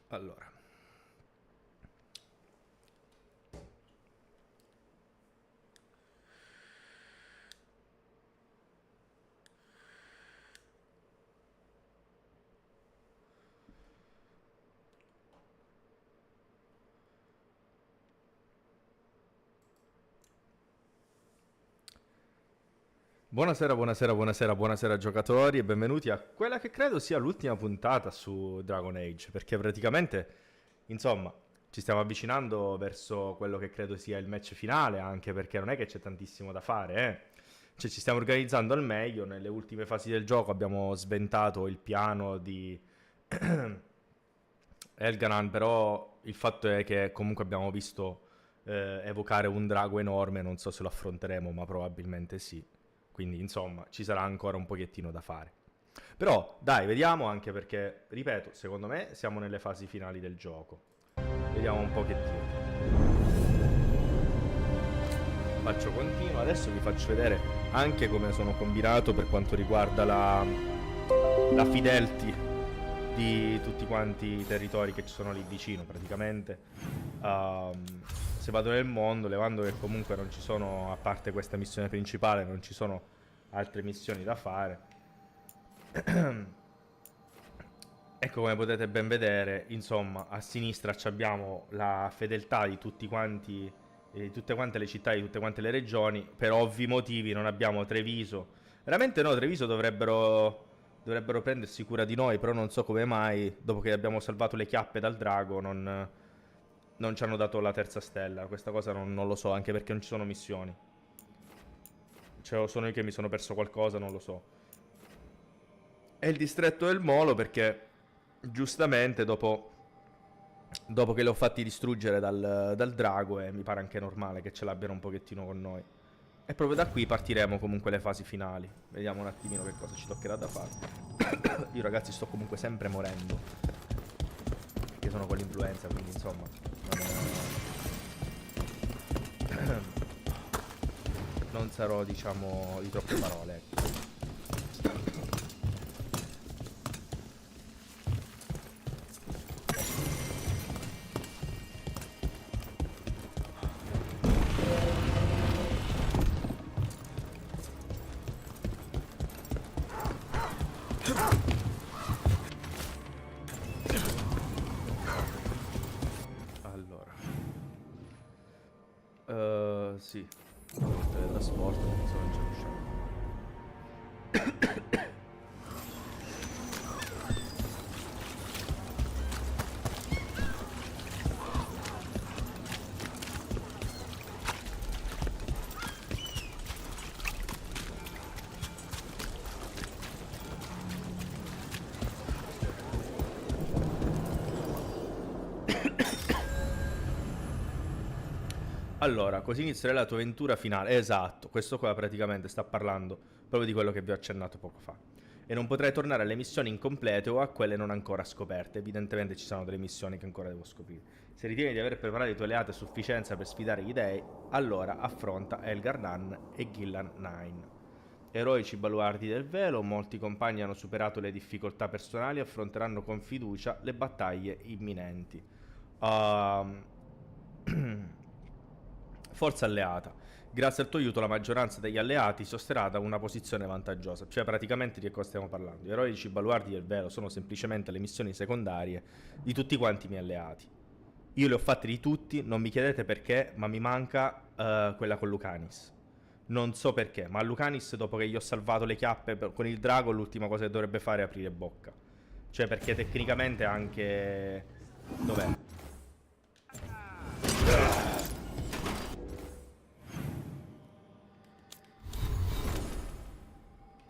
Allora. Buonasera, buonasera, buonasera, buonasera giocatori e benvenuti a quella che credo sia l'ultima puntata su Dragon Age, perché praticamente, insomma, ci stiamo avvicinando verso quello che credo sia il match finale, anche perché non è che c'è tantissimo da fare, eh. Cioè ci stiamo organizzando al meglio, nelle ultime fasi del gioco abbiamo sventato il piano di Elganan, però il fatto è che comunque abbiamo visto evocare un drago enorme, non so se lo affronteremo, ma probabilmente sì. Quindi, insomma, ci sarà ancora un pochettino da fare. Però, dai, vediamo anche perché, ripeto, secondo me siamo nelle fasi finali del gioco. Vediamo un pochettino. Faccio continuo. Adesso vi faccio vedere anche come sono combinato per quanto riguarda la fidelity di tutti quanti i territori che ci sono lì vicino, praticamente. Se vado nel mondo, levando che comunque non ci sono, a parte questa missione principale, non ci sono altre missioni da fare. Ecco, come potete ben vedere, insomma, a sinistra abbiamo la fedeltà di tutti quanti, di tutte quante le città, di tutte quante le regioni. Per ovvi motivi non abbiamo Treviso. Veramente no, Treviso dovrebbero prendersi cura di noi, però non so come mai, dopo che abbiamo salvato le chiappe dal drago, non ci hanno dato la terza stella. Questa cosa non lo so, anche perché non ci sono missioni. Cioè, sono io che mi sono perso qualcosa, non lo so. È il distretto del Molo perché, giustamente, dopo che li ho fatti distruggere dal drago, e mi pare anche normale che ce l'abbiano un pochettino con noi. E proprio da qui partiremo comunque le fasi finali. Vediamo un attimino che cosa ci toccherà da fare. Io ragazzi sto comunque sempre morendo, perché sono con l'influenza, quindi insomma non sarò, diciamo, di troppe parole, ecco. Allora, sì, il teletrasporto, non so, non c'è riuscito. Allora, così inizierà la tua avventura finale. Esatto, questo qua praticamente sta parlando proprio di quello che vi ho accennato poco fa. E non potrai tornare alle missioni incomplete o a quelle non ancora scoperte. Evidentemente ci sono delle missioni che ancora devo scoprire. Se ritieni di aver preparato i tuoi alleati a sufficienza per sfidare gli dei, allora affronta Elgarnan e Gillan Nine. Eroici baluardi del velo, molti compagni hanno superato le difficoltà personali e affronteranno con fiducia le battaglie imminenti. Ehm... Forza alleata. Grazie al tuo aiuto la maggioranza degli alleati sosterrà da una posizione vantaggiosa. Cioè praticamente di che cosa stiamo parlando? Gli eroici baluardi del velo sono semplicemente le missioni secondarie di tutti quanti i miei alleati. Io li ho fatti di tutti, non mi chiedete perché, ma mi manca quella con Lucanis. Non so perché, ma a Lucanis dopo che gli ho salvato le chiappe con il drago l'ultima cosa che dovrebbe fare è aprire bocca. Cioè perché tecnicamente anche... Dov'è?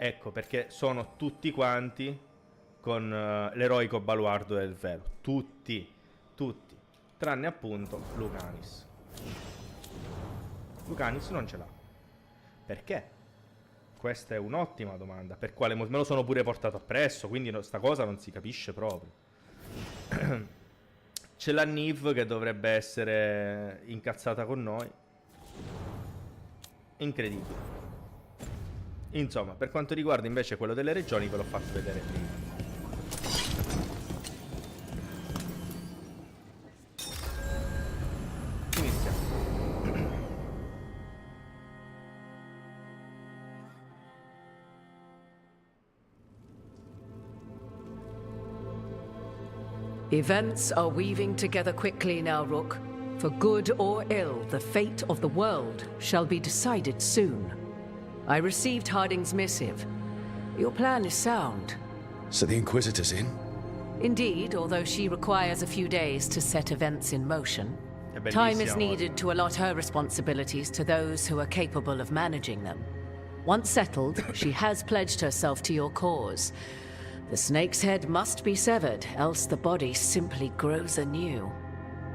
Ecco, perché sono tutti quanti con l'eroico baluardo del velo. Tutti, tutti. Tranne appunto Lucanis. Lucanis non ce l'ha. Perché? Questa è un'ottima domanda. Per quale motivo? Me lo sono pure portato appresso, quindi sta cosa non si capisce proprio. C'è la Niv che dovrebbe essere incazzata con noi. Incredibile. Insomma, per quanto riguarda invece quello delle regioni, ve l'ho fatto vedere prima. Events are weaving together quickly now, Rook. For good or ill, the fate of the world shall be decided soon. I received Harding's missive. Your plan is sound. So the Inquisitor's in? Indeed, although she requires a few days to set events in motion. Time is needed to allot her responsibilities to those who are capable of managing them. Once settled, she has pledged herself to your cause. The snake's head must be severed, else the body simply grows anew.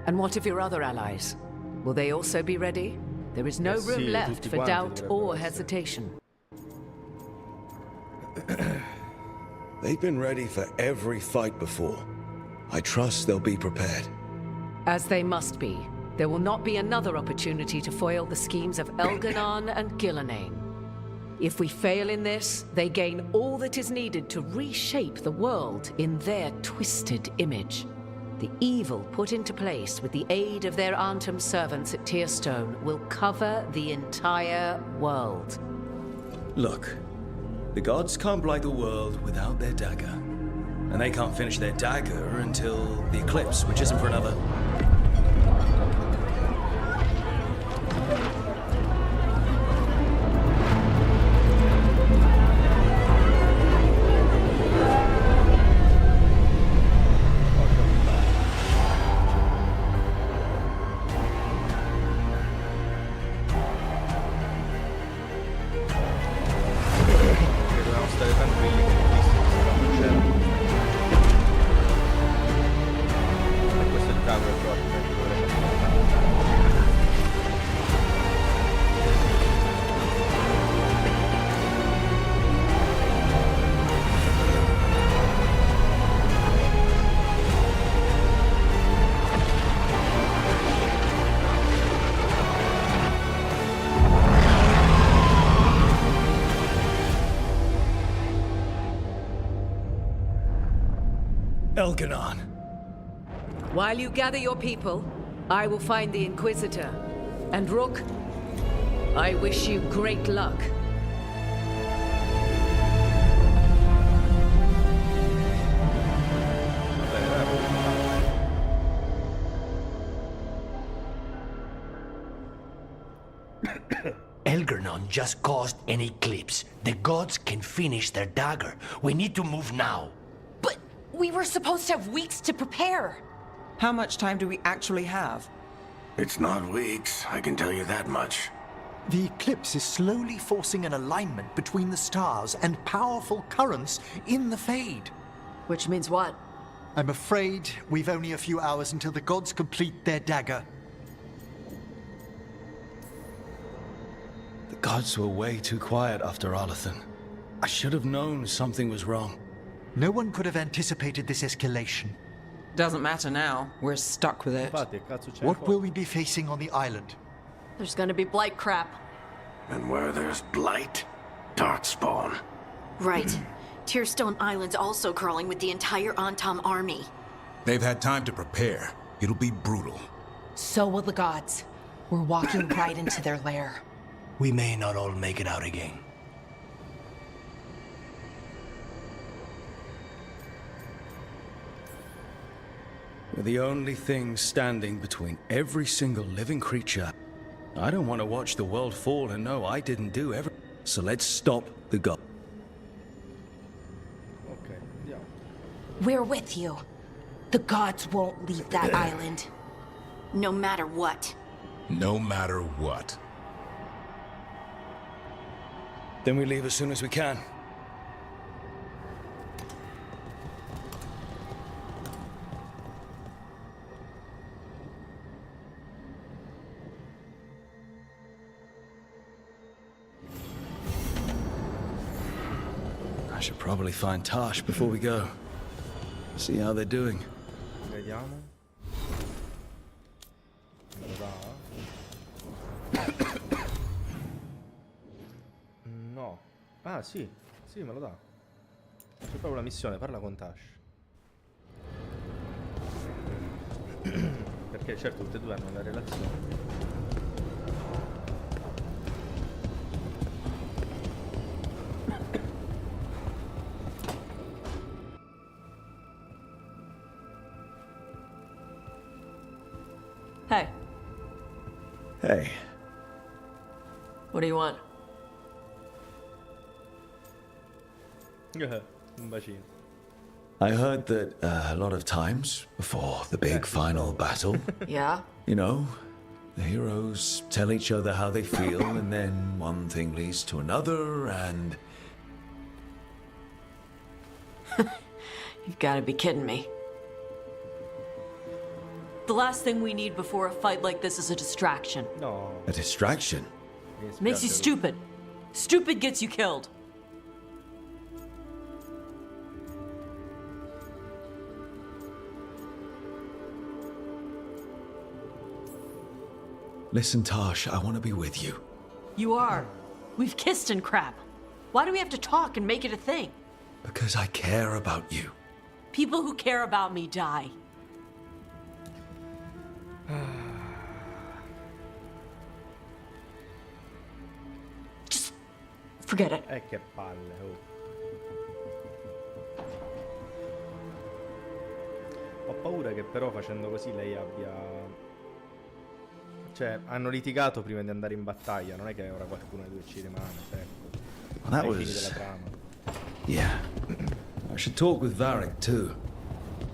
And what of your other allies? Will they also be ready? There is no room left for doubt or hesitation. They've been ready for every fight before. I trust they'll be prepared. As they must be. There will not be another opportunity to foil the schemes of Elganon and Gillenane. If we fail in this, they gain all that is needed to reshape the world in their twisted image. The evil put into place with the aid of their Arnhem servants at Tearstone will cover the entire world. Look, the gods can't blight the world without their dagger. And they can't finish their dagger until the eclipse, which isn't for another... Elganon. While you gather your people, I will find the Inquisitor. And Rook, I wish you great luck. Elganon just caused an eclipse. The gods can finish their dagger. We need to move now. But we were supposed to have weeks to prepare. How much time do we actually have? It's not weeks, I can tell you that much. The eclipse is slowly forcing an alignment between the stars and powerful currents in the Fade. Which means what? I'm afraid we've only a few hours until the gods complete their dagger. The gods were way too quiet after Arlathan. I should have known something was wrong. No one could have anticipated this escalation. Doesn't matter now. We're stuck with it. What will we be facing on the island? There's gonna be blight crap. And where there's blight, darkspawn. Right. Tearstone Island's also crawling with the entire Antom army. They've had time to prepare. It'll be brutal. So will the gods. We're walking right into their lair. We may not all make it out again. We're the only thing standing between every single living creature. I don't want to watch the world fall and know I didn't do everything. So let's stop the god. Ok, andiamo. We're with you. The gods won't leave that island. No matter what. No matter what. Then we leave as soon as we can. I should probably find Tash before we go. See how they're doing. Vediamo. Dove va? No. Ah, sì. Sì, me lo dà. C'è proprio la missione, parla con Tash. Perché certo tutte e due hanno la relazione. Hey, Hey, what do you want? Un bacino. I heard that a lot of times before the big final battle, Yeah? you know, the heroes tell each other how they feel, and then one thing leads to another, and You've gotta be kidding me. The last thing we need before a fight like this is a distraction. No. a distraction. Mi dispiace, Makes you Lu. stupid. Stupid gets you killed. Listen, Tash, I want to be with you. You are. We've kissed and crap. Why do we have to talk and make it a thing? Because I care about you. People who care about me die. Just forget it. Che palle, oh. Ho paura che però facendo così lei abbia... Cioè, hanno litigato prima di andare in battaglia, non è che ora qualcuno dei due ci rimane, cioè, ecco. That Ai fini was- della trama. Yeah. I should talk with Varric too.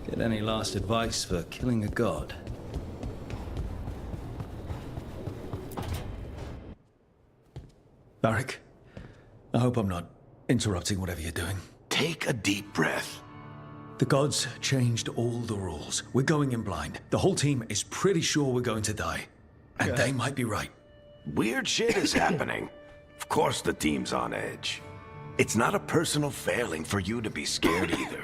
Get any last advice for killing a god. Varric, I hope I'm not interrupting whatever you're doing. Take a deep breath. The gods changed all the rules. We're going in blind. The whole team is pretty sure we're going to die. And they might be right. Weird shit is happening. Of course the team's on edge. It's not a personal failing for you to be scared either.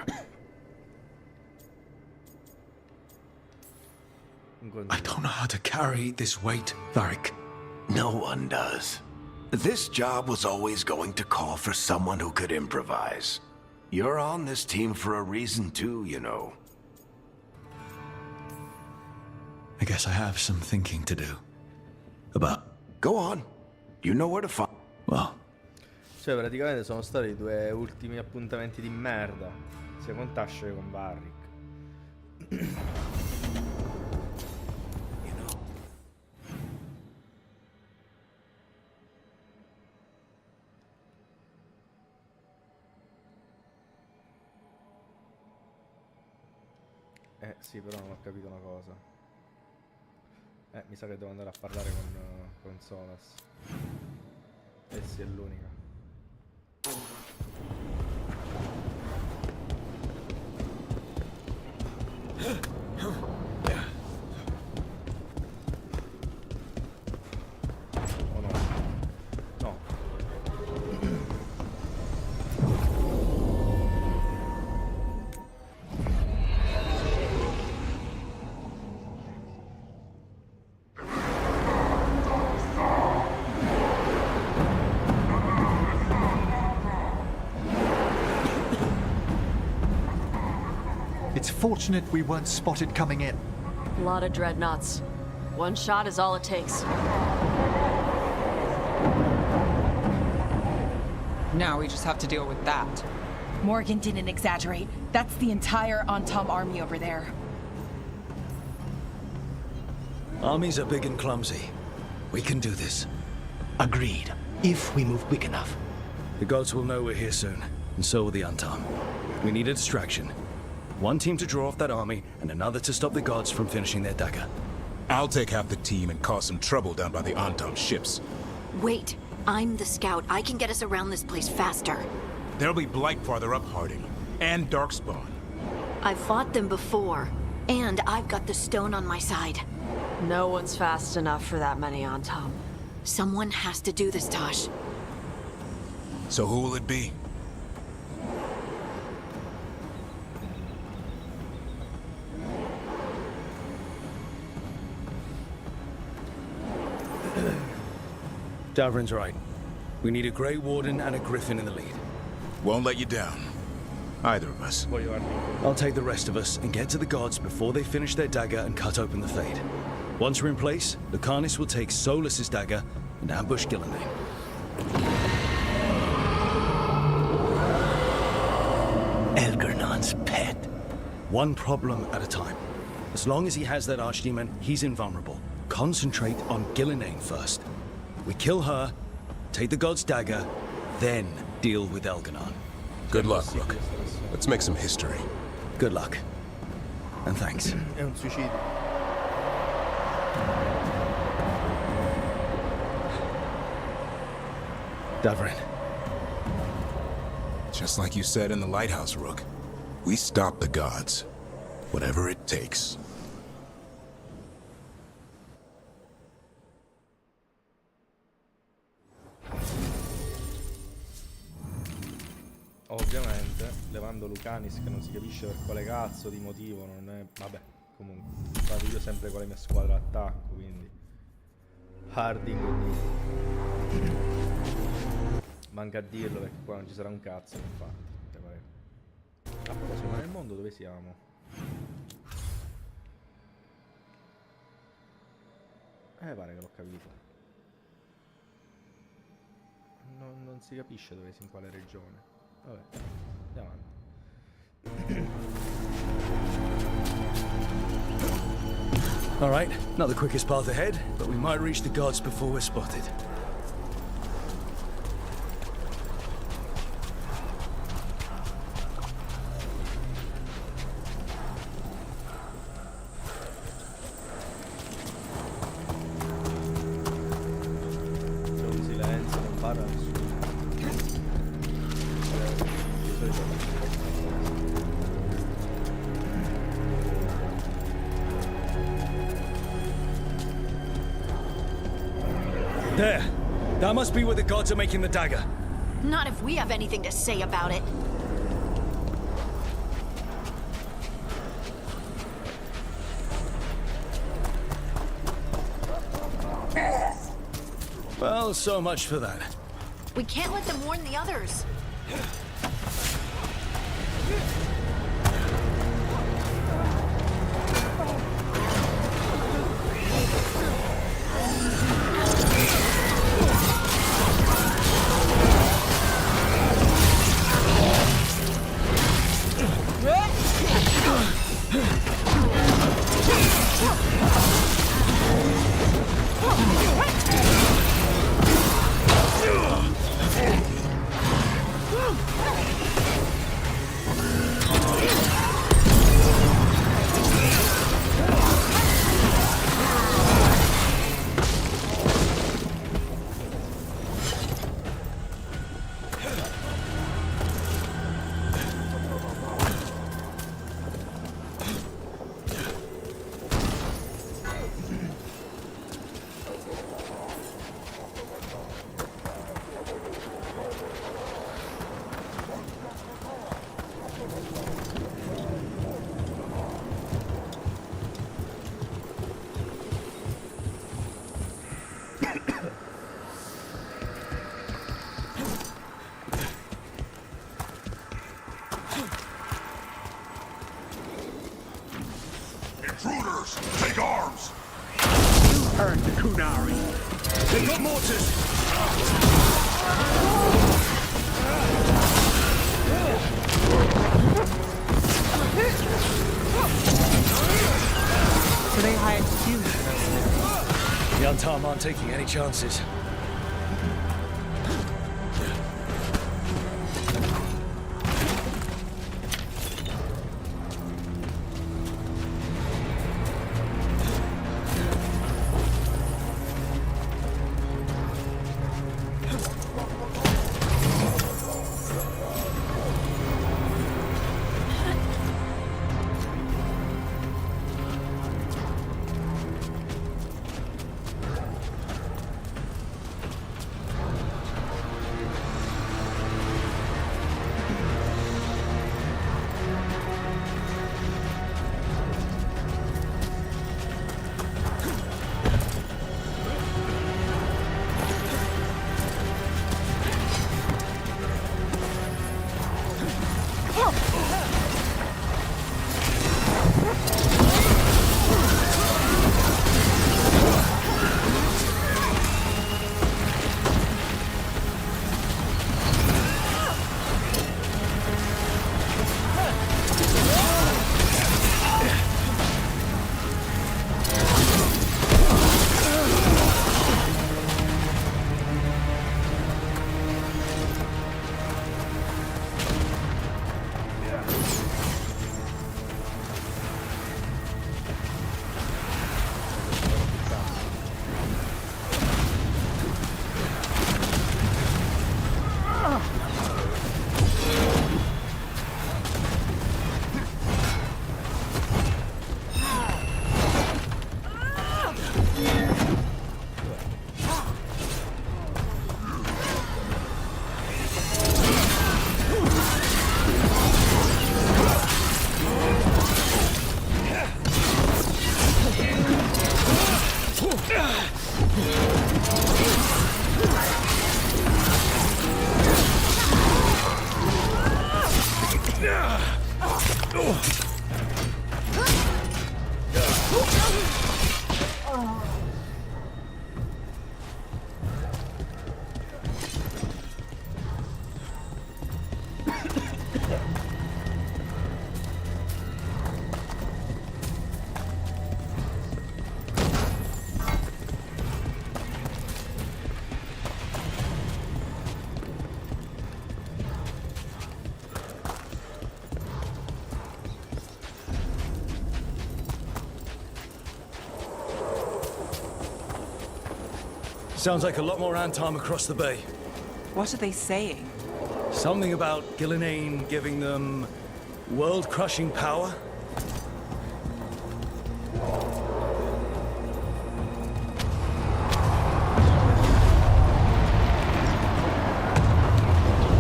I don't know how to carry this weight, Varric. No one does. This job was always going to call for someone who could improvise. You're on this team for a reason too, you know. I guess I have some thinking to do. About, Go on. You know where to find. well, Cioè, praticamente sono stati i due ultimi appuntamenti di merda, sia con Tash che con Varric. You know. Sì, però non ho capito una cosa. Mi sa che devo andare a parlare con Solas. Sì, è l'unica. Oh no. No. It's fortunate we weren't spotted coming in. A lot of dreadnoughts. One shot is all it takes. Now we just have to deal with that. Morgan didn't exaggerate. That's the entire Antom army over there. armies are big and clumsy. We can do this. Agreed. If we move quick enough. The gods will know we're here soon, and so will the Antam. We need a distraction. One team to draw off that army, and another to stop the gods from finishing their dagger. I'll take half the team and cause some trouble down by the Antam ships. Wait, I'm the scout. I can get us around this place faster. There'll be Blight farther up, Harding, and Darkspawn. I've fought them before, and I've got the stone on my side. No one's fast enough for that many on Tom. Someone has to do this, Tosh. So who will it be? Davrin's right. We need a Grey Warden and a Griffin in the lead. Won't let you down. Either of us. I'll take the rest of us and get to the gods before they finish their dagger and cut open the Fade. Once we're in place, Lucanus will take Solas's dagger and ambush Gillenay. Elgernon's pet. One problem at a time. As long as he has that archdemon, he's invulnerable. Concentrate on Gillinane first. We kill her, take the god's dagger, then deal with Elganon. Good luck, Rook. Let's make some history. Good luck. And thanks. È un suicidio. Davrin. Just like you said in the lighthouse, Rook. We stop the gods. Whatever it takes. Ovviamente, levando Lucanis che non si capisce per quale cazzo di motivo, non è... Vabbè, comunque, vado io sempre con la mia squadra attacco, quindi... Harding e Nick. Manca a dirlo perché qua non ci sarà un cazzo, infatti. A proposito, ma nel mondo dove siamo? Pare che l'ho capito. Non si capisce dove si in quale regione. Vabbè, andiamo avanti. All right, not the quickest path ahead, but we might reach the gods before we're spotted. C'è un silenzio, non parla nessuno. There! That must be where the gods are making the dagger. Not if we have anything to say about it. Well, so much for that. We can't let them warn the others. Intruders, take arms! You heard the Kunari. They've got mortars! So they hired you. The Untarm aren't taking any chances. Sounds like a lot more Antom across the bay. What are they saying? Something about Gillinane giving them world-crushing power?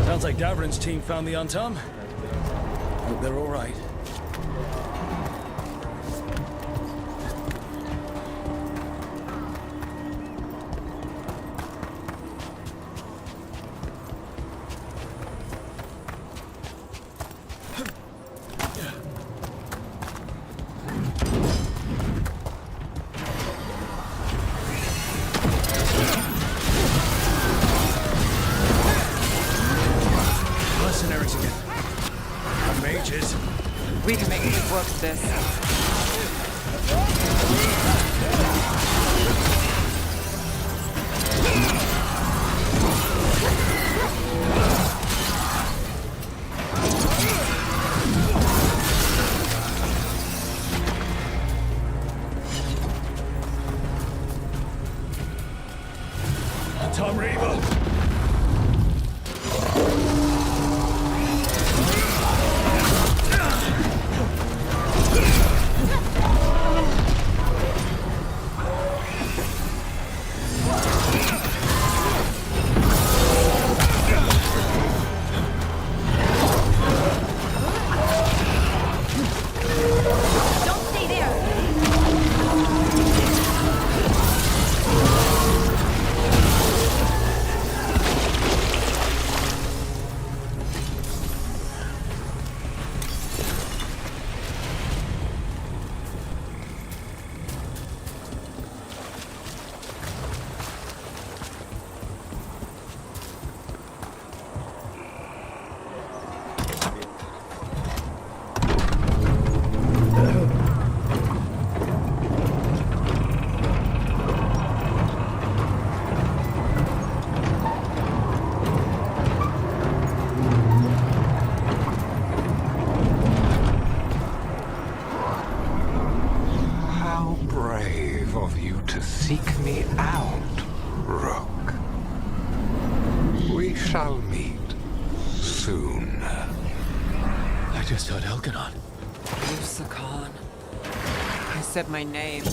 Sounds like Davrin's team found the Antom. Hope they're all right. Mercenaries again. Mages. We can make it work with this. Tom Reaver. Seek me out, Rook. We shall meet soon. I just heard Elganon. Lusakan. I said my name.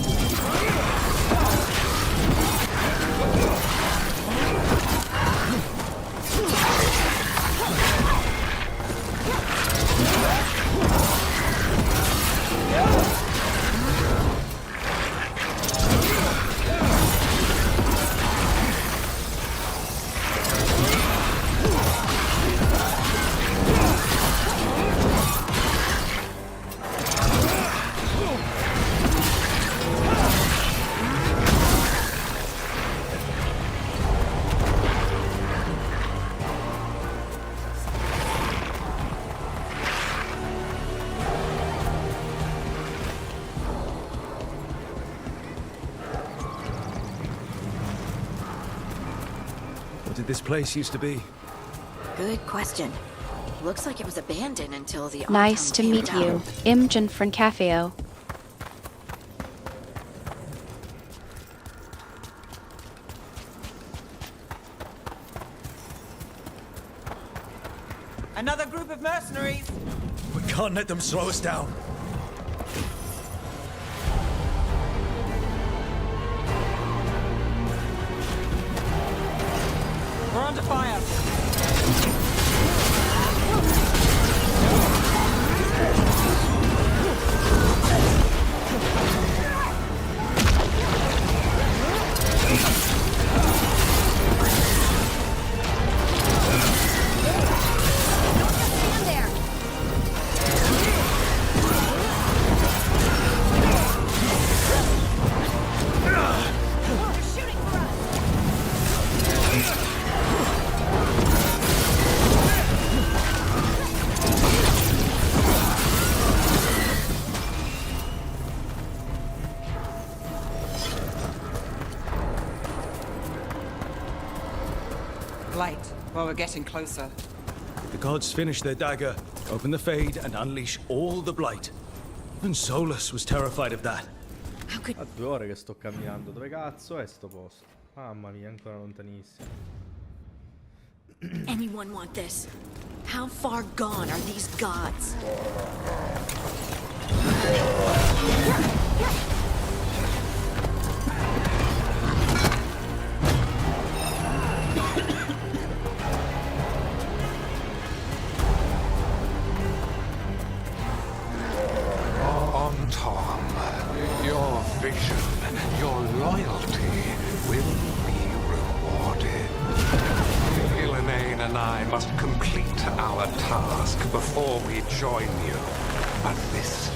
What did this place used to be? Good question. Looks like it was abandoned until the Nice autumn to came meet down. you. Imogen Francafeo. Another group of mercenaries! We can't let them slow us down. We're under fire! Stand there! blight while we're getting closer. The gods finish their dagger, open the Fade, and unleash all the blight. Even Solus was terrified of that. A 2 ore che sto camminando. Dove cazzo è sto posto? Mamma mia, ancora lontanissimo. Anyone want this? How far gone are these gods? On Tom, your vision, your loyalty will be rewarded. Elaine and I must complete our task before we join you. But this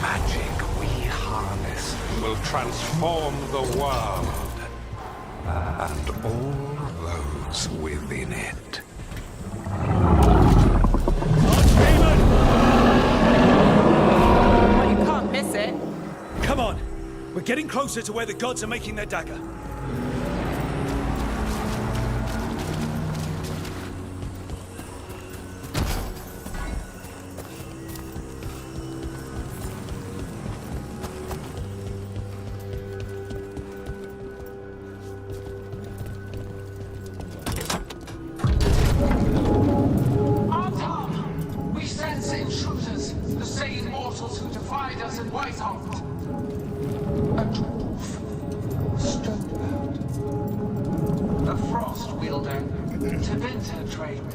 magic we harness will transform the world and all those within it. Well, you can't miss it. Come on! We're getting closer to where the gods are making their dagger. We sense intruders, the same mortals who defied us in Whitehall. A dwarf, Stonebird, a frost wielder, Pt.10 trained.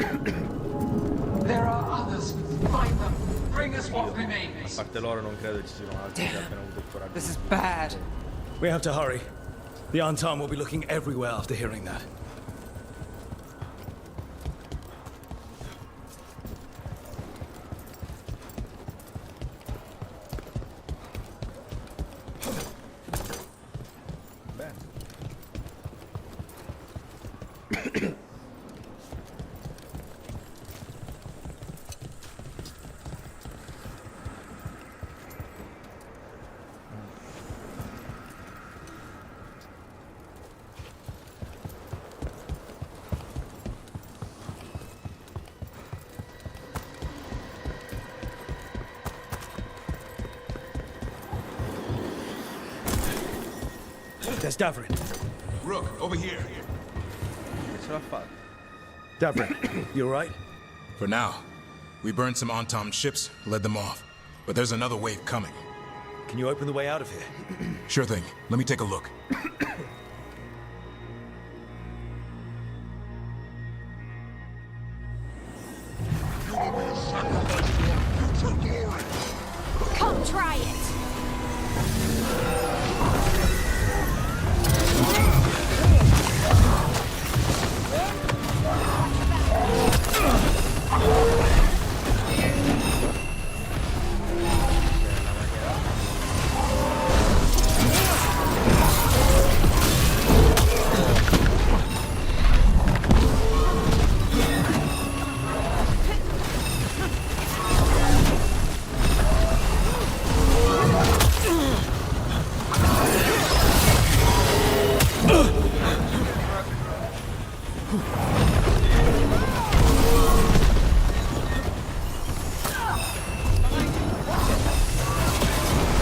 There are others. Find them. Bring us what remains. A parte loro non credo ci siano altri che abbiano avuto il coraggio. This is bad. We have to hurry. The Antam will be looking everywhere after hearing that. There's Davrin. Rook, over here. Che ce l'ha fatta? Davrin, you alright? For now. We burned some Antom ships, led them off. But there's another wave coming. Can you open the way out of here? Sure thing. Let me take a look. Come try it!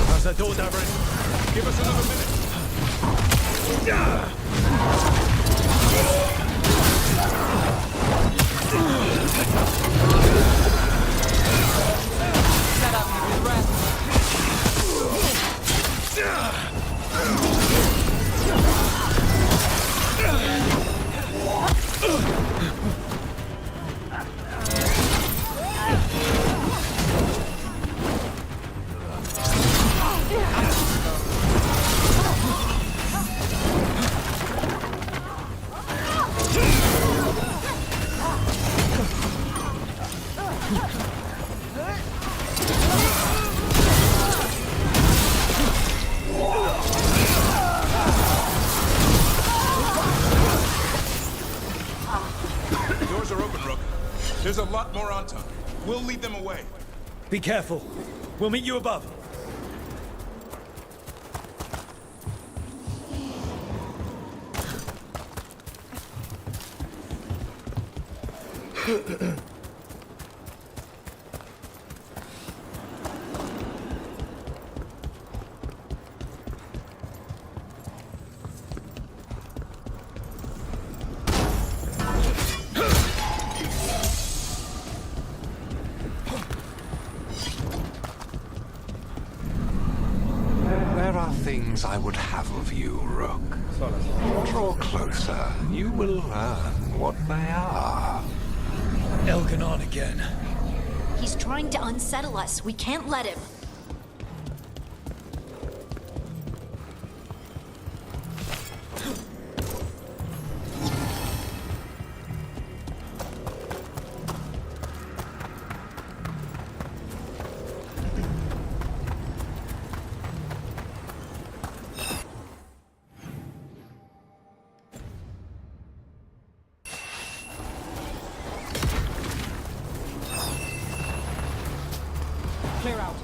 How's that door, Davrin? Give us another minute. Set up your breath. Doors are open, Rook. There's a lot more Antom. We'll lead them away. Be careful. We'll meet you above. There are things I would have of you, Rook. Draw closer. You will learn what they are. Elganon again. He's trying to unsettle us. We can't let him. Clear out.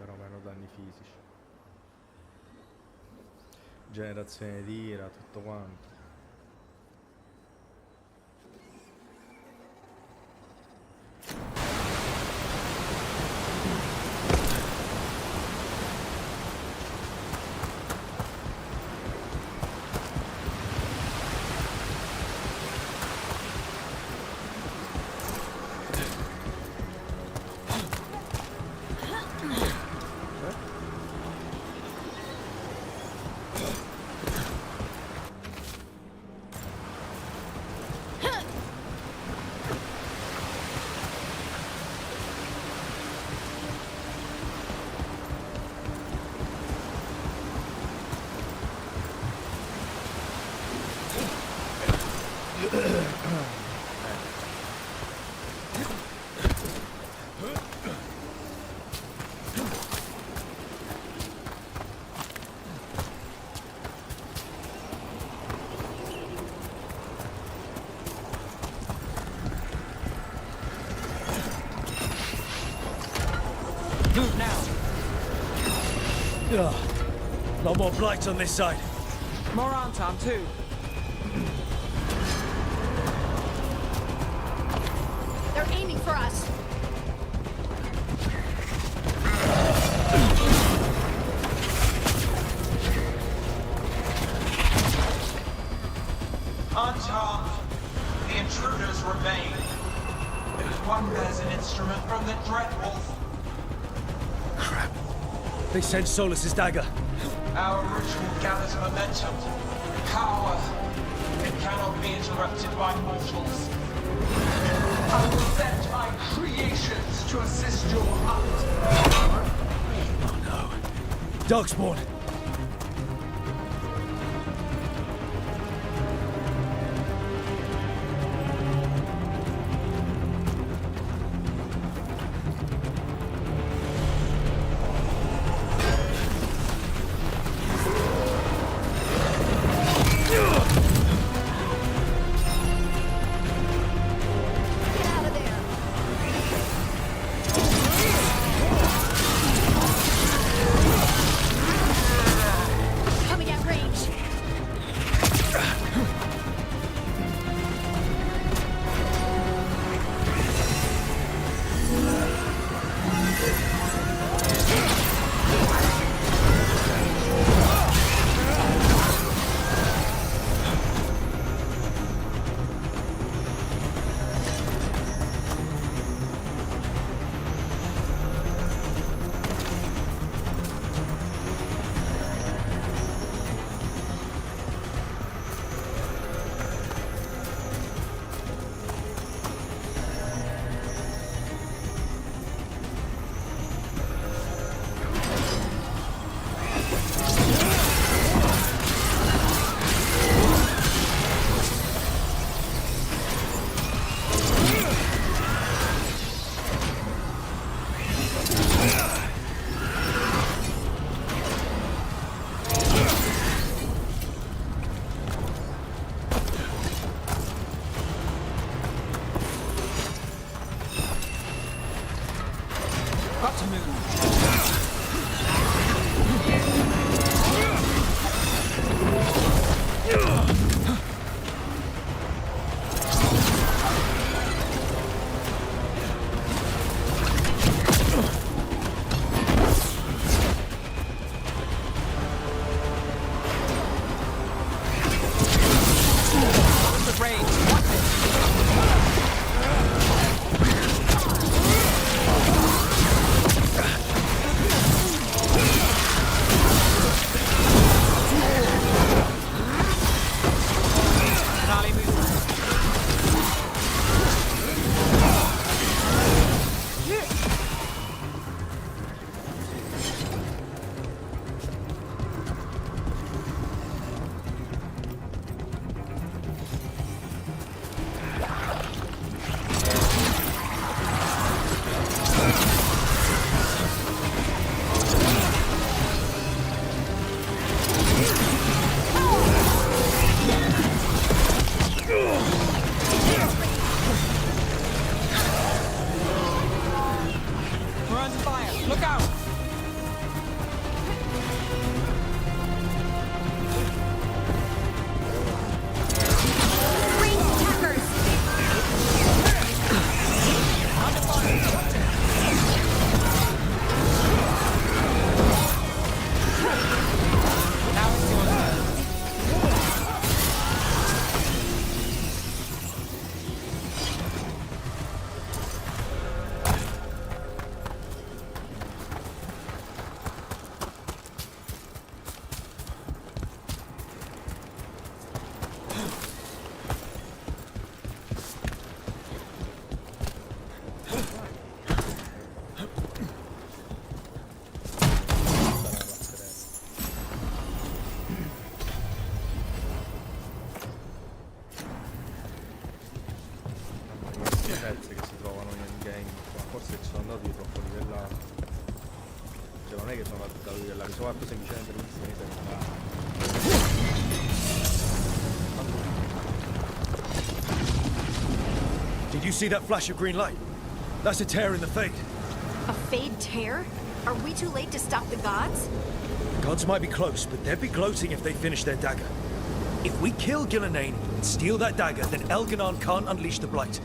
Però meno danni fisici. Generazione di ira, tutto quanto. Move now. Lot more blights on this side. More on, Tom, too. They're aiming for us. Unharmed, the intruders remain. One bears an instrument from the Dreadwolf. Crap. They sent Solus's dagger. Our ritual gathers momentum, power. It cannot be interrupted by mortals. I will send my creations to assist your hunt. Oh no. Darkspawn. schifezze che si trovano in game qua. Forse ci sono andato di troppo livellato. Cioè non è che sono andato di livellato, mi sono fatto semplicemente le missioni secondarie. Did you see that flash of green light? That's a tear in the Fade. A Fade tear? Are we too late to stop the gods? The gods might be close, but they'd be gloating if they finish their dagger. If we kill Gillenane and steal that dagger, then Elganon can't unleash the Blight.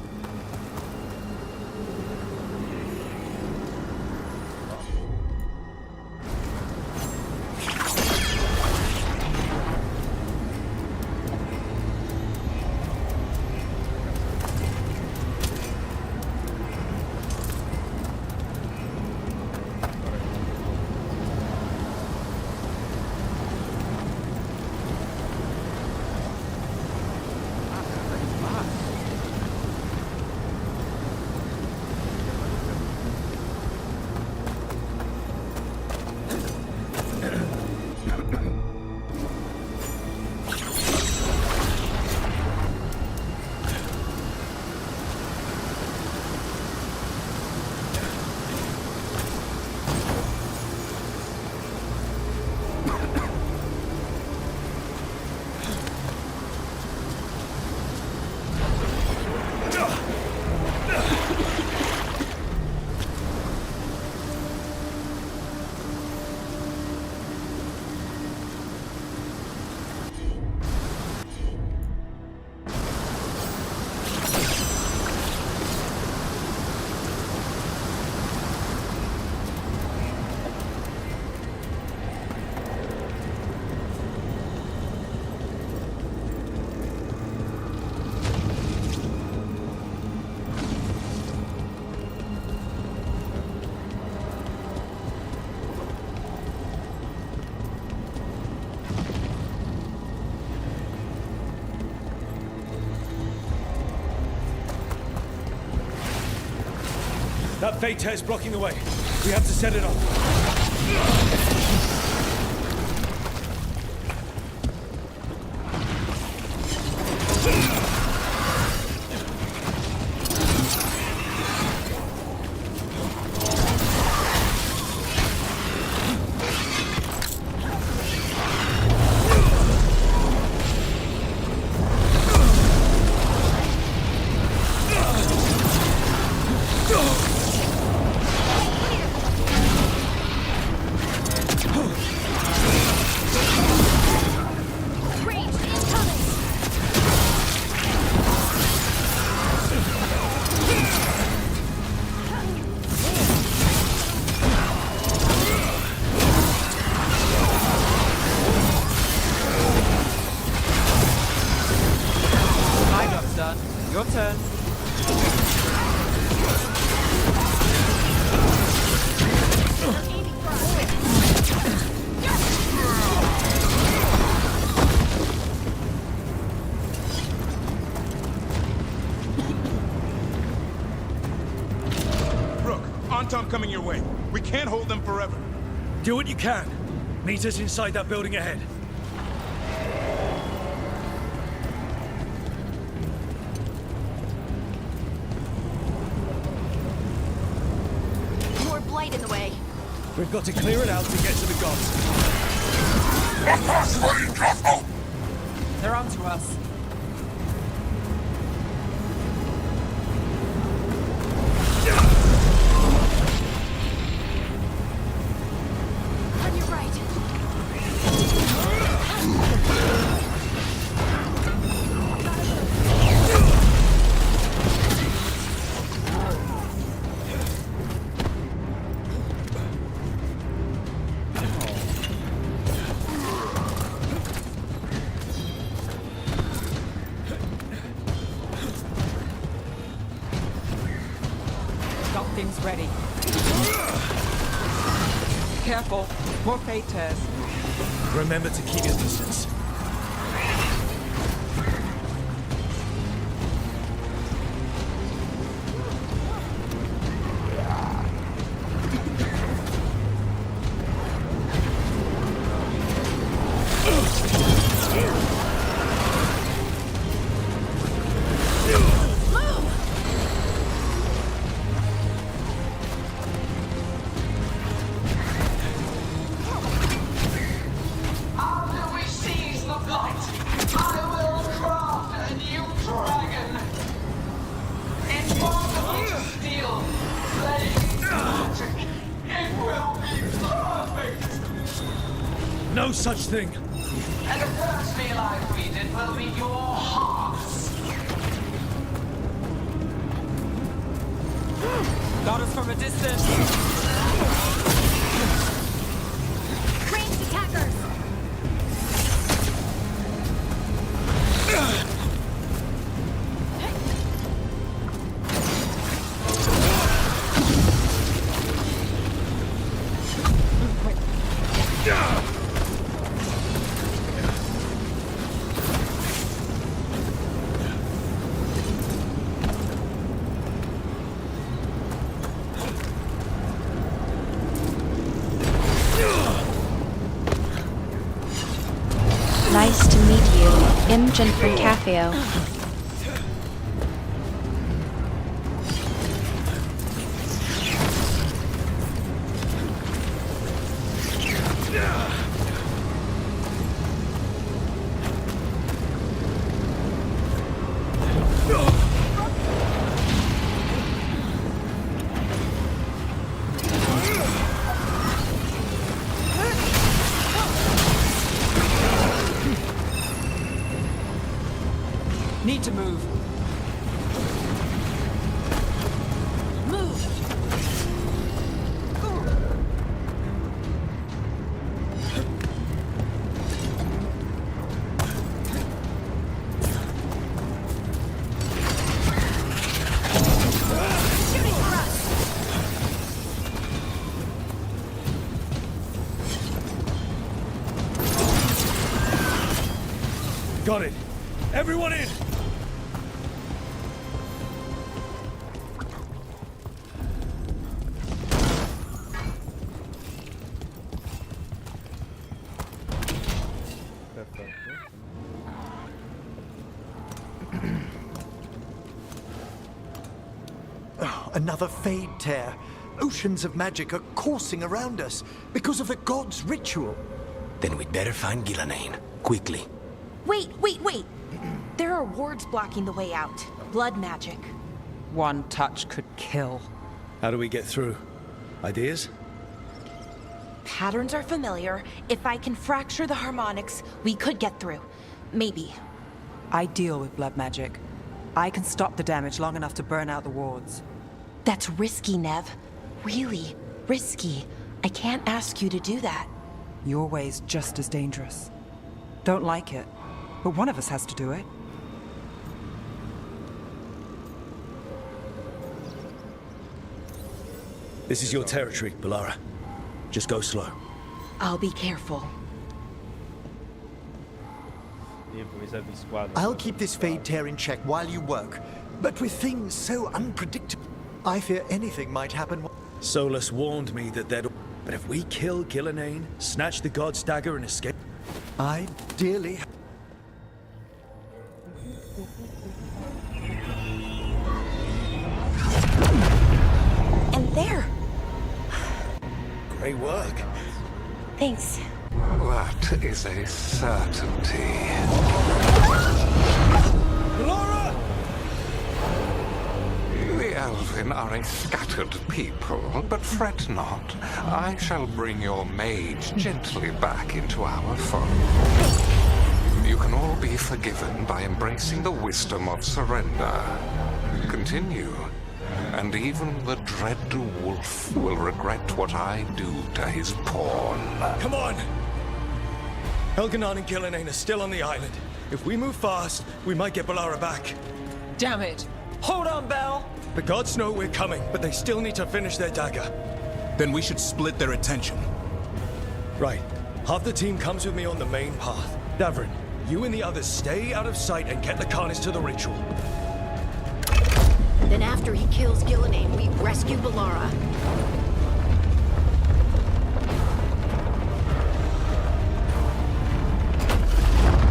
That Fade tear's blocking the way. We have to set it off. Your turn. Rook, Antom coming your way. We can't hold them forever. Do what you can. Meet us inside that building ahead. In the way. We've got to clear it out to get to the gods. They're onto us. On your right. Things ready. Careful. More Fade tears. Remember to keep your distance. No such thing. And the first meal I feed it will be your hearts. Got us from a distance. Ranged attackers! Nice to meet you, Imogen from Cafeo. Need to move. Got it. Everyone in! Another fade tear. Oceans of magic are coursing around us because of the god's ritual. Then we'd better find Gillenane. Quickly. Wait! There are wards blocking the way out. Blood magic. One touch could kill. How do we get through? Ideas? Patterns are familiar. If I can fracture the harmonics, we could get through. Maybe. I deal with blood magic. I can stop the damage long enough to burn out the wards. That's risky, Nev. Really risky. I can't ask you to do that. Your way's just as dangerous. Don't like it, but one of us has to do it. This is your territory, Balara. Just go slow. I'll be careful. I'll keep this fade tear in check while you work. But with things so unpredictable, I fear anything might happen. Solus warned me that they'd... But if we kill Gillenane, snatch the god's dagger and escape... I dearly... And there! Great work. Thanks. That is a certainty. Laura! The Elven are a scattered people, but fret not. I shall bring your mage gently back into our fold. You can all be forgiven by embracing the wisdom of surrender. Continue, and even the dread wolf will regret what I do to his pawn. Come on! Elganon and Gillenane are still on the island. If we move fast, we might get Balara back. Damn it! Hold on, Belle! The gods know we're coming, but they still need to finish their dagger. Then we should split their attention. Right. Half the team comes with me on the main path. Davrin, you and the others stay out of sight and get the Carnage to the ritual. Then after he kills Gillenane, we rescue Balara.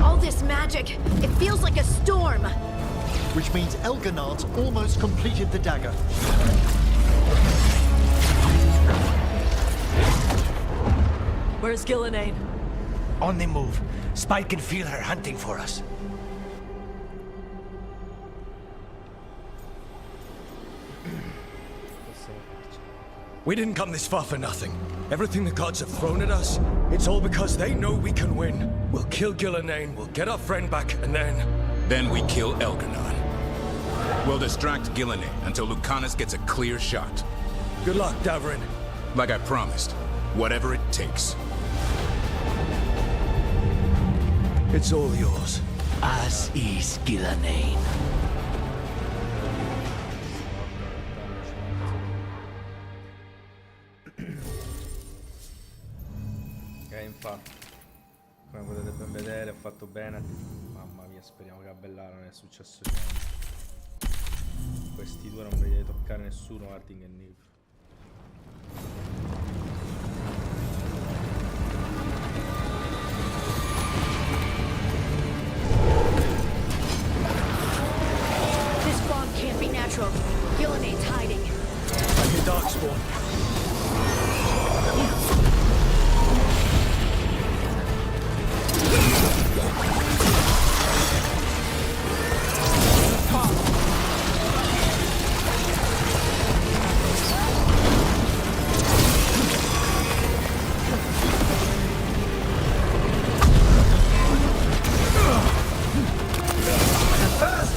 All this magic, it feels like a storm. Which means Elganard's almost completed the dagger. Where's Gillenane? On the move. Spike can feel her hunting for us. We didn't come this far for nothing. Everything the gods have thrown at us, it's all because they know we can win. We'll kill Gillenane, we'll get our friend back, and then... Then we kill Elgar'nan. We'll distract Gillenane until Lucanus gets a clear shot. Good luck, Davrin. Like I promised, whatever it takes. It's all yours. As is Gillenane. Infatti, come potete ben vedere, ho fatto bene. Mamma mia, speriamo che a Bellara non è successo niente. Questi due non vedete toccare nessuno, Martin e Niv. This fog can't be natural. Gillenane's hiding. I hear Darkspawn.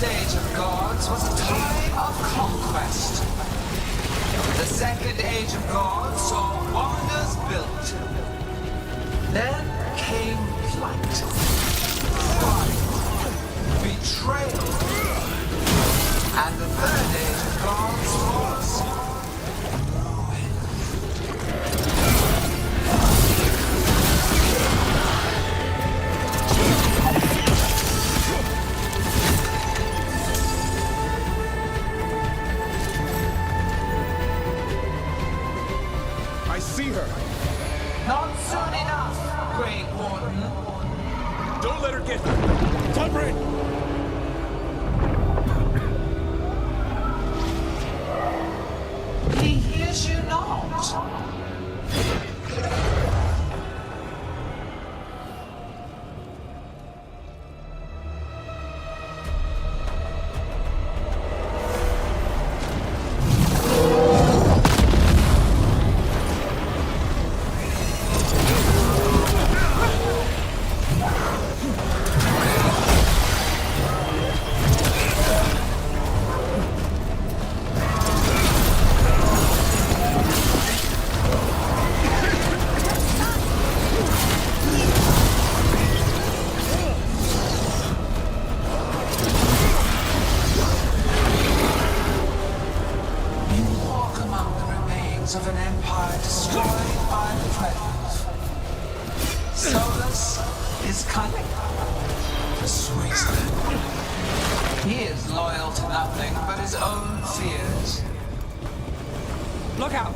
Age of Gods was a time of conquest. The second Age of Gods saw wonders built. Then came flight, pride, betrayal, and the third Age of Gods was not soon enough, Great Warden. Don't let her get Tubrin! He hears you not. Of an empire destroyed by the Predators. Solus is cunning, persuasive. He is loyal to nothing but his own fears. Look out!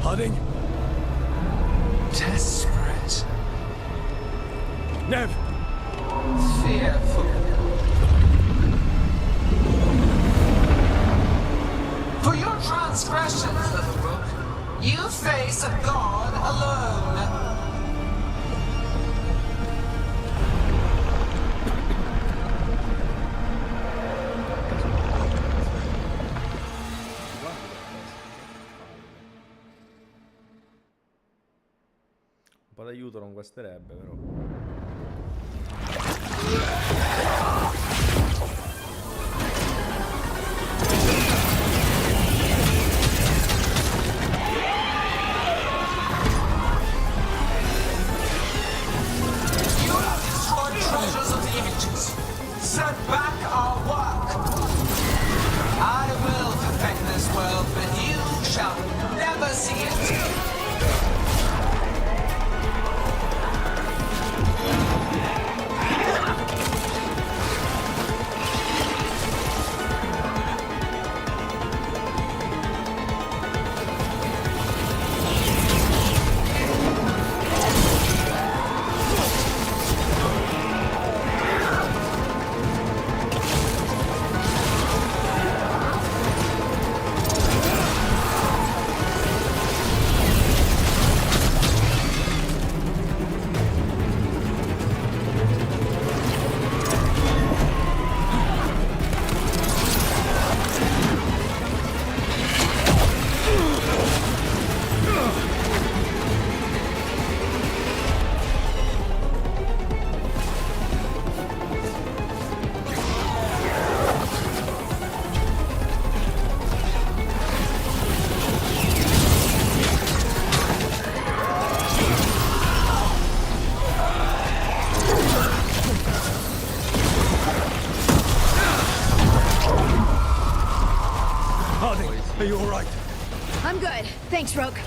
Harding? Desperate. Nev! Fearful. For your transgressions, little rook, you face a god alone. Un po' d'aiuto non guasterebbe, però. You have destroyed treasures of the ages. Set back our work. I will perfect this world, but you shall never see it. Are you alright? I'm good. Thanks, Rogue.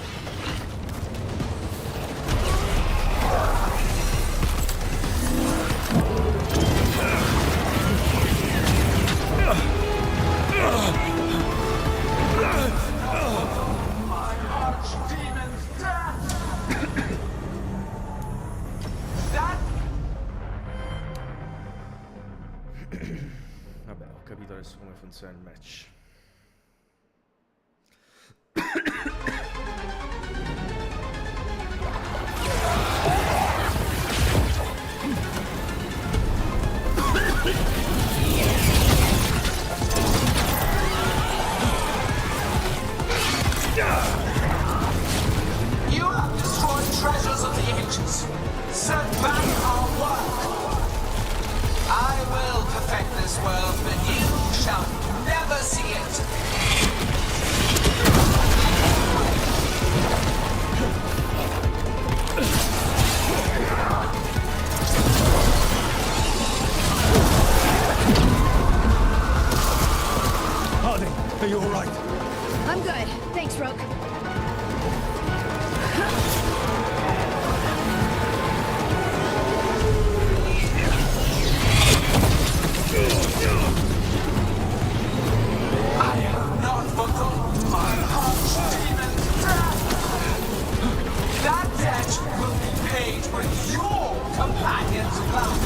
Vabbè, ho capito adesso come funziona il match. You have destroyed treasures of the ages. Set back our work. I will perfect this world, but you shall never see it. Harding, are you alright? I'm good. Thanks, Rogue. I have not forgotten my harsh demon death. That debt will be paid with your companion's blood.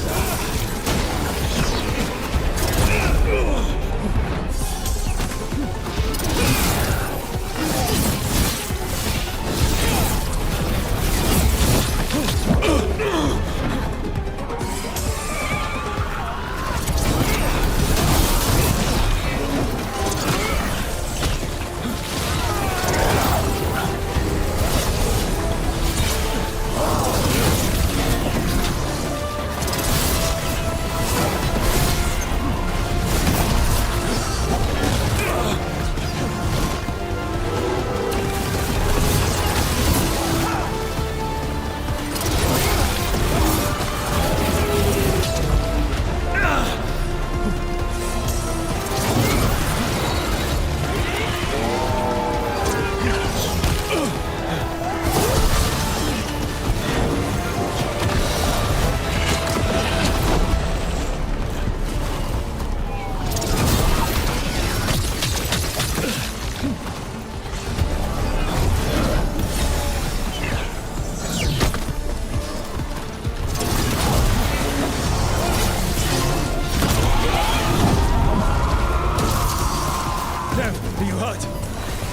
Nev, are you hurt?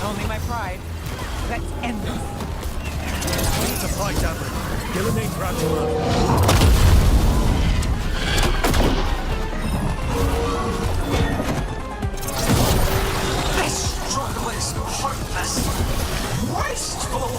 Only my pride. Let's end this. We need to fight, Amber. Gillen ain't grabbed him up. This struggle is heartless, wasteful.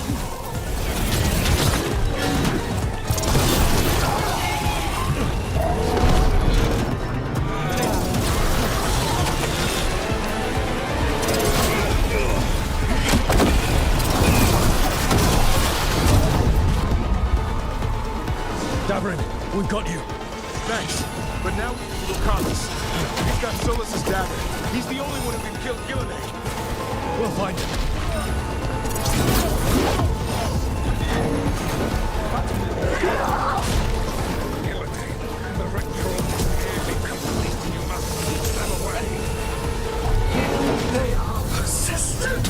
Dabrin, we've got you. Thanks. But now we need to go Carlos. He's got Solas's dagger. He's the only one who can kill Gillenay. We'll find him. Gillenay, the ritual is nearly complete. You must keep them away. They are persistent.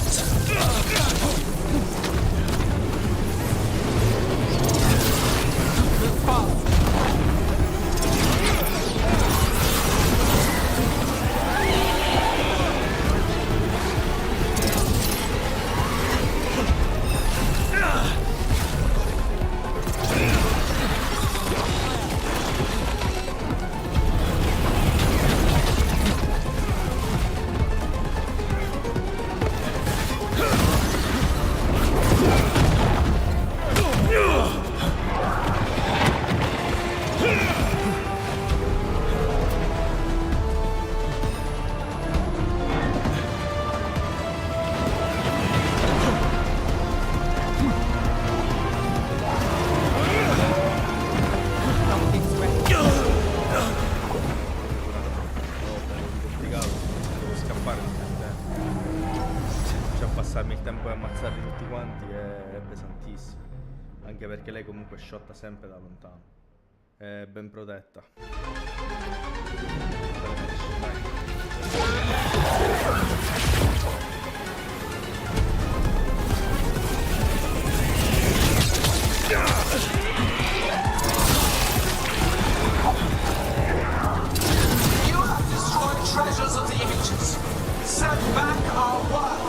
Passarmi il tempo e ammazzarli tutti quanti è pesantissimo, anche perché lei comunque sciotta sempre da lontano, è ben protetta. You have destroyed treasures of the ages. Set back our work.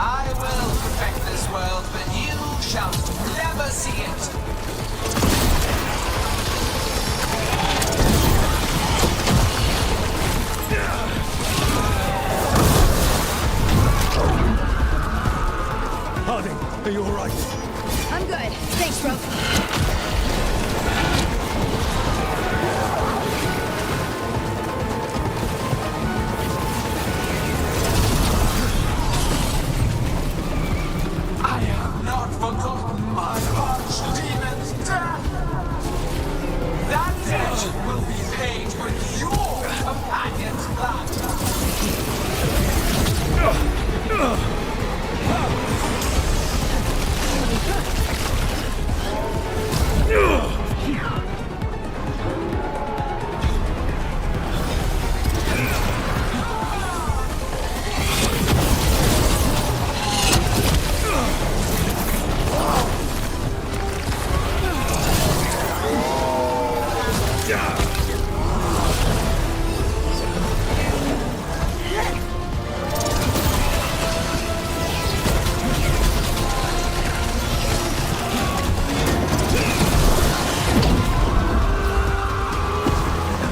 I will protect this world, but you shall never see it. Harding, are you alright? I'm good. Thanks, Rogue. I have not forgotten my archdemon's death. That debt will be paid with your companion's blood.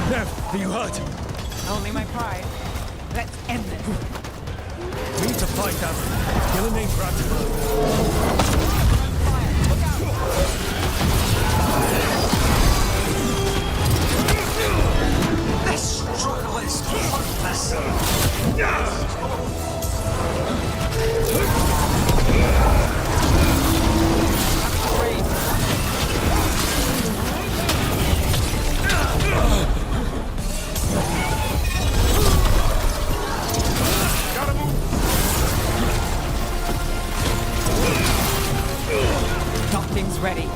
Nev, are you hurt? Only my pride. Let's end this. We need to fight, Amber. Gillen ain't grabbed him up. This struggle is pointless. Nothing's ready.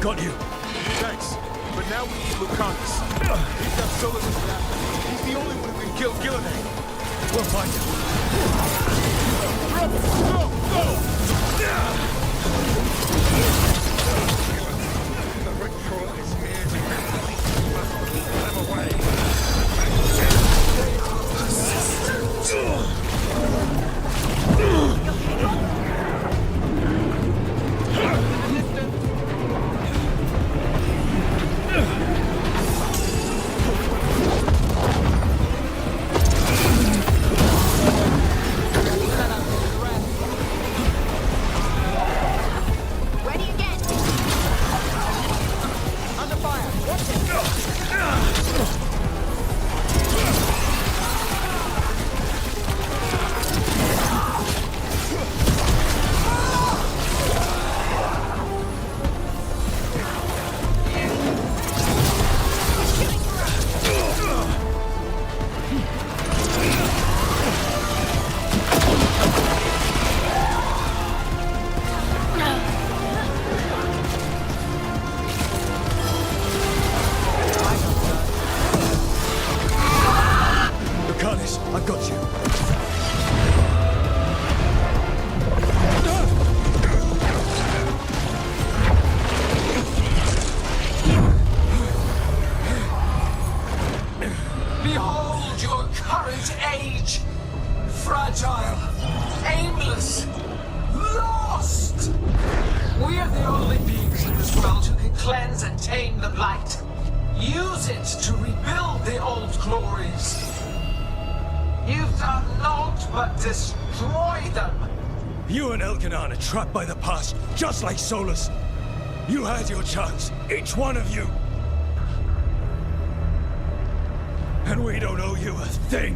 got you. Thanks. But now we need Lucanus. He's got Solus's dagger. He's the only one who can kill Gillenay. We'll find him. Go! Go! The ritual is here to keep them away. Ready again. Under fire. Watch it. Lucanus, I've got you. Behold your current age! Fragile, aimless, lost! We are the only beings in this world who can cleanse and tame the blight. Use it to rebuild the old glories. You've done naught but destroy them. You and Elkanan are trapped by the past, just like Solus. You had your chance, each one of you. And we don't owe you a thing.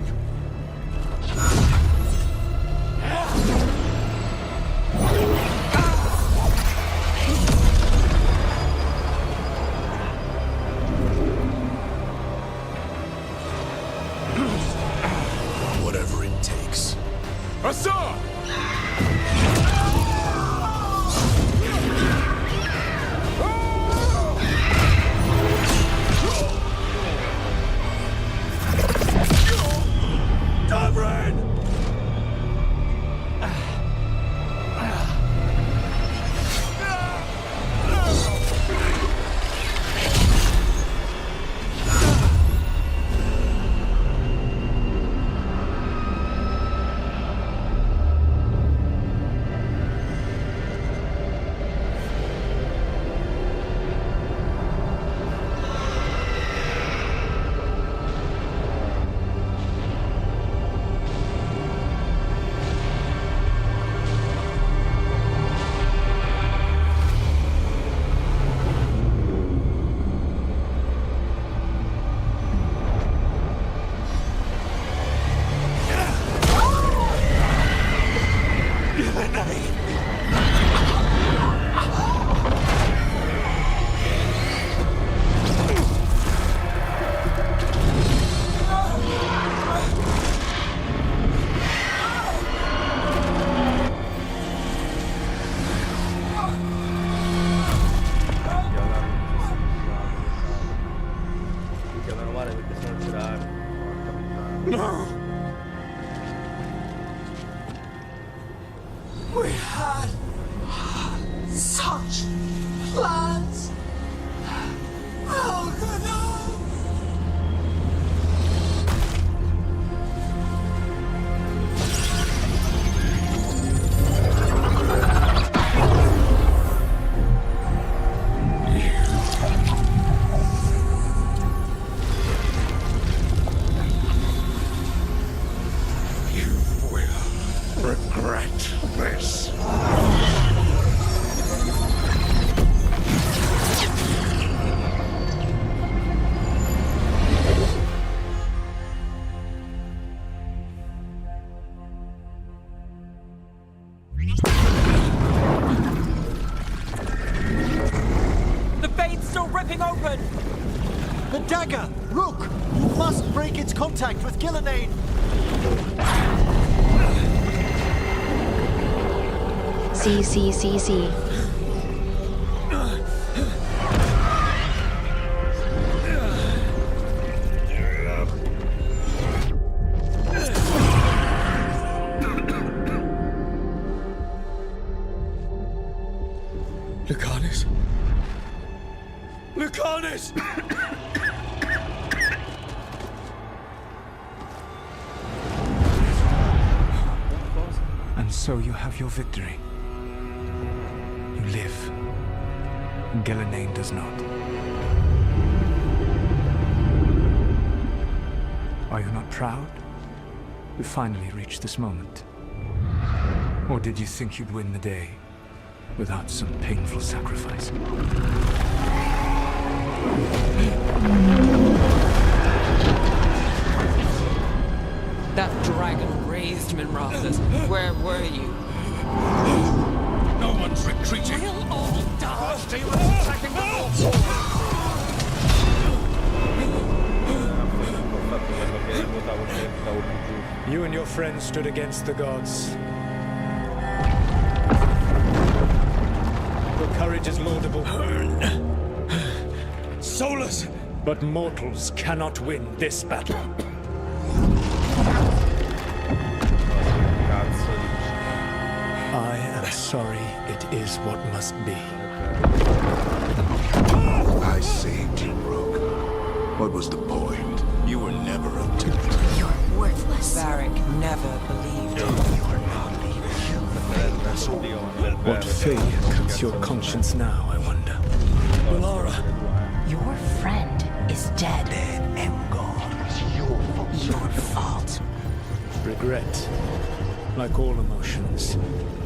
Whatever it takes. Assad! Davrin! We had such plans. Oh, good no. Regret this. The vein's still ripping open! The dagger! Rook! You must break its contact with Gillenay! See. harness! And so you have your victory. You live. Gillenane does not. Are you not proud? We finally reached this moment. Or did you think you'd win the day without some painful sacrifice? That dragon raised Minrothus. Where were you? No one's retreating. We'll all die. Demons attacking the north. You and your friends stood against the gods. Your courage is laudable. Solus! But mortals cannot win this battle. I am sorry, it is what must be. I saved you, Rogue. What was the point? You were never up to it. You're worthless. Varric never believed you. What failure cuts your conscience now, I wonder? Lara! Your friend is dead. Dead and gone. It's Your fault. Regret, like all emotions,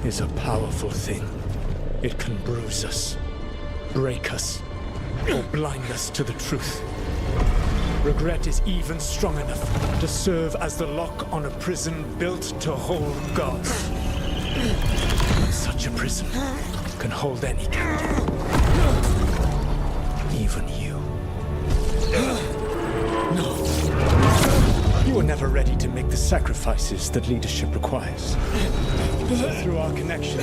is a powerful thing. It can bruise us, break us, or blind us to the truth. Regret is even strong enough to serve as the lock on a prison built to hold gods. Such a prison can hold any captive. Even you. No. You were never ready to make the sacrifices that leadership requires. Through our connection,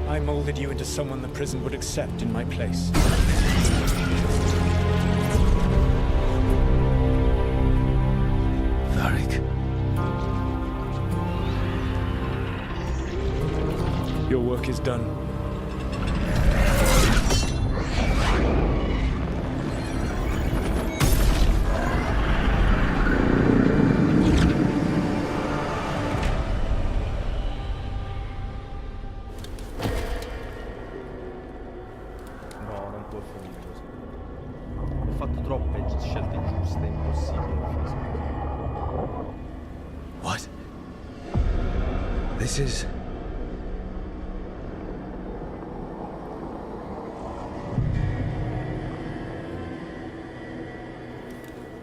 I molded you into someone the prison would accept in my place. Varric. Your work is done. No, non può finire così. Ho fatto troppe scelte giuste, è impossibile. What? This is...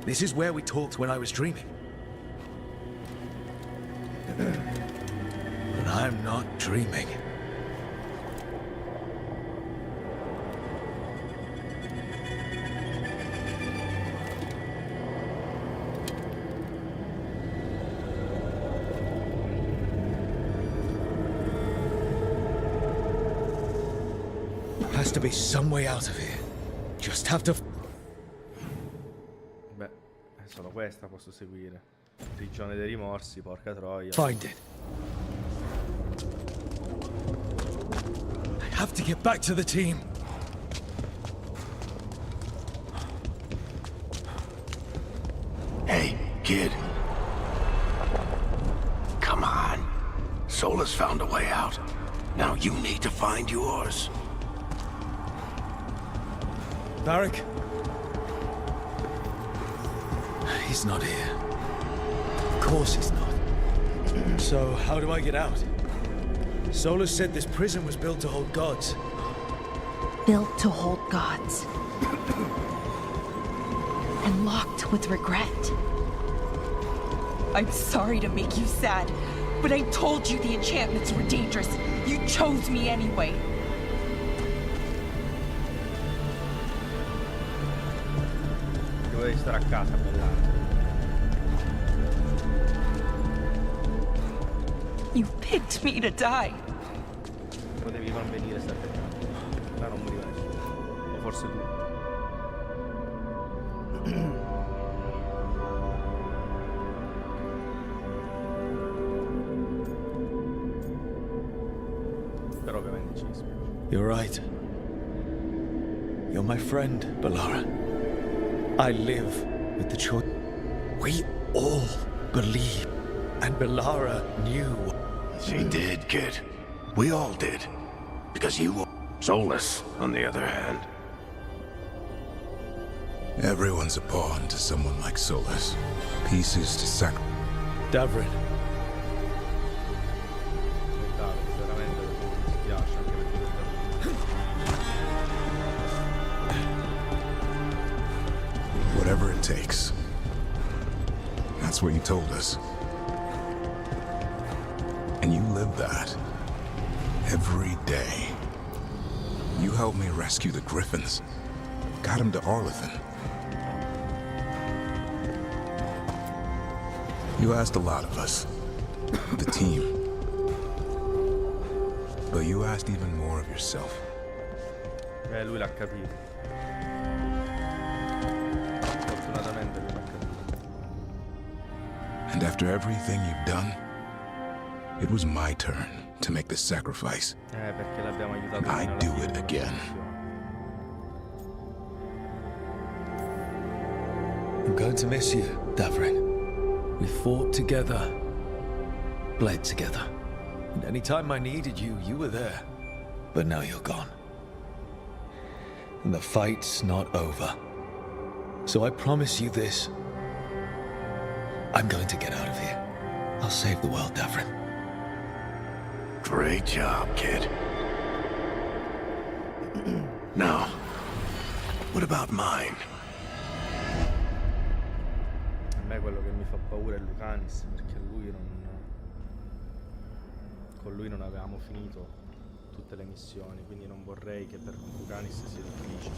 This is where we talked when I was dreaming. But I'm not dreaming. Has to be some way out of here. Just have to... Beh, solo questa posso seguire. Prigione dei rimorsi, porca troia. Find it. I have to get back to the team. Hey, kid. Come on. Solus found a way out. Now you need to find yours. Varric? He's not here. Of course he's not. So, how do I get out? Solus said this prison was built to hold gods. Built to hold gods. And locked with regret. I'm sorry to make you sad, but I told you the enchantments were dangerous. You chose me anyway. Dovevi stare a casa, bell'arte. You picked me to die. Potevi non venire, stai aspettando. Ma non moriva nessuno. O forse tu. Però ovviamente ci dispiace. You're right. You're my friend, Bellara. I live with the choice. We all believe, and Bellara knew. She did, kid. We all did. Because you were soulless, on the other hand. Everyone's a pawn to someone like Solus. Pieces to sacrifice. Davrin. Whatever it takes. That's what you told us. And you live that. Every day. You helped me rescue the Griffins. Got him to Arlethan. You asked a lot of us. The team. But you asked even more of yourself. Lui l'ha capito. Fortunatamente lui l'ha capito. And after everything you've done, it was my turn to make the sacrifice. Perché l'abbiamo aiutato. I'd do it again. I'm going to miss you, Davrin. We fought together, bled together. And any time I needed you, you were there. But now you're gone. And the fight's not over. So I promise you this. I'm going to get out of here. I'll save the world, Davrin. Great job, kid. Now, what about mine? A me quello che mi fa paura è Lucanis, perché con lui non avevamo finito tutte le missioni, quindi non vorrei che per Lucanis sia difficile.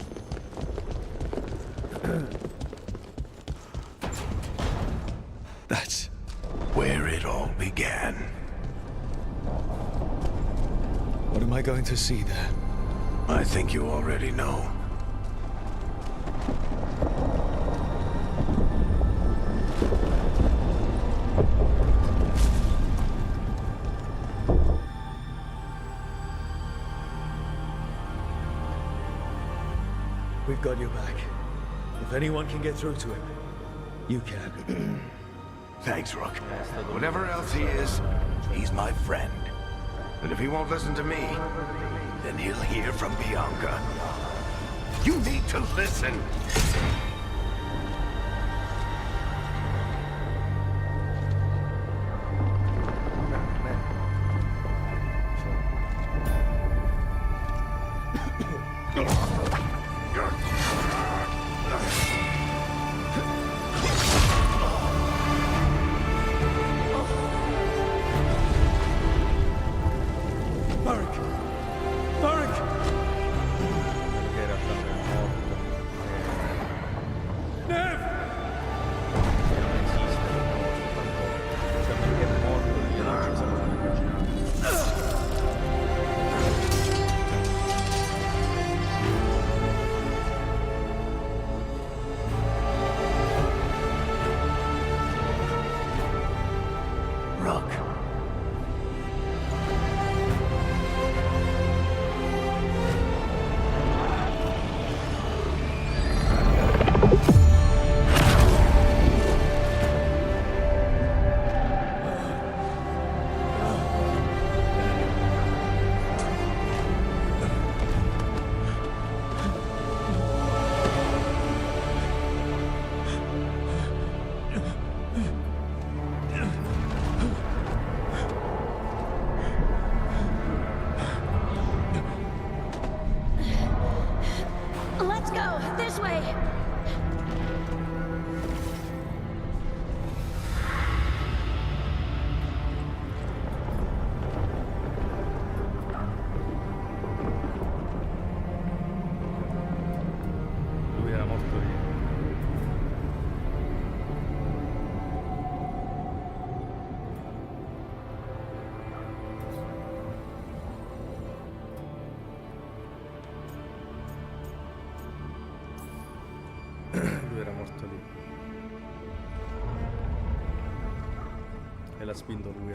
That's where it all began. What am I going to see there? I think you already know. We've got your back. If anyone can get through to him, you can. Thanks, Rook. Whatever else he is, he's my friend. And if he won't listen to me, then he'll hear from Bianca. You need to listen!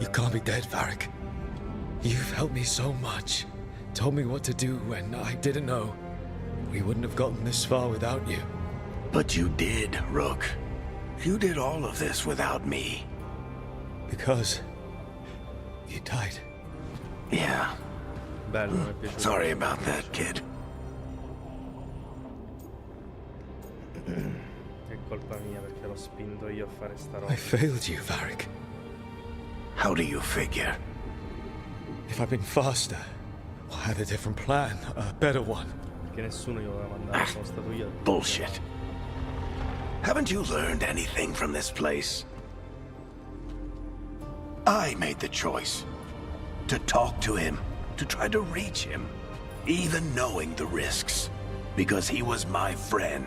You can't be dead, Varric. You've helped me so much. Told me what to do when I didn't know. We wouldn't have gotten this far without you. But you did, Rook. You did all of this without me. Because you died. Yeah. Bello, mi è piaciuto. Sorry about that, kid. È colpa mia perché l'ho spinto io a fare sta roba. I failed you, Varric. How do you figure? If I'd been faster, or had a different plan, a better one. Perché nessuno glielo voleva mandare, sono stato io. Bullshit. Haven't you learned anything from this place? I made the choice. To talk to him, to try to reach him, even knowing the risks. Because he was my friend.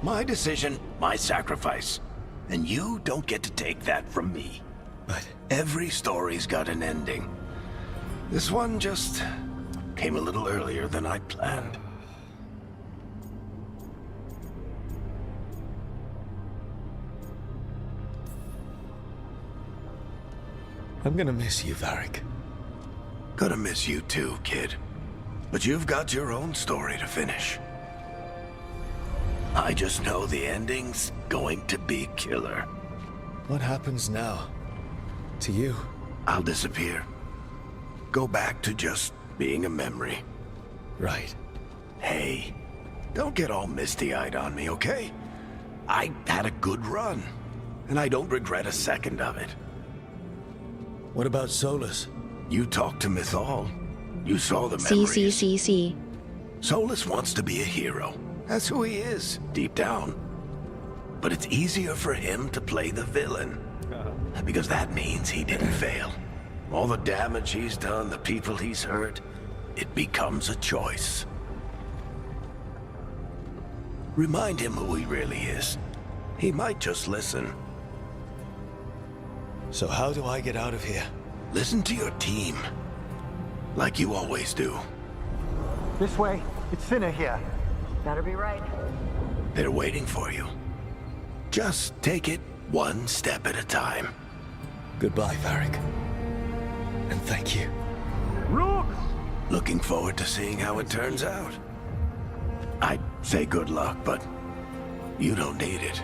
My decision, my sacrifice. And you don't get to take that from me. But every story's got an ending. This one just came a little earlier than I'd planned. I'm gonna miss you, Varric. Gonna miss you too, kid. But you've got your own story to finish. I just know the ending's going to be killer. What happens now? To you? I'll disappear. Go back to just being a memory. Right. Hey, don't get all misty-eyed on me, okay? I had a good run, and I don't regret a second of it. What about Solus? You talked to Mythal. You saw the memories. C. Solus wants to be a hero. That's who he is, deep down. But it's easier for him to play the villain. Because that means he didn't fail. All the damage he's done, the people he's hurt, it becomes a choice. Remind him who he really is. He might just listen. So how do I get out of here? Listen to your team. Like you always do. This way. It's thinner here. Better be right. They're waiting for you. Just take it one step at a time. Goodbye, Varric. And thank you. Rook! Looking forward to seeing how it turns out. I'd say good luck, but you don't need it.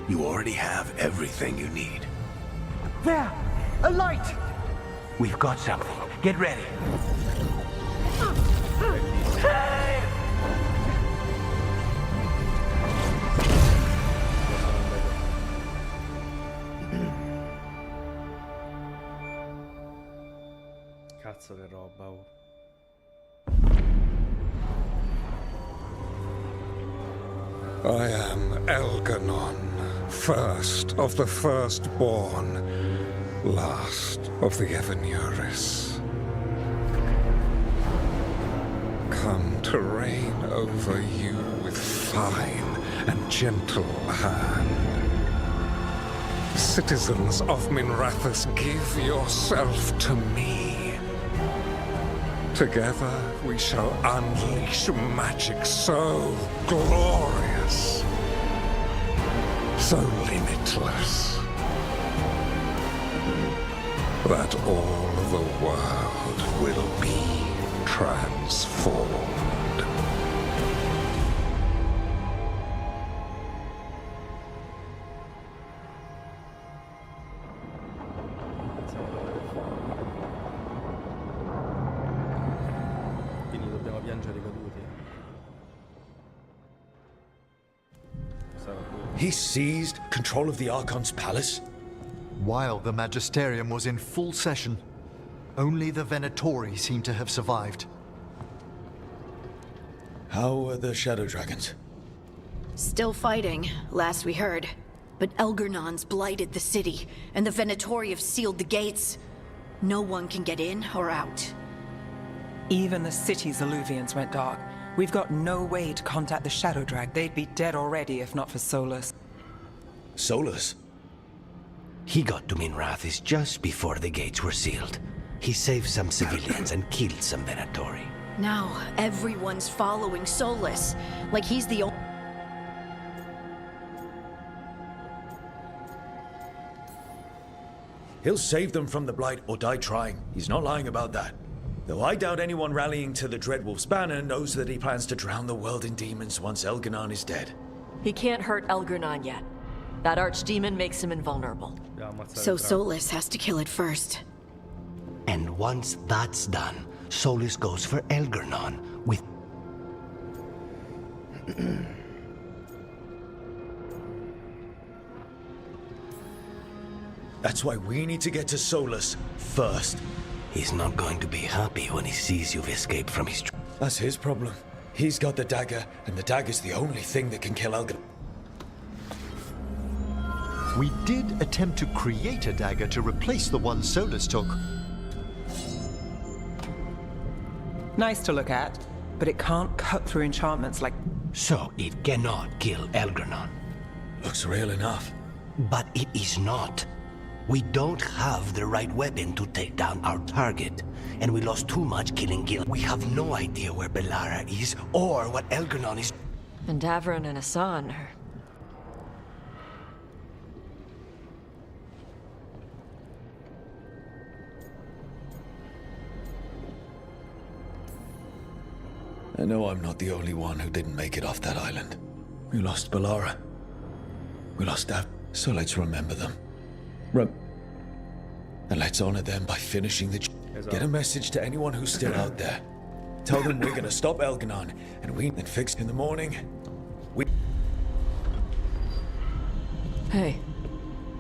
You already have everything you need. There! A light! We've got something. Get ready. Cazzo che roba, oh. I am Elganon, first of the firstborn, last of the Evanuris. Come to reign over you with fine and gentle hand. Citizens of Minrathous, give yourself to me. Together we shall unleash magic so glorious, so limitless, that all the world will be transformed. Quindi dobbiamo piangere i caduti. He seized control of the Archon's palace? While the Magisterium was in full session, only the Venatori seem to have survived. How are the Shadow Dragons? Still fighting, last we heard. But Elgernon's blighted the city, and the Venatori have sealed the gates. No one can get in or out. Even the city's Alluvians went dark. We've got no way to contact the Shadow Drag. They'd be dead already if not for Solus. Solus? He got to Minrathous just before the gates were sealed. He saved some civilians and killed some Venatori. Now, everyone's following Solus, like he's the only... He'll save them from the Blight or die trying. He's not lying about that. Though I doubt anyone rallying to the Dreadwolf's banner knows that he plans to drown the world in demons once Elganon is dead. He can't hurt Elganon yet. That archdemon makes him invulnerable. So Solus has to kill it first. And once that's done, Solus goes for Elganon with... That's why we need to get to Solus first. He's not going to be happy when he sees you've escaped from his... That's his problem. He's got the dagger, and the dagger's the only thing that can kill Elganon. We did attempt to create a dagger to replace the one Solus took. Nice to look at, but it can't cut through enchantments like... So it cannot kill Elganon. Looks real enough. But it is not. We don't have the right weapon to take down our target, and we lost too much killing Gil. We have no idea where Belara is, or what Elganon is... And Davron and Hassan are... I know I'm not the only one who didn't make it off that island. We lost Belara. We lost Dav. So let's remember them. And let's honor them by finishing the... Get a message to anyone who's still out there. Tell them we're gonna stop Elganon, and we can fix in the morning. We... Hey,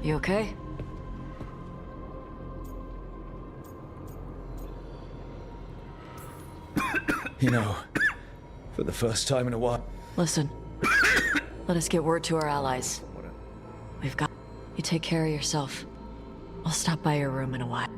you okay? You know, for the first time in a while... Listen, let us get word to our allies. We've got... You take care of yourself. I'll stop by your room in a while.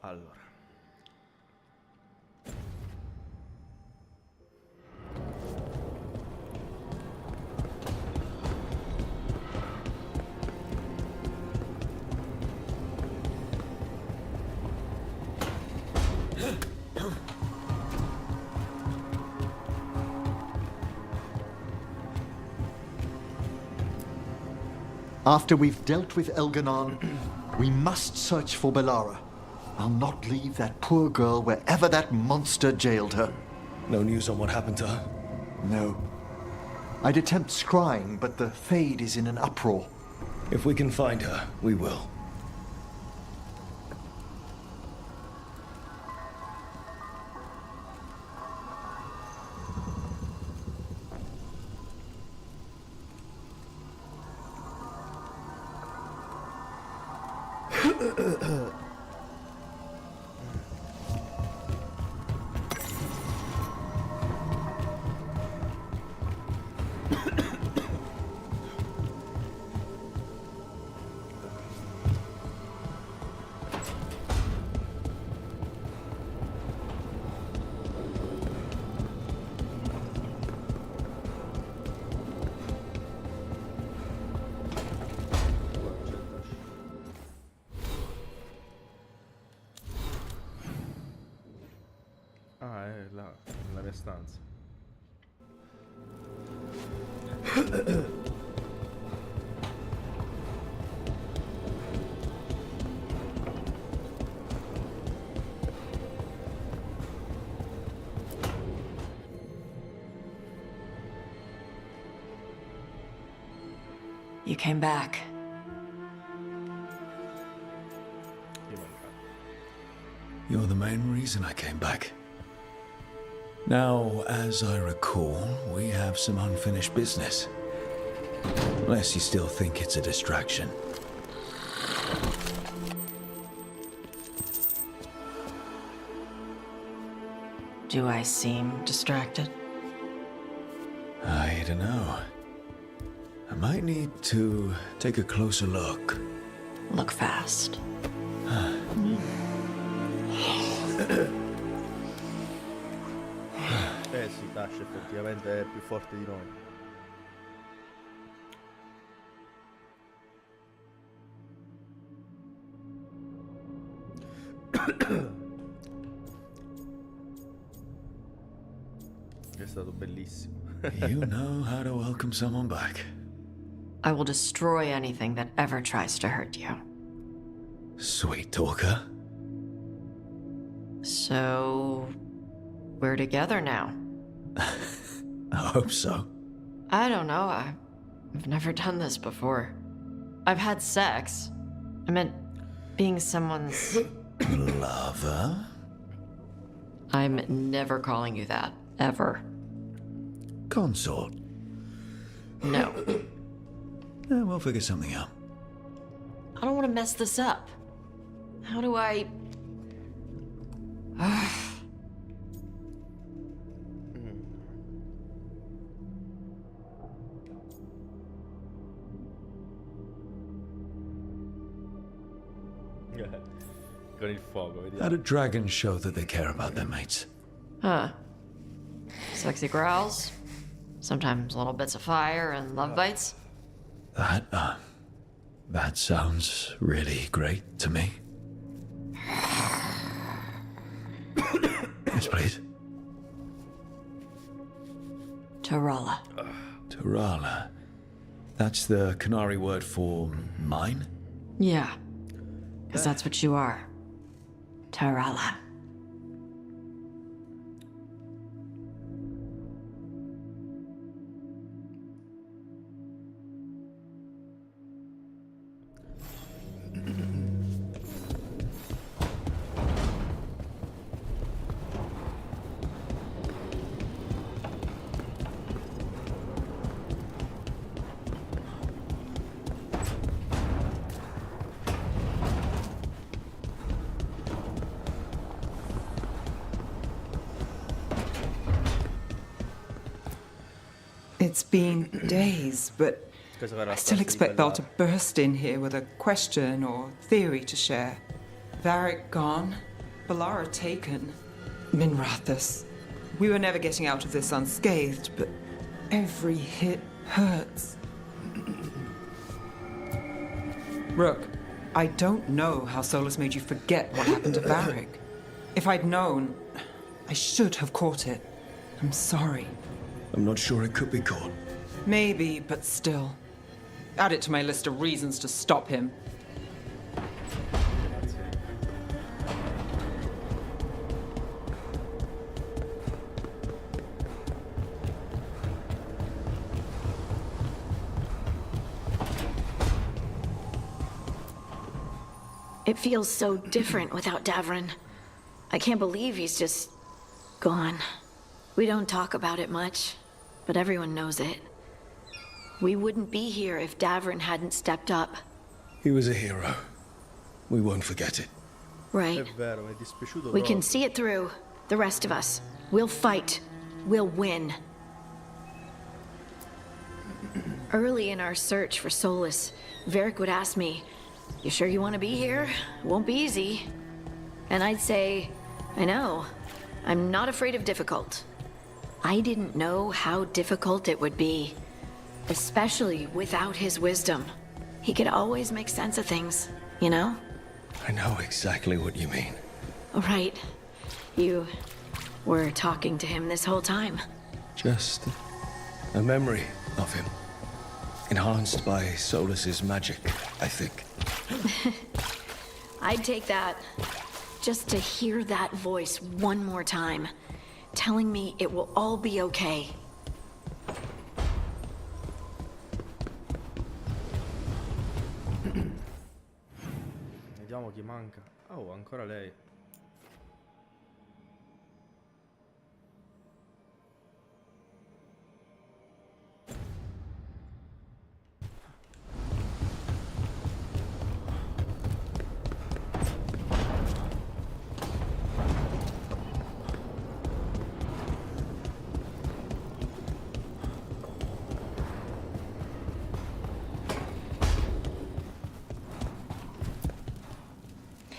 Allora. After we've dealt with Elganon, we must search for Belara. I'll not leave that poor girl wherever that monster jailed her. No news on what happened to her? No. I'd attempt scrying, but the Fade is in an uproar. If we can find her, we will. Ah, è là, nella mia stanza. You came back. You're the main reason I came back. Now, as I recall, we have some unfinished business. Unless you still think it's a distraction. Do I seem distracted? I don't know. I might need to take a closer look. Look fast. Sì, Tash effettivamente è più forte di noi. È stato bellissimo. You know how to welcome someone back. I will destroy anything that ever tries to hurt you. Sweet talker. So, we're together now. I hope so. I don't know. I've never done this before. I've had sex. I meant being someone's... Lover? I'm never calling you that. Ever. Consort? No. We'll figure something out. I don't want to mess this up. How do I... Con il fuoco, vediamo. How do dragons show that they care about their mates? Huh. Sexy growls. Sometimes little bits of fire and love bites. That sounds really great to me. Yes, please. Tarala. Tarala. That's the Canary word for mine? Yeah. Because that's what you are. Tarala. It's been days, but I still expect Belle to burst in here with a question or theory to share. Varric gone, Bellara taken, Minrathus. We were never getting out of this unscathed, but every hit hurts. Rook, I don't know how Solus made you forget what happened to Varric. If I'd known, I should have caught it. I'm sorry. I'm not sure it could be caught. Maybe, but still. Add it to my list of reasons to stop him. It feels so different without Davrin. I can't believe he's just gone. We don't talk about it much, but everyone knows it. We wouldn't be here if Davrin hadn't stepped up. He was a hero. we won't forget it. Right. È vero, mi è dispiaciuto We proprio. can see it through. The rest of us. We'll fight. We'll win. Early in our search for Solus, Varric would ask me, "You sure you want to be here? It won't be easy." And I'd say, "I know. I'm not afraid of difficult." I didn't know how difficult it would be, especially without his wisdom. He could always make sense of things, you know? I know exactly what you mean. Right. You were talking to him this whole time. Just a memory of him. Enhanced by Solus's magic, I think. I'd take that. Just to hear that voice one more time, telling me it will all be okay. Vediamo chi manca. Oh, ancora lei.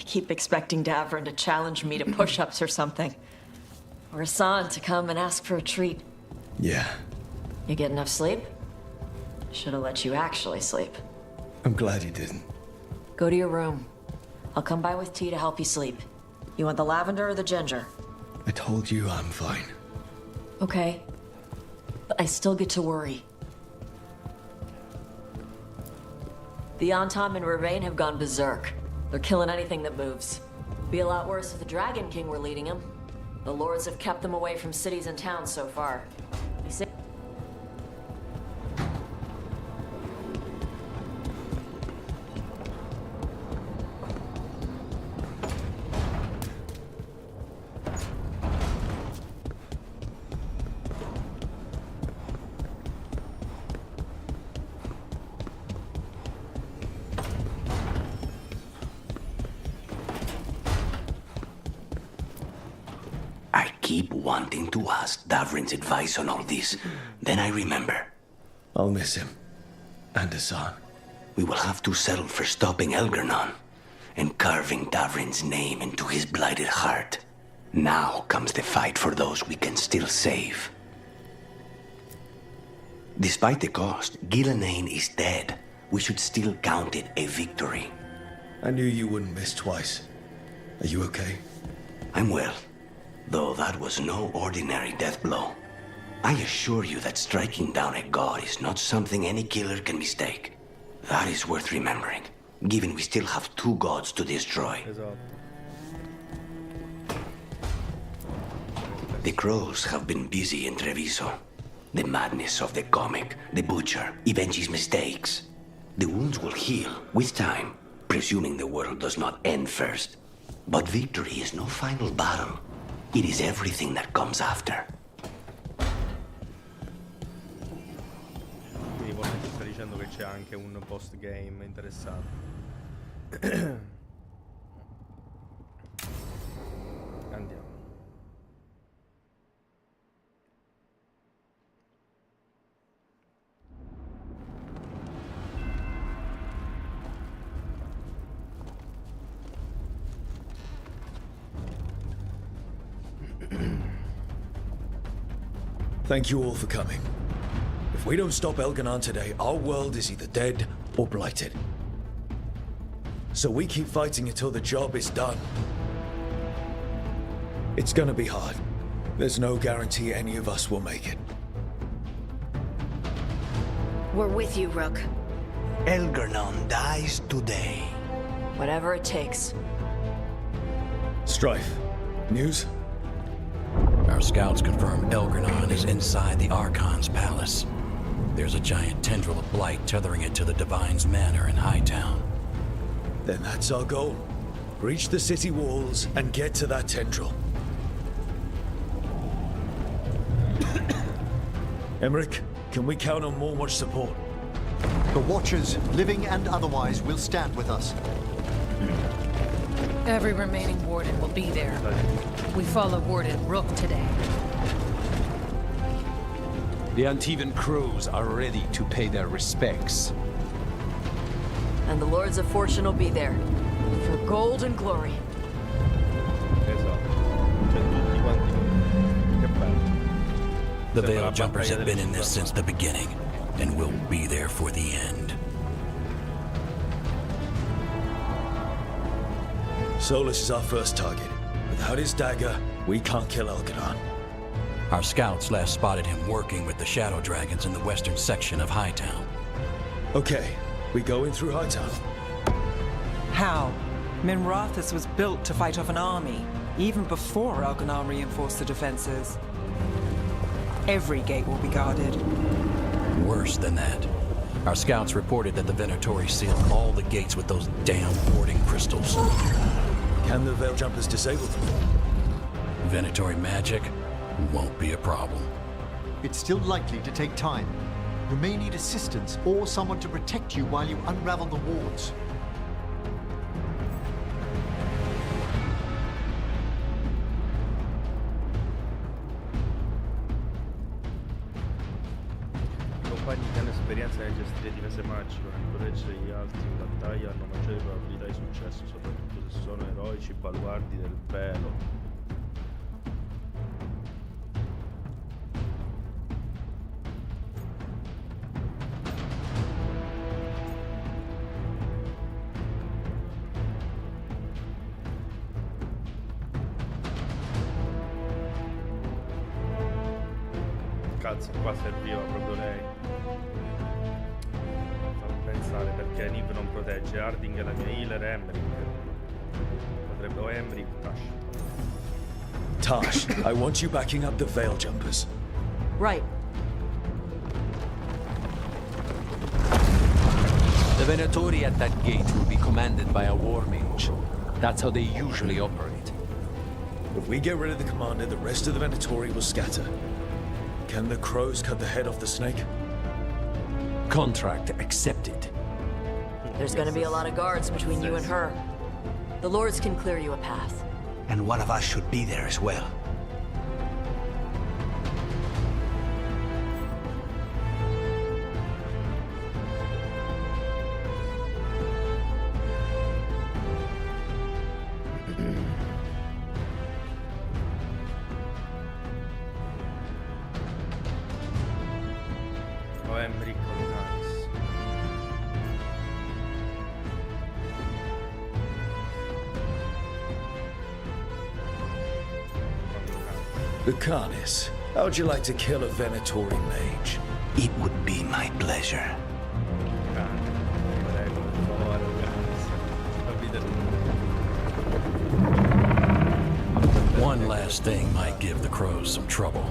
Keep expecting Davrin to challenge me to push-ups or something. Or Hassan to come and ask for a treat. Yeah, You get enough sleep? Should have let you actually sleep. I'm glad you didn't. Go to your room. I'll come by with tea to help you sleep. You want the lavender or the ginger? I told you I'm fine. Okay. But I still get to worry. The Antom and Ravain have gone berserk. They're killing anything that moves. Be a lot worse if the Dragon King were leading them. The lords have kept them away from cities and towns so far. You see? I keep wanting to ask Davrin's advice on all this. Then I remember. I'll miss him. And Hassan. We will have to settle for stopping Elgernon and carving Davrin's name into his blighted heart. Now comes the fight for those we can still save. Despite the cost, Gillenane is dead. We should still count it a victory. I knew you wouldn't miss twice. Are you okay? I'm well, though that was no ordinary death blow. I assure you that striking down a god is not something any killer can mistake. That is worth remembering, given we still have 2 gods to destroy. Esatto. The crows have been busy in Treviso. The madness of the comic, the butcher, Evenji's mistakes. The wounds will heal with time, presuming the world does not end first. But victory is no final battle. It is everything that comes after. Quindi forse ti sta dicendo che c'è anche un post game interessato. Andiamo. Thank you all for coming. If we don't stop Elganon today, our world is either dead or blighted. So we keep fighting until the job is done. It's gonna be hard. There's no guarantee any of us will make it. We're with you, Rook. Elgernon dies today. Whatever it takes. Strife, news? Our scouts confirm Elgernon is inside the Archon's palace. There's a giant tendril of blight tethering it to the Divine's manor in Hightown. Then that's our goal. Breach the city walls and get to that tendril. Emmerich, can we count on more support? The Watchers, living and otherwise, will stand with us. Every remaining warden will be there. We follow Warden Rook today. The Antivan crows are ready to pay their respects. And the Lords of Fortune will be there. For gold and glory. The Veil Jumpers have been in this since the beginning, and will be there for the end. Solus is our first target. Without his dagger, we can't kill Elganon. Our scouts last spotted him working with the Shadow Dragons in the western section of Hightown. Okay, we go in through Hightown. How? Minrathous was built to fight off an army, even before Elganon reinforced the defenses. Every gate will be guarded. Worse than that. Our scouts reported that the Venatori sealed all the gates with those damn warding crystals. Can the Veil Jumpers disable them? Venatori magic won't be a problem. It's still likely to take time. You may need assistance or someone to protect you while you unravel the wards. Esperienza nel gestire difese magiche nel proteggere gli altri in battaglia hanno maggiori probabilità di successo, soprattutto se sono eroici baluardi del velo. Cazzo, qua serviva proprio lei. Pensare, perché Niv non protegge Harding è la mia healer, Emric potrebbe, o Emric, Tash, I want you backing up the Veil Jumpers. Right. The Venatori at that gate will be commanded by a war mage. That's how they usually operate. If we get rid of the commander, the rest of the Venatori will scatter. Can the crows cut the head off the snake? Contract accepted. There's gonna be a lot of guards between you and her. The Lords can clear you a path. And one of us should be there as well. Lucanus, how'd you like to kill a Venatori mage? It would be my pleasure. One last thing might give the crows some trouble.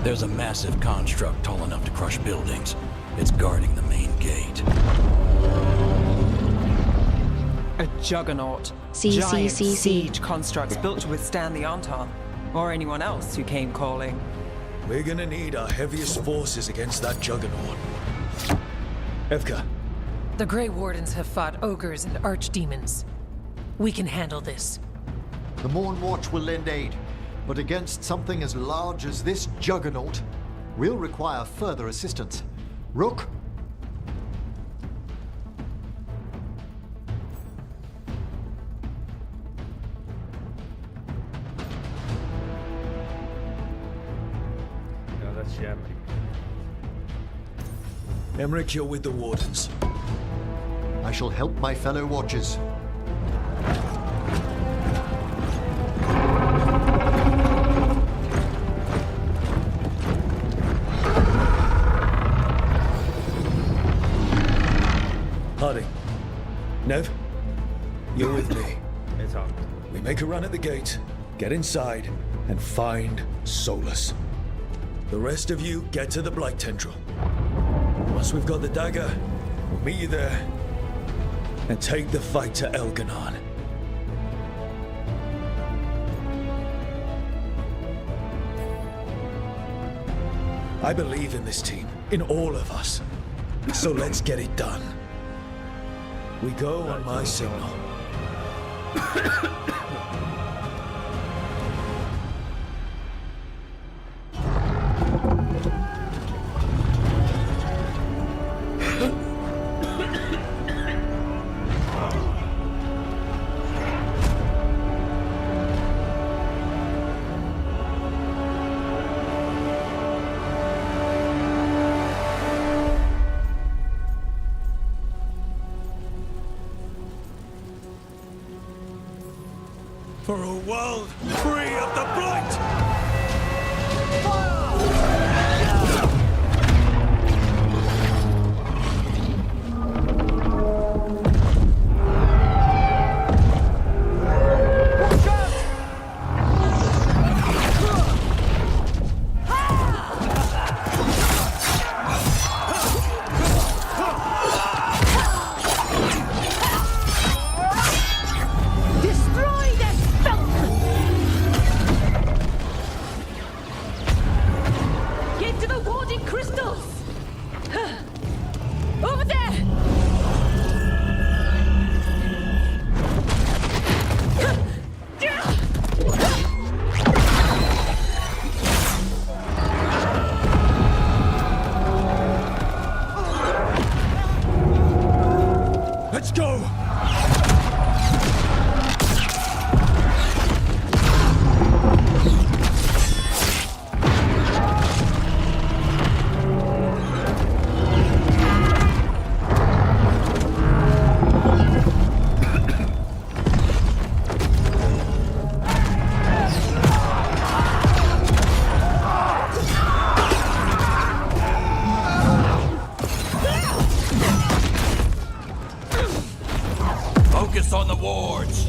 There's a massive construct tall enough to crush buildings. It's guarding the main gate. A juggernaut. Giant siege constructs built to withstand the Anton, or anyone else who came calling. We're gonna need our heaviest forces against that juggernaut. Evka. The Grey Wardens have fought ogres and archdemons. We can handle this. The Morn Watch will lend aid, but against something as large as this juggernaut, we'll require further assistance. Rook? Emric, you're with the Wardens. I shall help my fellow Watchers. Harding. Nev, you're with me. We make a run at the gate, get inside, and find Solus. The rest of you get to the Blight Tendril. Once we've got the dagger, we'll meet you there and take the fight to Elganon. I believe in this team, in all of us. So let's get it done. We go on my signal. For a world free of the Blight! Let's go! Focus on the wards.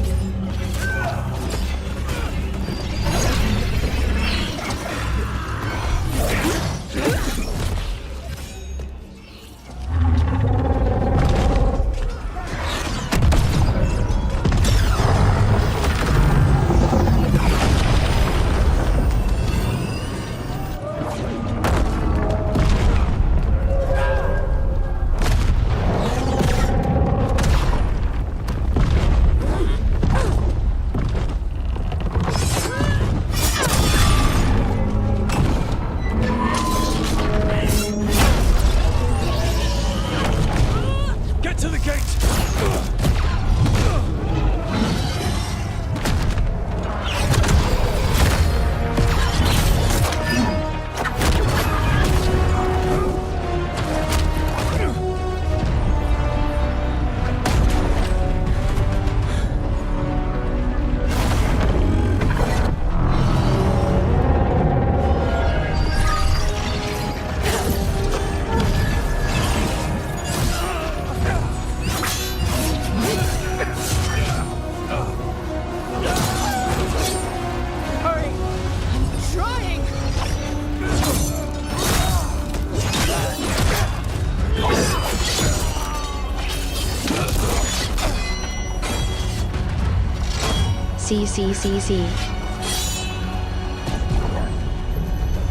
C.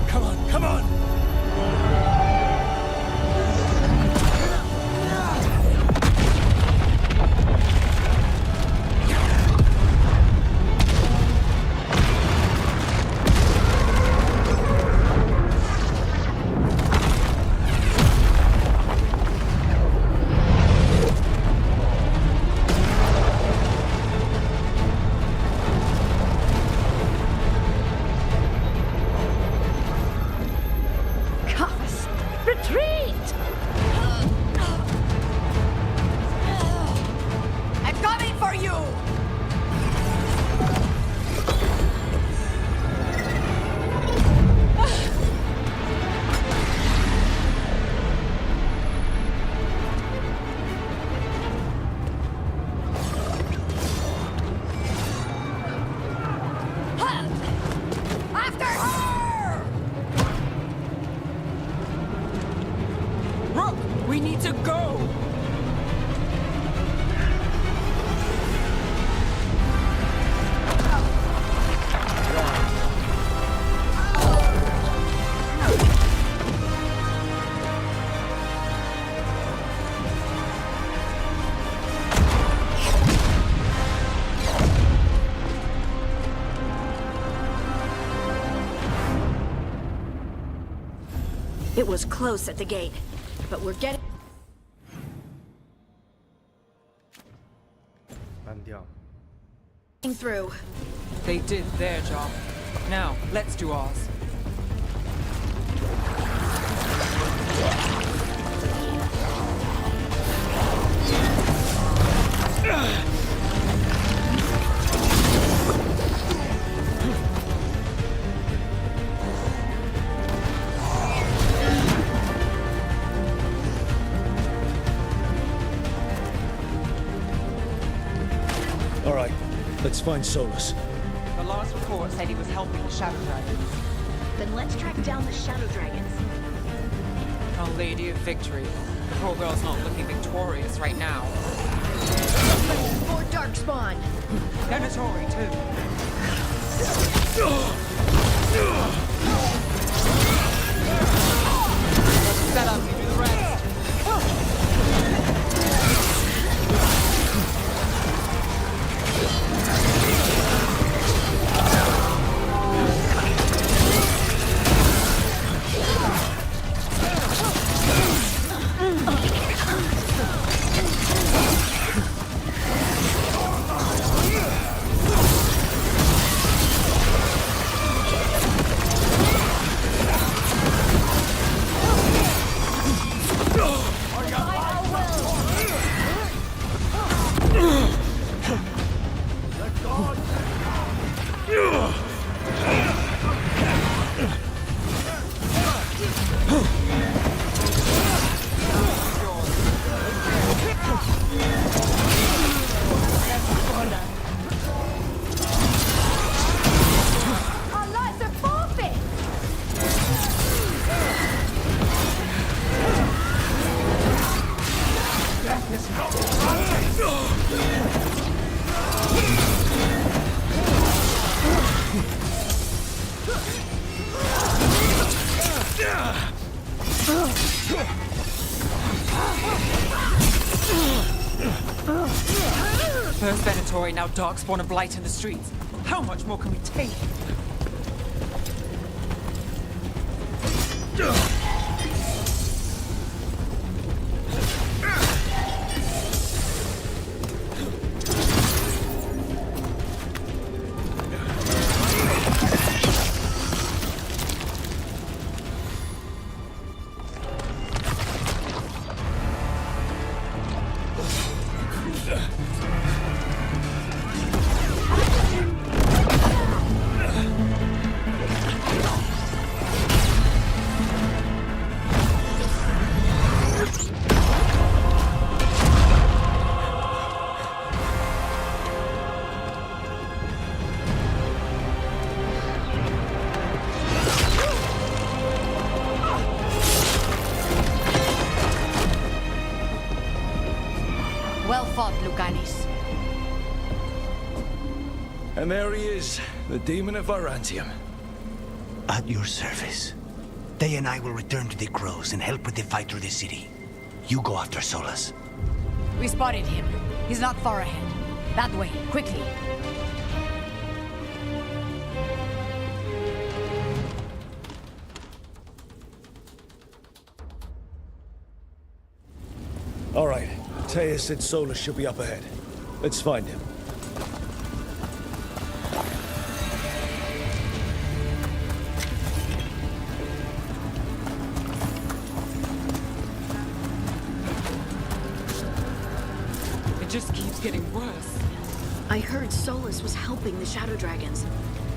Come on, come on! We need to go! It was close at the gate, but we're getting Andiamo. through. They did their job. Now, let's do ours. All right, let's find Solus. The last report said he was helping the Shadow Dragons. Then let's track down the Shadow Dragons. Our Lady of Victory. The poor girl's not looking victorious right now. More Darkspawn. Venatori, too. Set up, you do the rest. First Venatori, now Darkspawn and Blight in the streets. How much more can we take? Well fought, Lucanis. And there he is, the demon of Varantium. At your service. They and I will return to the Crows and help with the fight through the city. You go after Solus. We spotted him. He's not far ahead. That way, quickly. All right, Teia said Solus should be up ahead. Let's find him. It just keeps getting worse. I heard Solus was helping the Shadow Dragons.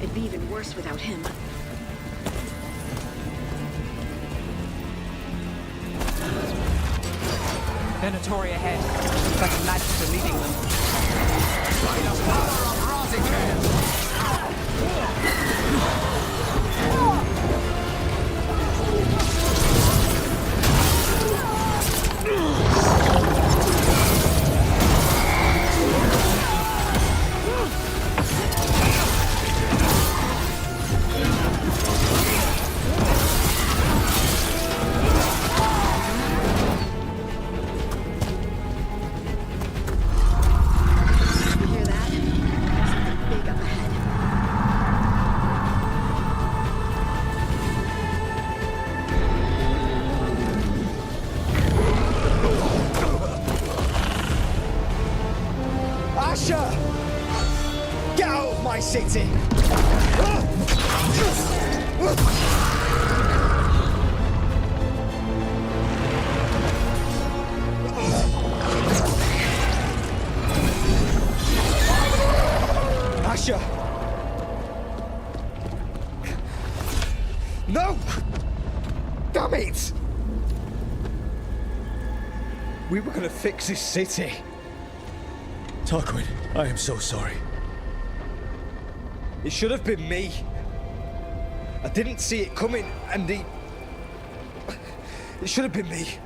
It'd be even worse without him. Venatori ahead. Looks like the magics are leading them. By the power of Rosicrucian! city! Asher! No! Damn it! We were gonna fix this city. Tarquin, I am so sorry. It should have been me. I didn't see it coming, and it should have been me.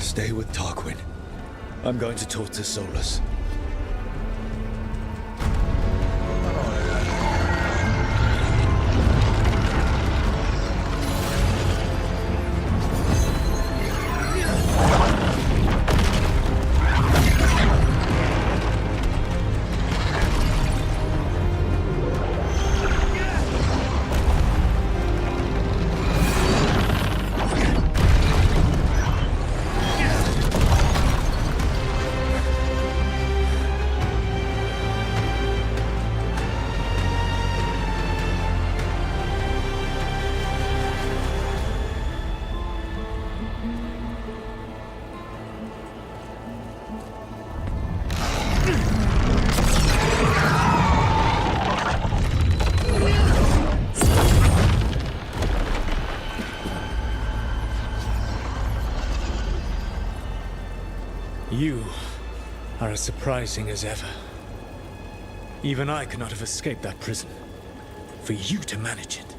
Stay with Tarquin. I'm going to talk to Solus. You are as surprising as ever. Even I could not have escaped that prison. For you to manage it.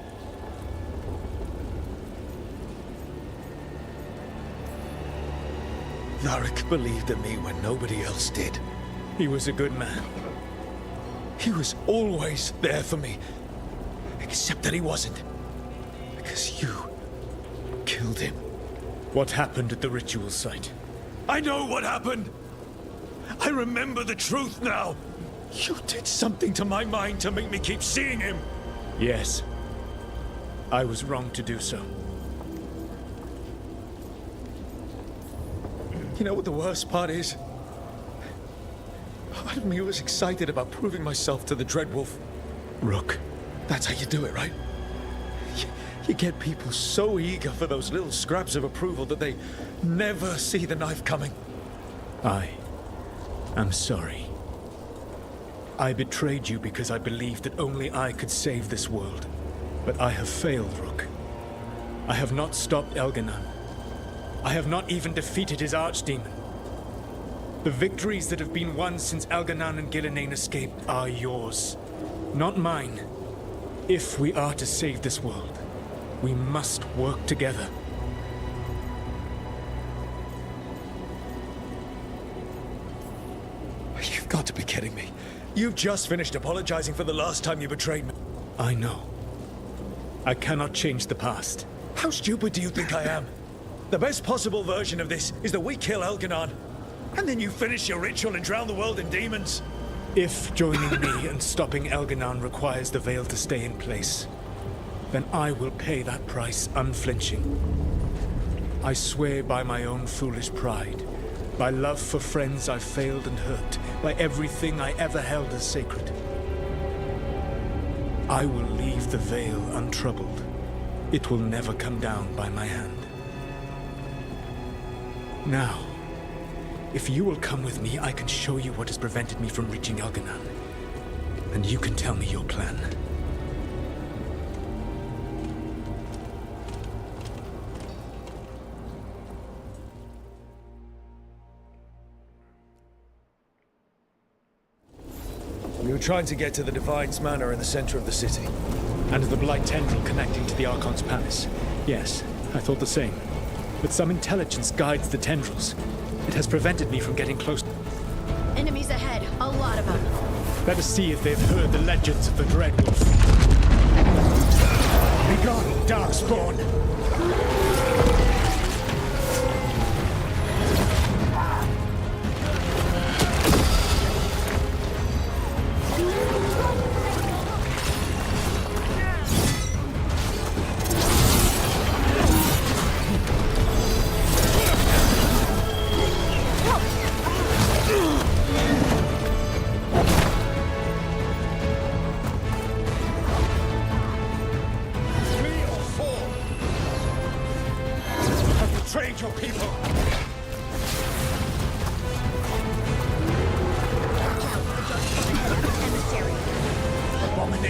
Varric believed in me when nobody else did. He was a good man. He was always there for me. Except that he wasn't. Because you killed him. What happened at the ritual site? I know what happened! I remember the truth now! You did something to my mind to make me keep seeing him! Yes. I was wrong to do so. You know what the worst part is? Part of me was excited about proving myself to the Dreadwolf. Rook. That's how you do it, right? You get people so eager for those little scraps of approval that they never see the knife coming. I am sorry. I betrayed you because I believed that only I could save this world. But I have failed, Rook. I have not stopped Elganon. I have not even defeated his archdemon. The victories that have been won since Elganon and Gillenane escaped are yours, not mine. If we are to save this world, we must work together. You've got to be kidding me. You've just finished apologizing for the last time you betrayed me. I know. I cannot change the past. How stupid do you think I am? The best possible version of this is that we kill Elganon, and then you finish your ritual and drown the world in demons. If joining me and stopping Elganon requires the veil to stay in place, then I will pay that price unflinching. I swear by my own foolish pride, by love for friends I've failed and hurt, by everything I ever held as sacred. I will leave the veil untroubled. It will never come down by my hand. Now, if you will come with me, I can show you what has prevented me from reaching Elganon. And you can tell me your plan. We were trying to get to the Divine's Manor in the center of the city. And the Blight tendril connecting to the Archon's palace. Yes, I thought the same. But some intelligence guides the tendrils. It has prevented me from getting close. Enemies ahead, a lot of them. Let us see if they've heard the legends of the Dreadwolf. Begone, Darkspawn!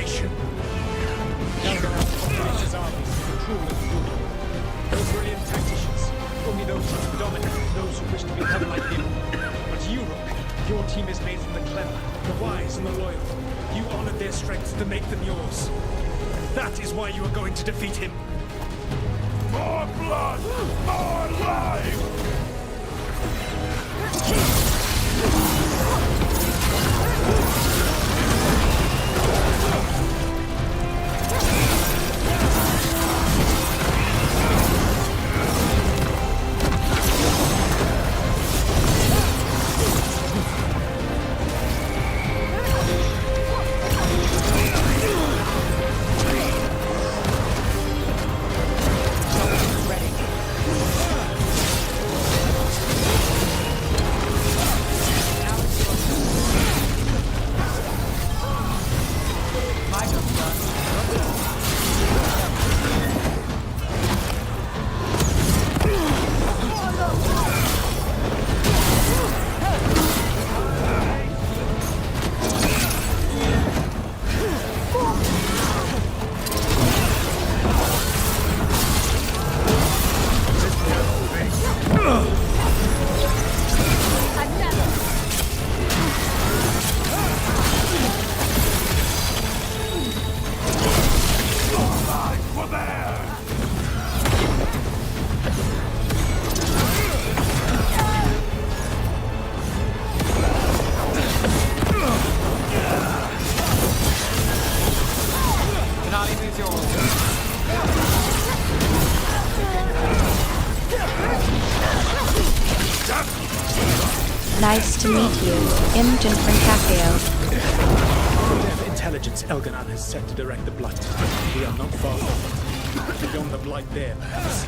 abomination! His armies are cruel and brutal. Those brilliant tacticians, only those who are dominant, those who wish to become like him. But you, Rook, your team is made from the clever, the wise, and the loyal. You honored their strengths to make them yours. That is why you are going to defeat him. More blood! More life! Nice to meet you, Imogen from Cafeo. Whatever intelligence Elganon has set to direct the Blight, we are not far from it. Beyond the Blight there, perhaps.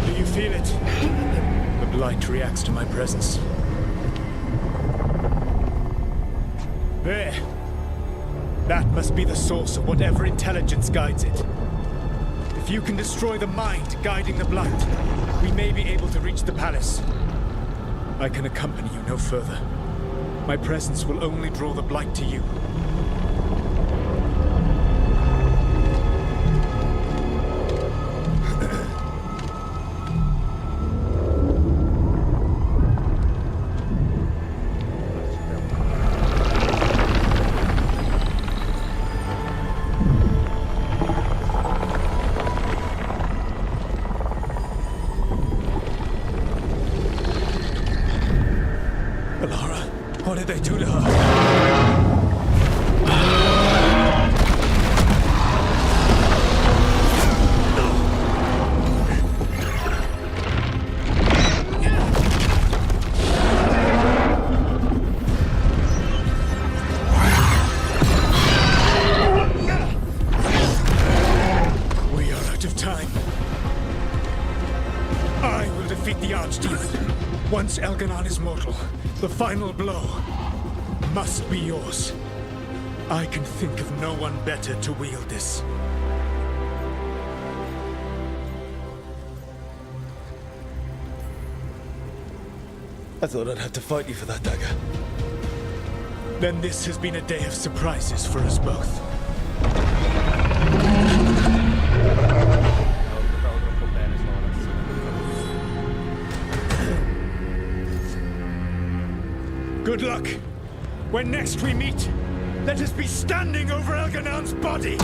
Do you feel it? The Blight reacts to my presence. There. That must be the source of whatever intelligence guides it. If you can destroy the mind guiding the Blight, we may be able to reach the palace. I can accompany you no further. My presence will only draw the Blight to you. What did they do to her? We are out of time. I will defeat the Archdemon. Once Elganon is mortal, the final blow must be yours. I can think of no one better to wield this. I thought I'd have to fight you for that dagger. Then this has been a day of surprises for us both. Good luck. When next we meet, let us be standing over Elganon's body!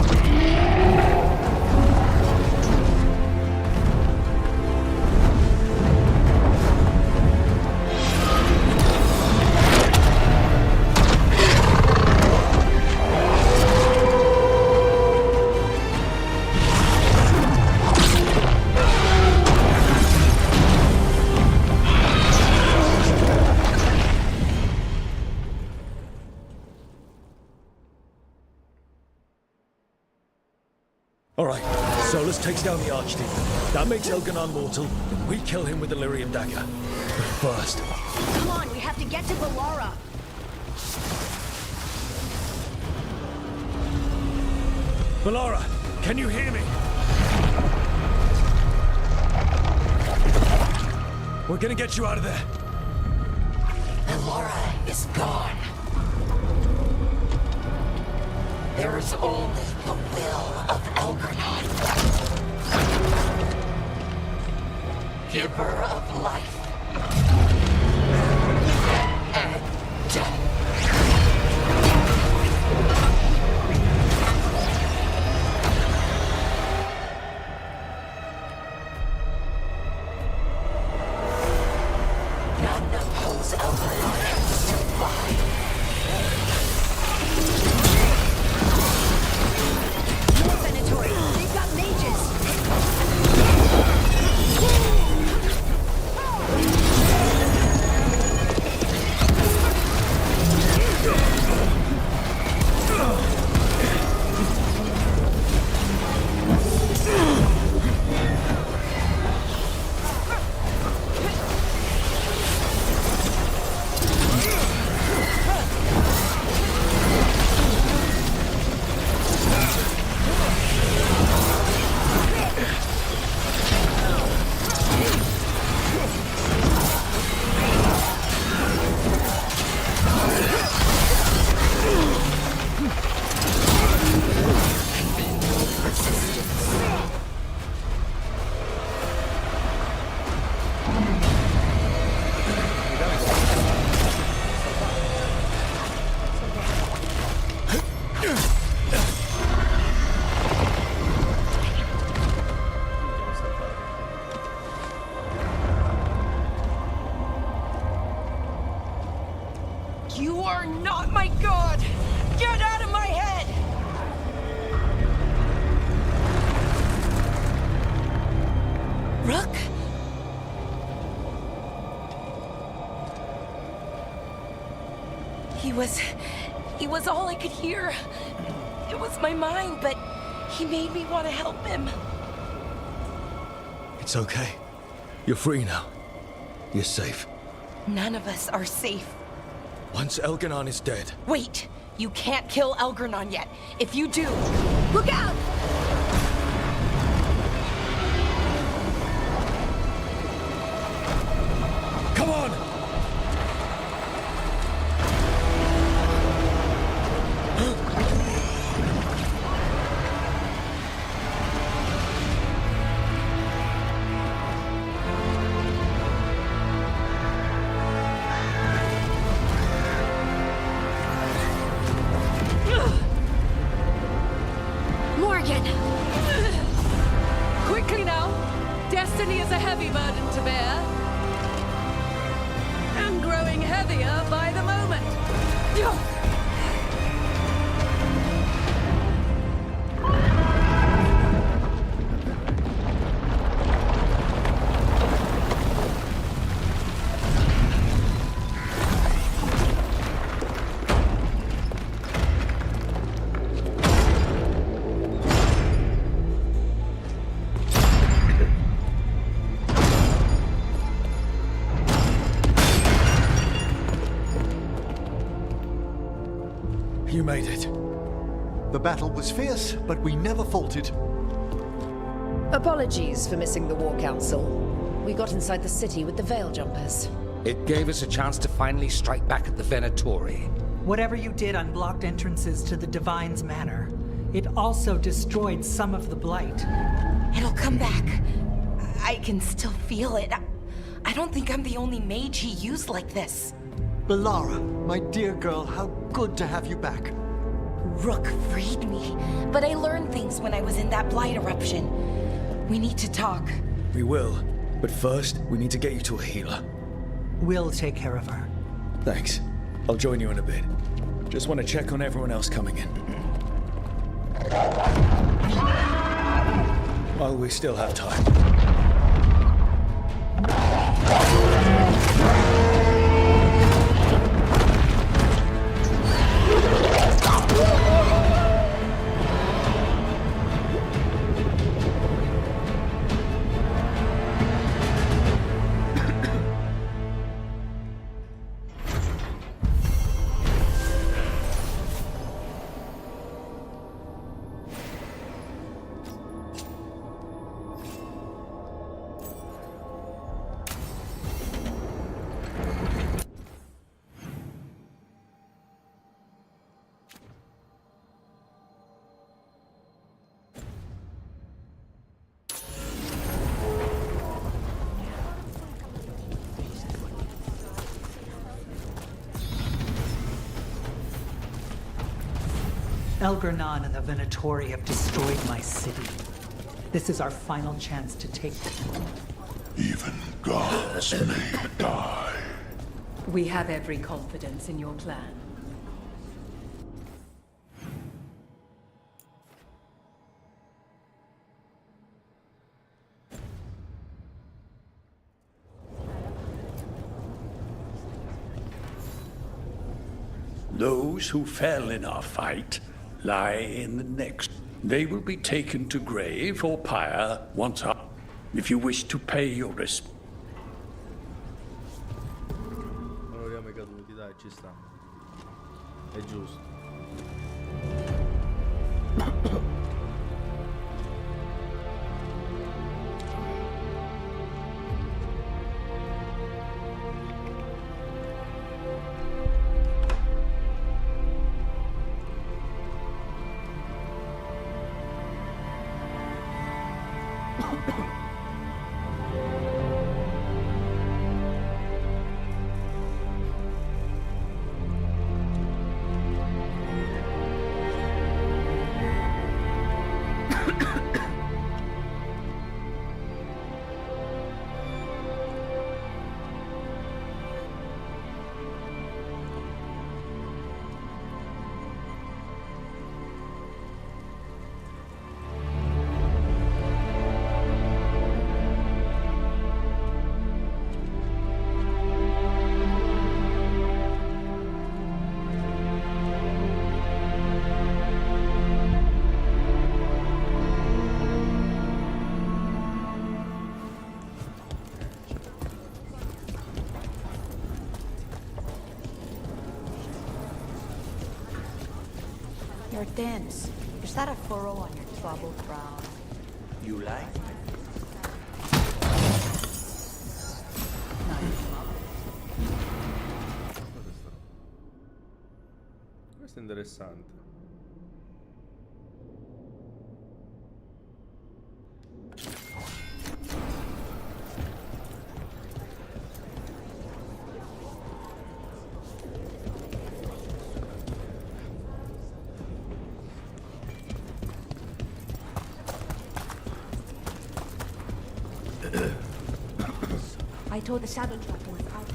All right, Solus takes down the Archdemon. That makes Elganon mortal. We kill him with the Lyrium dagger. But first... Come on, we have to get to Balara. Balara, can you hear me? We're gonna get you out of there. Balara? is gone. There is only the will of Elgranon, giver of life and death. None of whose Elgranon can survive. They've got mages! You are not my god! Get out of my head! Rook? He was all I could hear. It was my mind, but he made me want to help him. It's okay. You're free now. You're safe. None of us are safe. Once Elgranon is dead... Wait! You can't kill Elgranon yet. If you do... Look out! Come on! Morgan! Quickly now! Destiny is a heavy burden to bear. And growing heavier by the moment. You made it. The battle was fierce, but we never faltered. Apologies for missing the War Council. We got inside the city with the Veil Jumpers. It gave us a chance to finally strike back at the Venatori. Whatever you did unblocked entrances to the Divine's Manor. It also destroyed some of the Blight. It'll come back. I can still feel it. I don't think I'm the only mage he used like this. Belara, my dear girl, how good to have you back. Rook freed me, but I learned things when I was in that Blight eruption. We need to talk. We will, but first, we need to get you to a healer. We'll take care of her. Thanks. I'll join you in a bit. Just want to check on everyone else coming in. While we still have time. Elgernon and the Venatori have destroyed my city. This is our final chance to take them. Even gods may die. We have every confidence in your plan. Those who fell in our fight lie in the next. They will be taken to grave or pyre once up. If you wish to pay your respect. Valoriamo i caduti, dai, ci sta. È giusto. You're dense. Is that a furrow on your troubled brow? You like? Questo è interessante. I told the saddle tracker was out.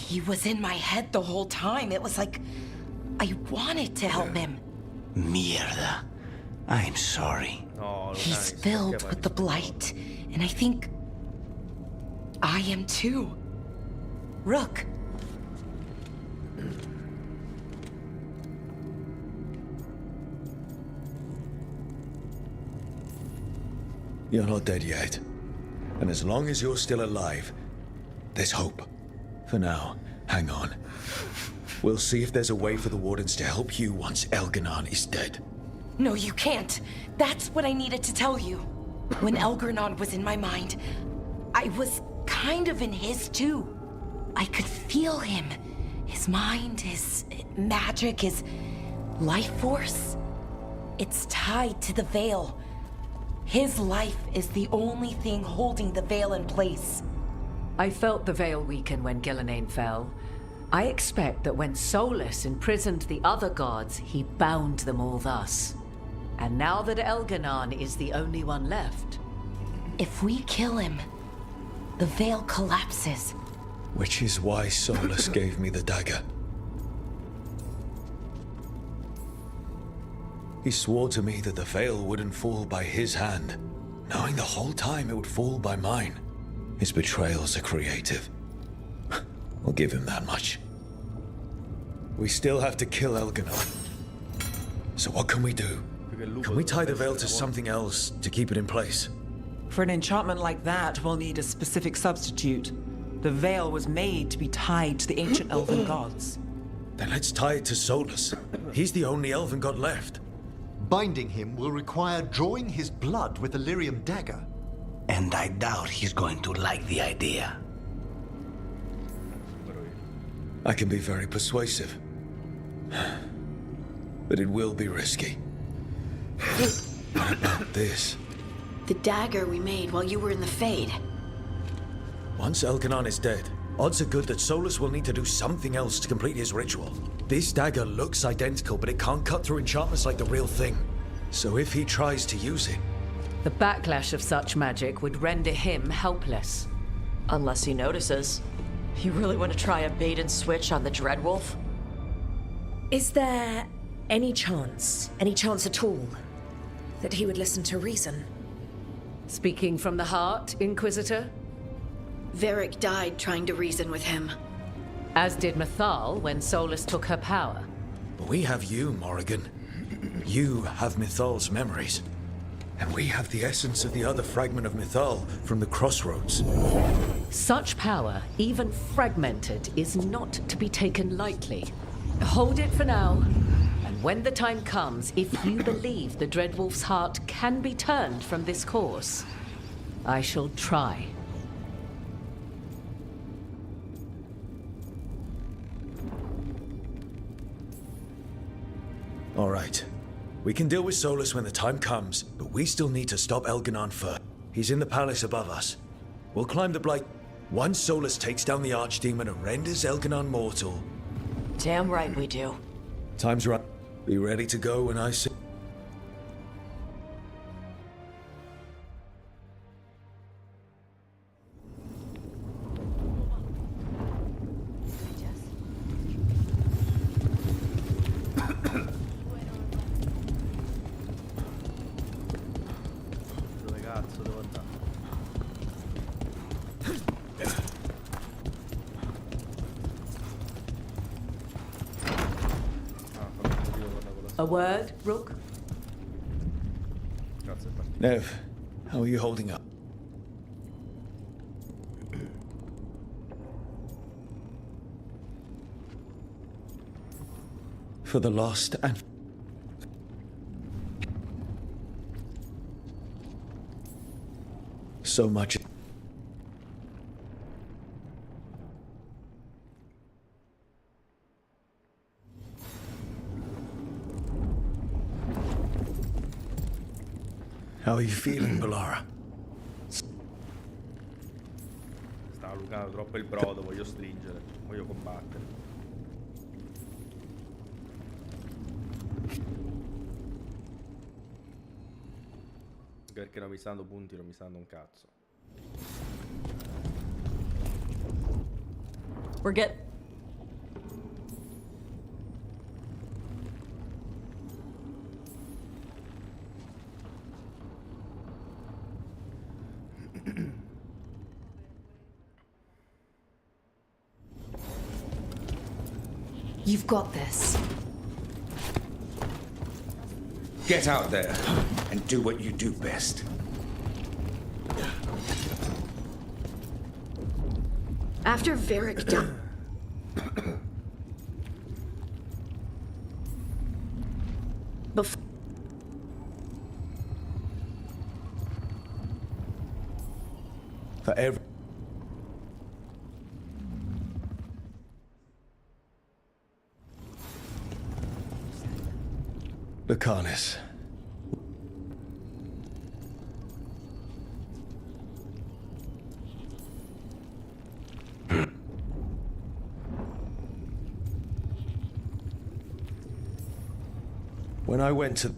He was in my head the whole time. It was like I wanted to help him. Mierda. I'm sorry. No, He's filled with the blight, and I think I am too. Rook. You're not dead yet. And as long as you're still alive, there's hope. For now, hang on. We'll see if there's a way for the Wardens to help you once Elgernon is dead. No, you can't. That's what I needed to tell you. When Elgernon was in my mind, I was kind of in his too. I could feel him. His mind, his magic, his life force. It's tied to the Veil. His life is the only thing holding the Veil in place. I felt the Veil weaken when Gillenane fell. I expect that when Solus imprisoned the other gods, he bound them all thus. And now that Elgernon is the only one left... If we kill him, the Veil collapses. Which is why Solus gave me the dagger. He swore to me that the Veil wouldn't fall by his hand, knowing the whole time it would fall by mine. His betrayals are creative. I'll give him that much. We still have to kill Elgernon. So what can we do? Can we tie the Veil to something else to keep it in place? For an enchantment like that, we'll need a specific substitute. The veil was made to be tied to the ancient elven gods. Then let's tie it to Solus. He's the only elven god left. Binding him will require drawing his blood with the lyrium dagger. And I doubt he's going to like the idea. I can be very persuasive. But it will be risky. What about this? The dagger we made while you were in the Fade. Once Elganon is dead, odds are good that Solus will need to do something else to complete his ritual. This dagger looks identical, but it can't cut through enchantments like the real thing. So if he tries to use it... The backlash of such magic would render him helpless. Unless he notices. You really want to try a bait and switch on the Dreadwolf? Is there any chance at all, that he would listen to reason? Speaking from the heart, Inquisitor? Varric died trying to reason with him. As did Mythal when Solus took her power. But we have you, Morrigan. You have Mythal's memories. And we have the essence of the other fragment of Mythal from the Crossroads. Such power, even fragmented, is not to be taken lightly. Hold it for now. And when the time comes, if you believe the Dreadwolf's heart can be turned from this course, I shall try. All right. We can deal with Solus when the time comes, but we still need to stop Elganon first. He's in the palace above us. We'll climb the Blight. Once Solus takes down the Archdemon and renders Elganon mortal... Damn right we do. Time's right. Be ready to go when I say... Dove cazzo devo andare? A word, Rook? Nev, how are you holding up? For the lost and... So much... How are you feeling, Bellara? Sta lucando troppo il brodo, voglio stringere, voglio combattere. Perché non mi stanno punti, non mi stanno un cazzo. We're get... You've got this. Get out there and do what you do best. After Varric died... Before... For every... Lucanus. When I went to...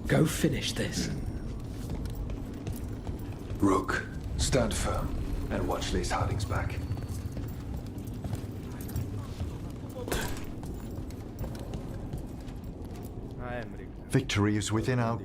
Go finish this. Rook, stand firm and watch Lace Harding's back. Victory is within our...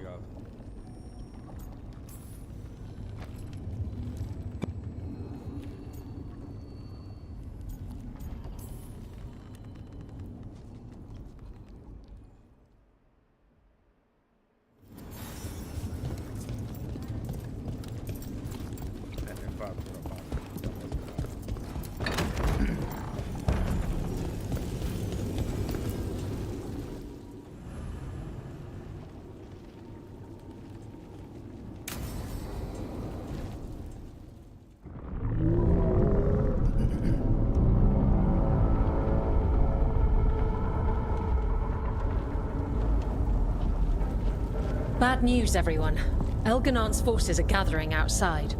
Bad news, everyone. Elganon's forces are gathering outside.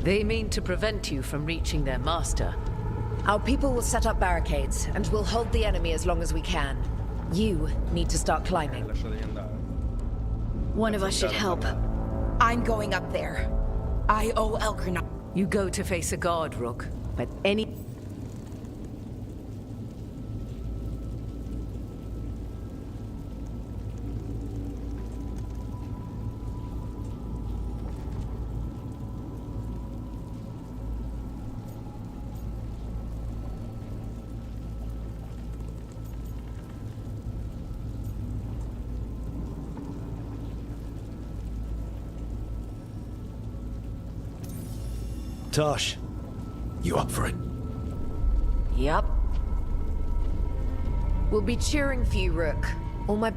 They mean to prevent you from reaching their master. Our people will set up barricades, and we'll hold the enemy as long as we can. You need to start climbing. One of us should help. I'm going up there. I owe Elganon. You go to face a guard, Rook, but any... Tosh, you up for it? Yup. We'll be cheering for you, Rook. All my...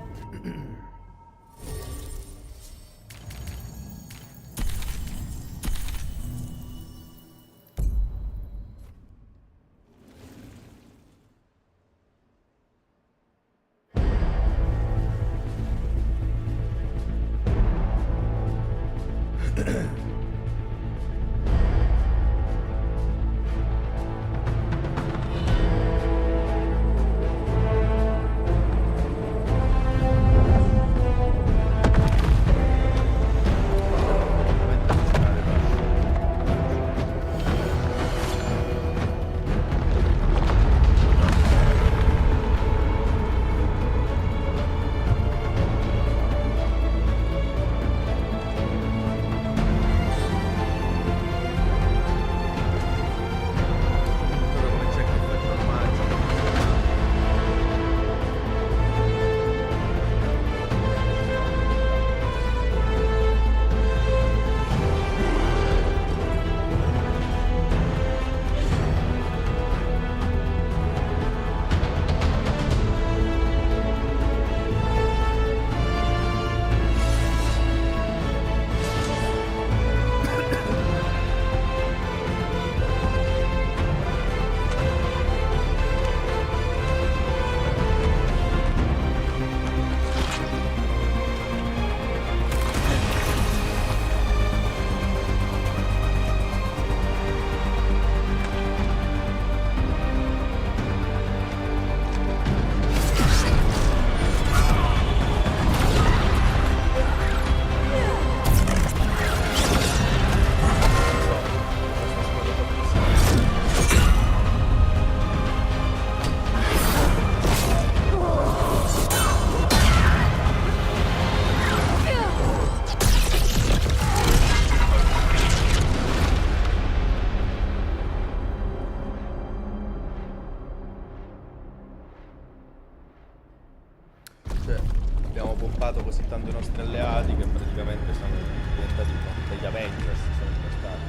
Abbiamo pompato così tanto i nostri alleati che praticamente sono diventati degli Avengers, sono diventati.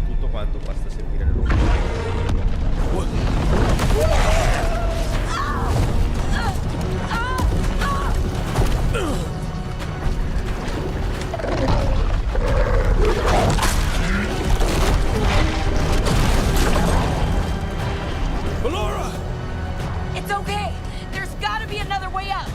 Tutto quanto basta seguire le loro. Ballora! It's okay. There's gotta be another way up.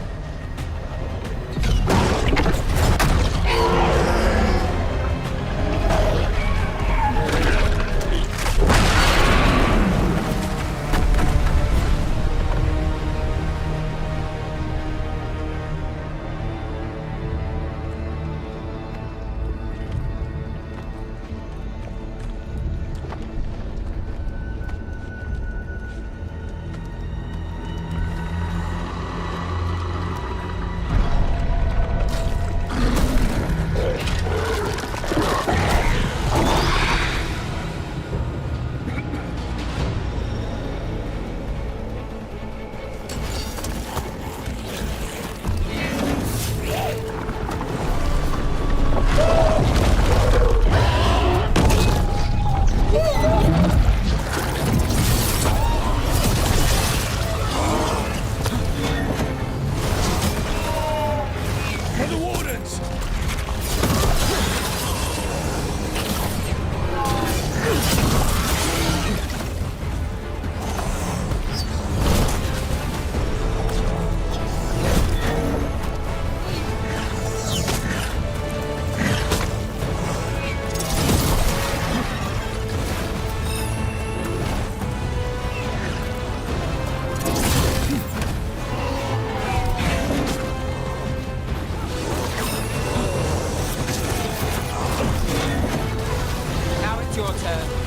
It's your turn.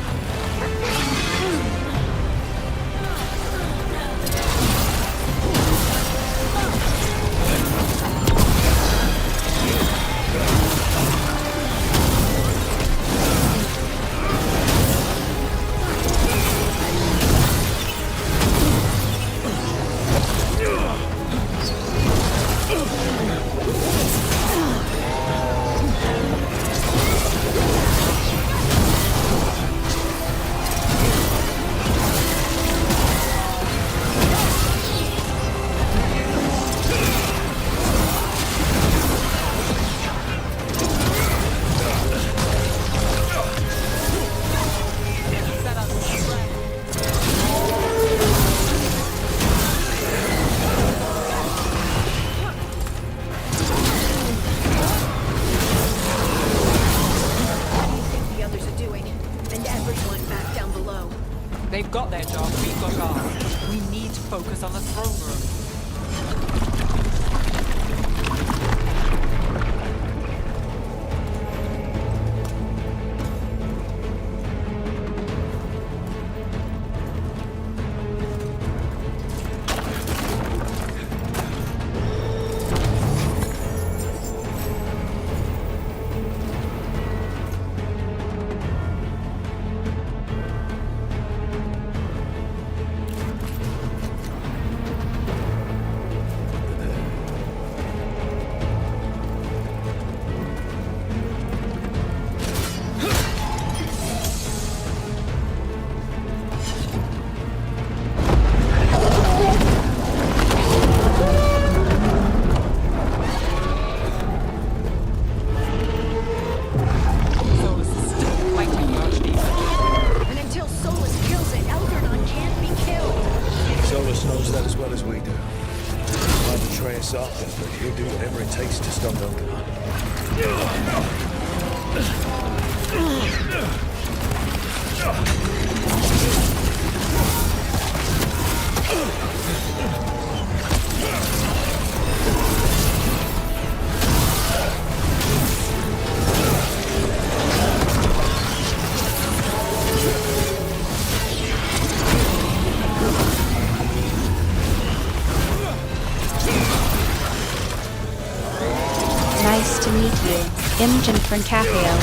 They've got their job, we've got ours. We need to focus on the throne room. He'll do whatever it takes to stop Elganon. Nice to meet you. Imogen from Cathiel.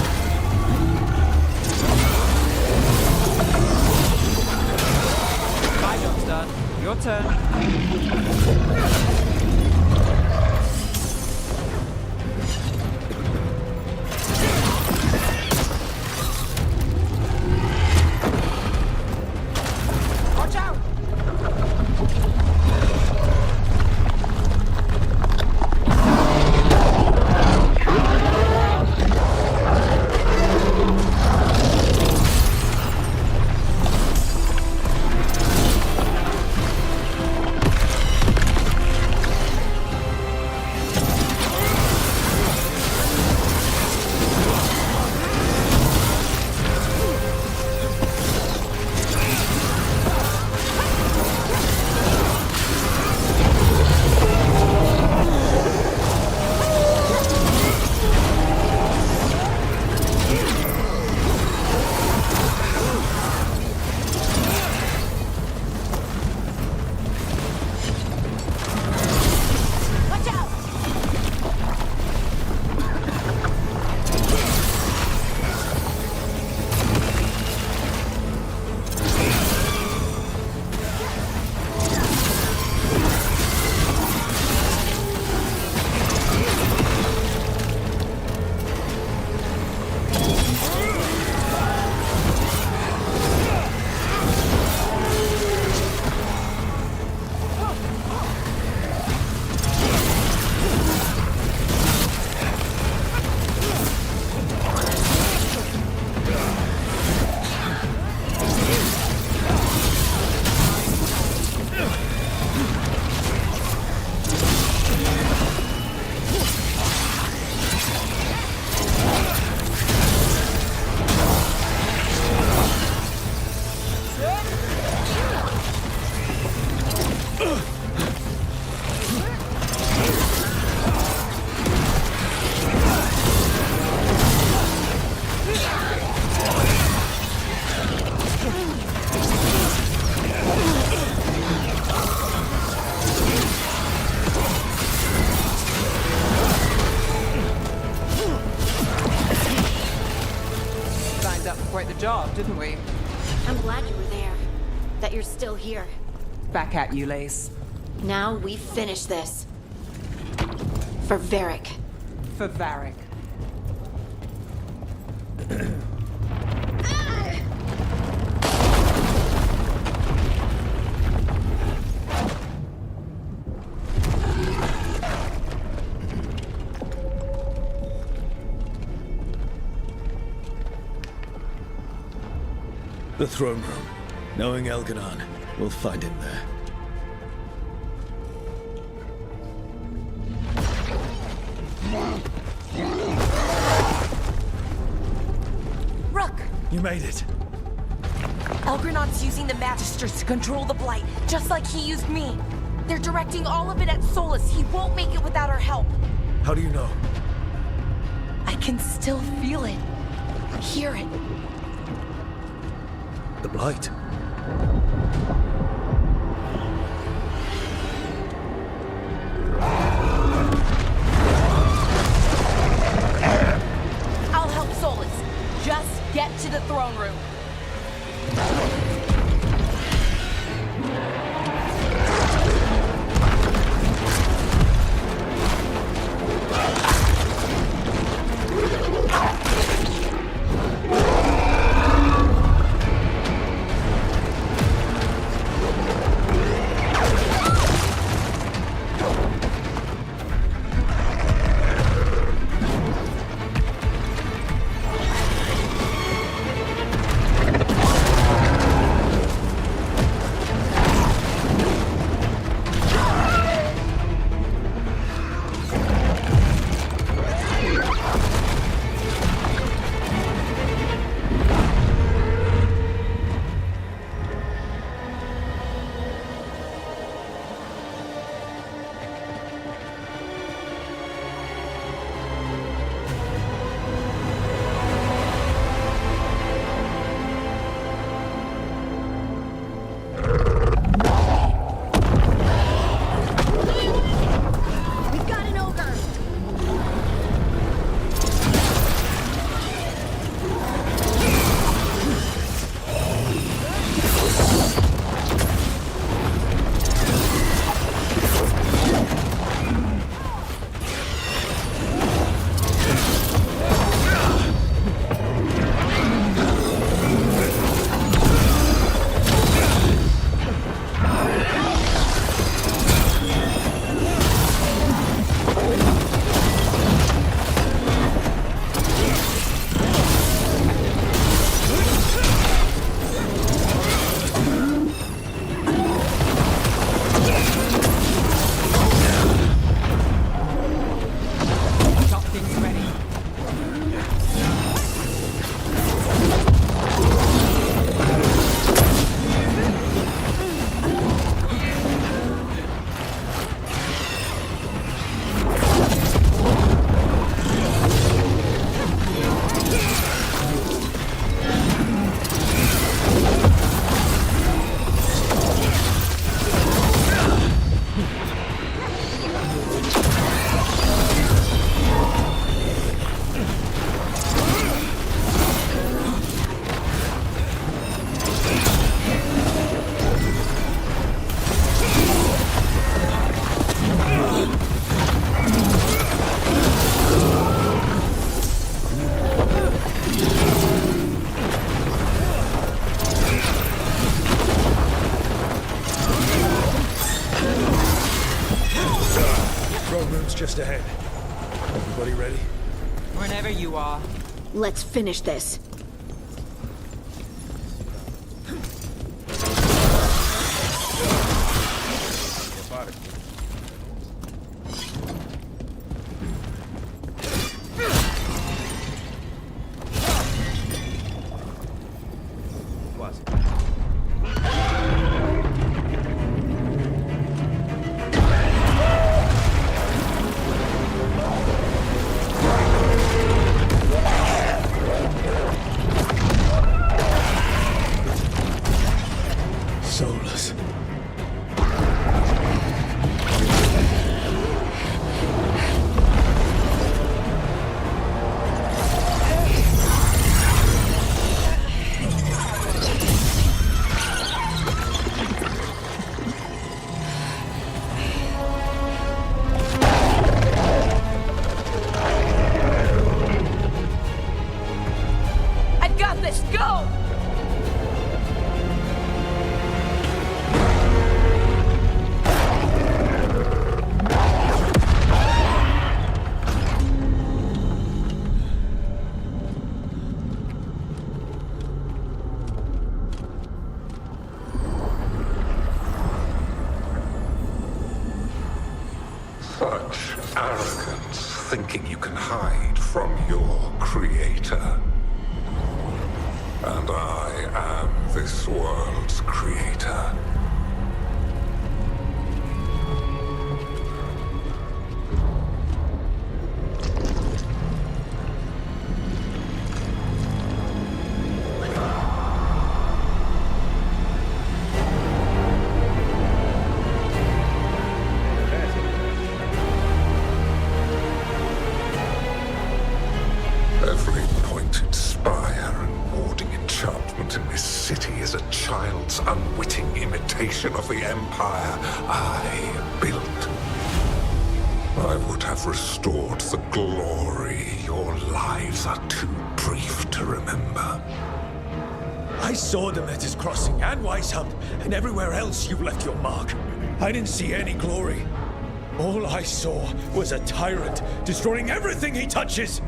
My job's done. Your turn. Watch out! quite the job, didn't we? I'm glad you were there. That you're still here. Back at you, Lace. Now we finish this. For Varric. For Varric. The throne room. Knowing Elganon, we'll find him there. Rook! You made it. Elgranon's using the Magisters to control the Blight, just like he used me. They're directing all of it at Solus. He won't make it without our help. How do you know? I can still feel it. Hear it. The Blight. I'll help Solus. Just get to the throne room. Just ahead. Everybody ready? Whenever you are. Let's finish this. Solus. this! Go! Such arrogance, thinking you can hide from your creator. And I am this world's creator. Every pointed spire and warding enchantment in this city is a child's unwitting imitation of the empire I built. I would have restored the glory. Your lives are too brief to remember. I saw them at his crossing and Weishaupt, and everywhere else you've left your mark. I didn't see any glory. All I saw was a tyrant destroying everything he touches.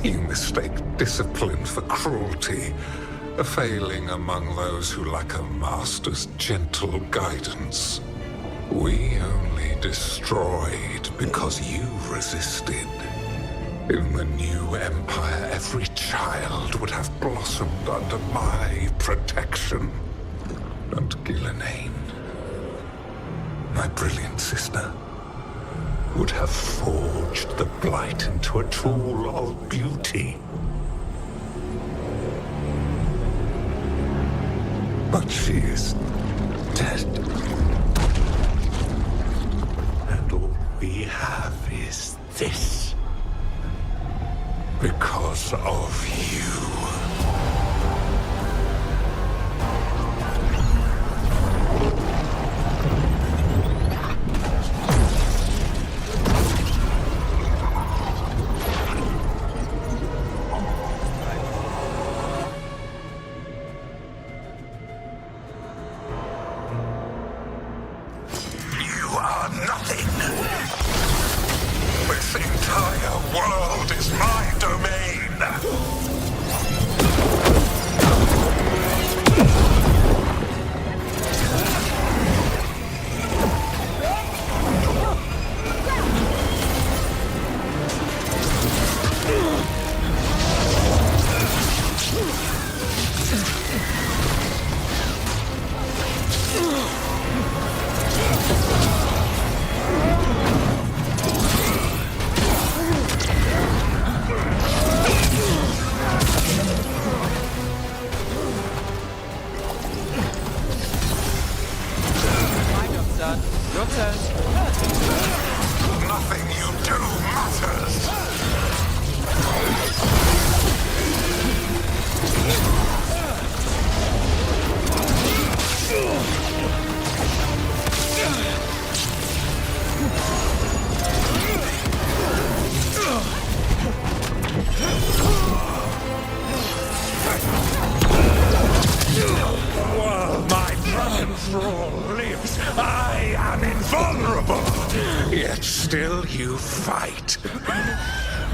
You mistake discipline for cruelty, a failing among those who lack a master's gentle guidance. We only destroyed because you resisted. In the new empire, every child would have blossomed under my protection. And Gillenane, my brilliant sister, would have forged the Blight into a tool of beauty. But she is dead. And all we have is this. Because of you. This entire world is my domain! Your turn. Nothing you do matters. While my dragon thrall lives, I am invulnerable. Yet still you fight.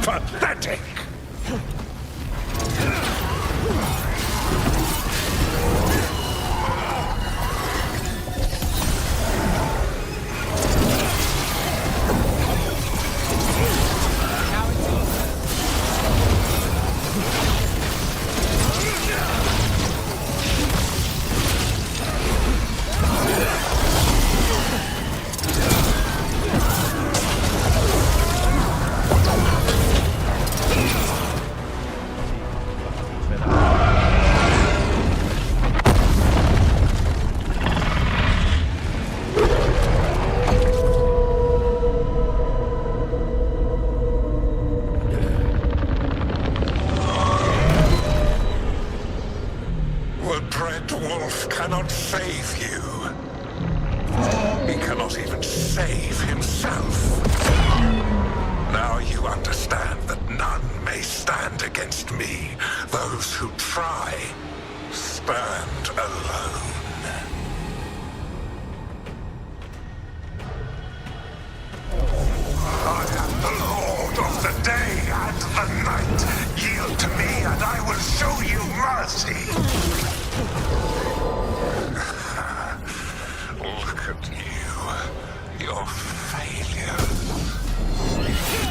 Pathetic. Cannot save you. He cannot even save himself. Now you understand that none may stand against me. Those who try stand alone. I am the Lord of the day and the night. Yield to me and I will show you mercy. Look at you. Your failures.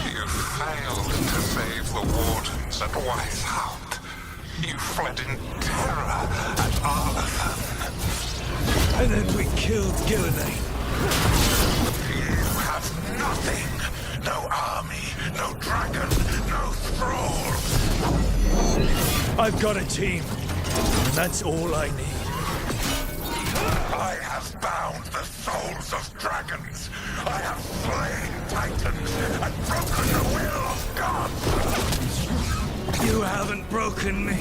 You failed to save the wardens at Weisshaupt. You fled in terror at Arlathan. And then we killed Gillenane. You have nothing. No army, no dragon, no thrall. I've got a team, and that's all I need. I have bound the souls of dragons. I have slain titans and broken the will of gods. You haven't broken me.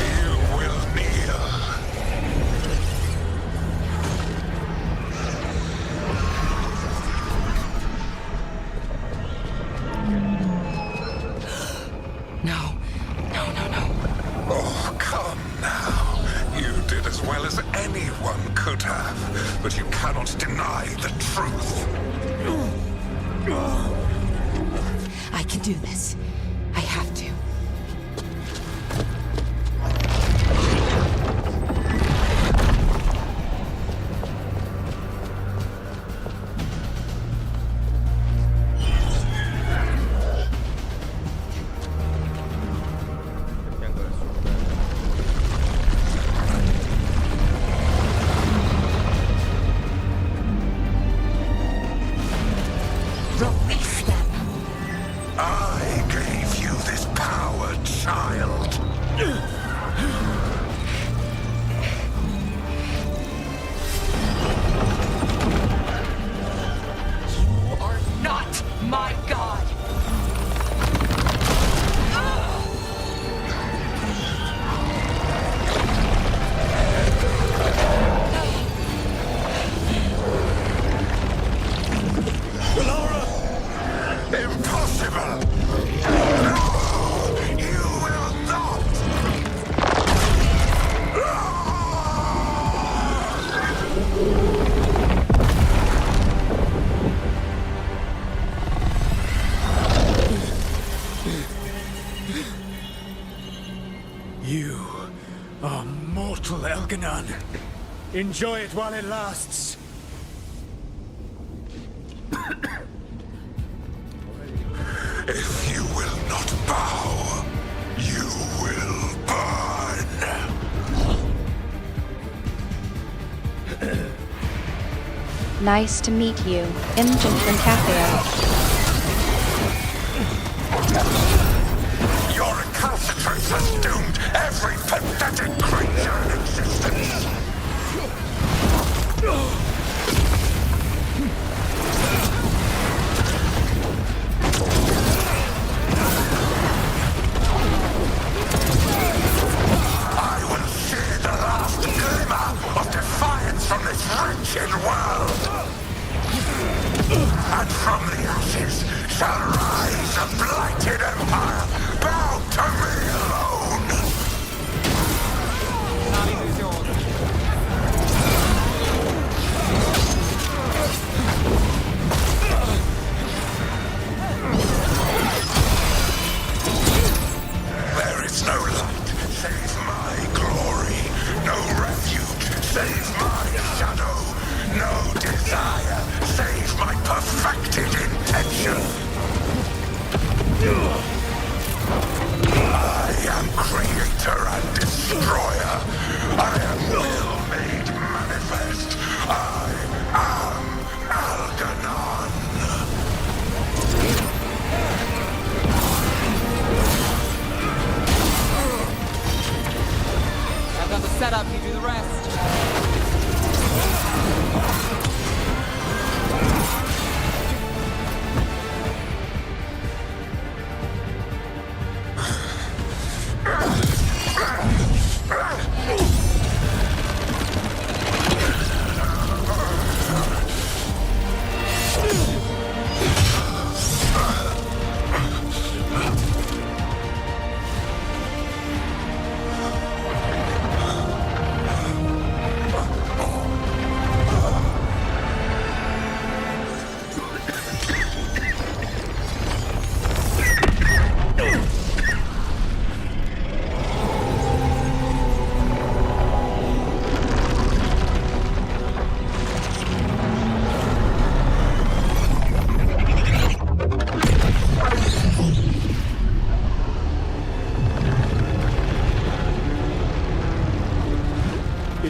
You will kneel. No. Oh, come now. You did as well as anyone could have, but you cannot deny the truth. I can do this. I have to. Release them. I gave you this power, child. You are not my god. Impossible! No! You will not! You are mortal, Elganon. Enjoy it while it lasts. If you will not bow, you will burn. Nice to meet you, Imogen from Catheo. Your recalcitrance has doomed every pathetic creature in existence. I will see the last glimmer of defiance from this wretched world. And from the ashes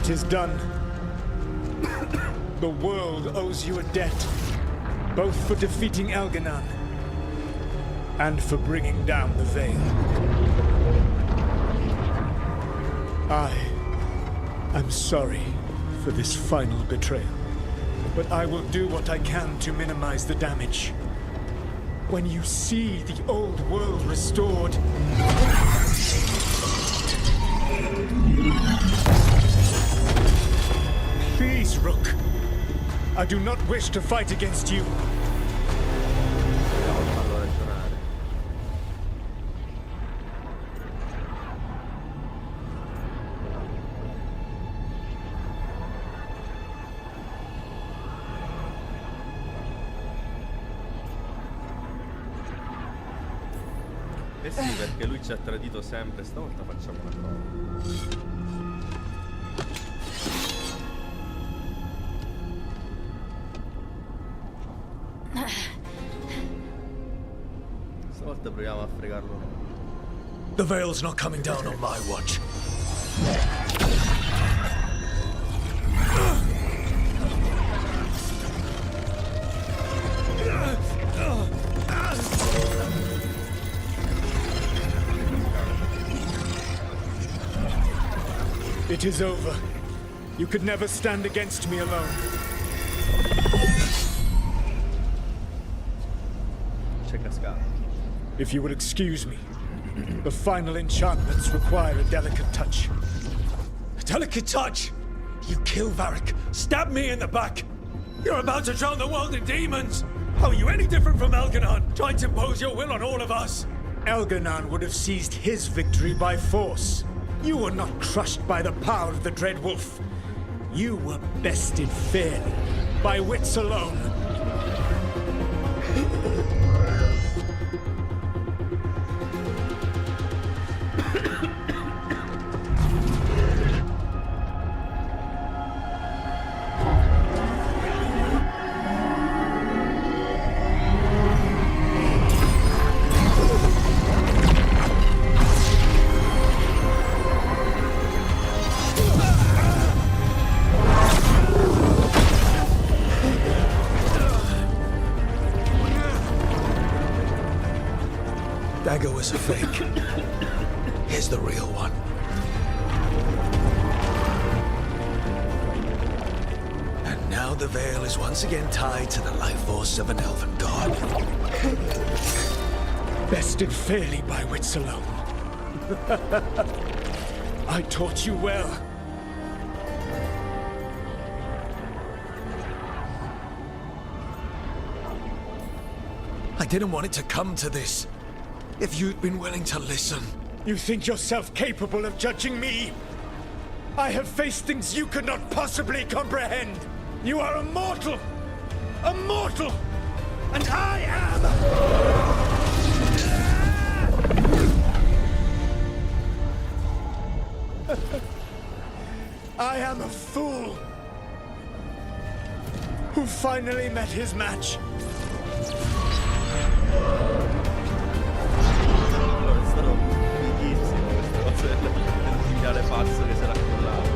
It is done. The world owes you a debt, both for defeating Elganon and for bringing down the Veil. I'm sorry for this final betrayal, but I will do what I can to minimize the damage. When you see the old world restored, please, Rook. I do not wish to fight against you. Eh sì, perché lui ci ha tradito sempre, stavolta facciamo una prova. Stavolta proviamo a fregarlo. The Veil's not coming down on my watch. It is over. You could never stand against me alone. C'è cascato. If you will excuse me, the final enchantments require a delicate touch. A delicate touch? You kill Varric, stab me in the back. You're about to drown the world in demons. How are you any different from Elganon, trying to impose your will on all of us? Elganon would have seized his victory by force. You were not crushed by the power of the Dread Wolf. You were bested fairly, by wits alone. Dagger was a fake. Here's the real one. And now the Veil is once again tied to the life force of an elven god. Bested fairly by wits alone. I taught you well. I didn't want it to come to this. If you'd been willing to listen. You think yourself capable of judging me? I have faced things you could not possibly comprehend. You are a mortal! A mortal! And I am... I am a fool who finally met his match. Il finale pazzo che si era accollato.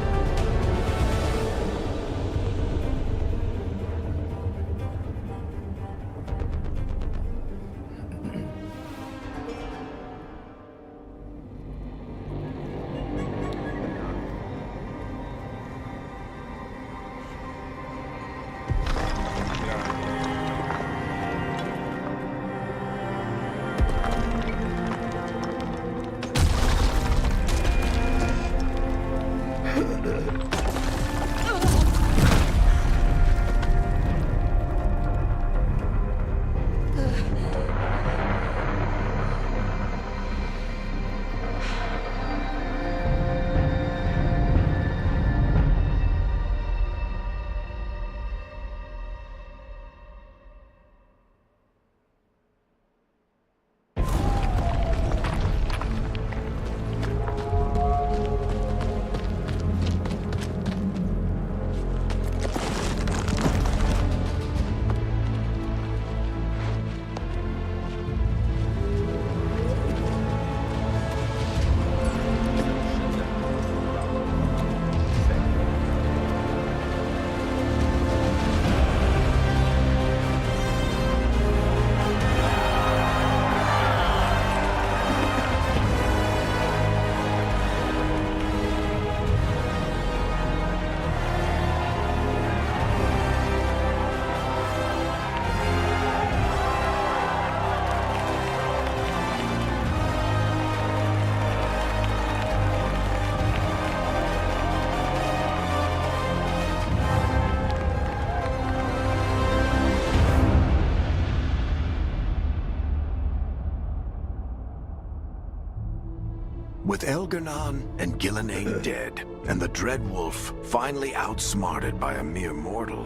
With Elgar'nan and Gillenane dead, and the Dread Wolf finally outsmarted by a mere mortal,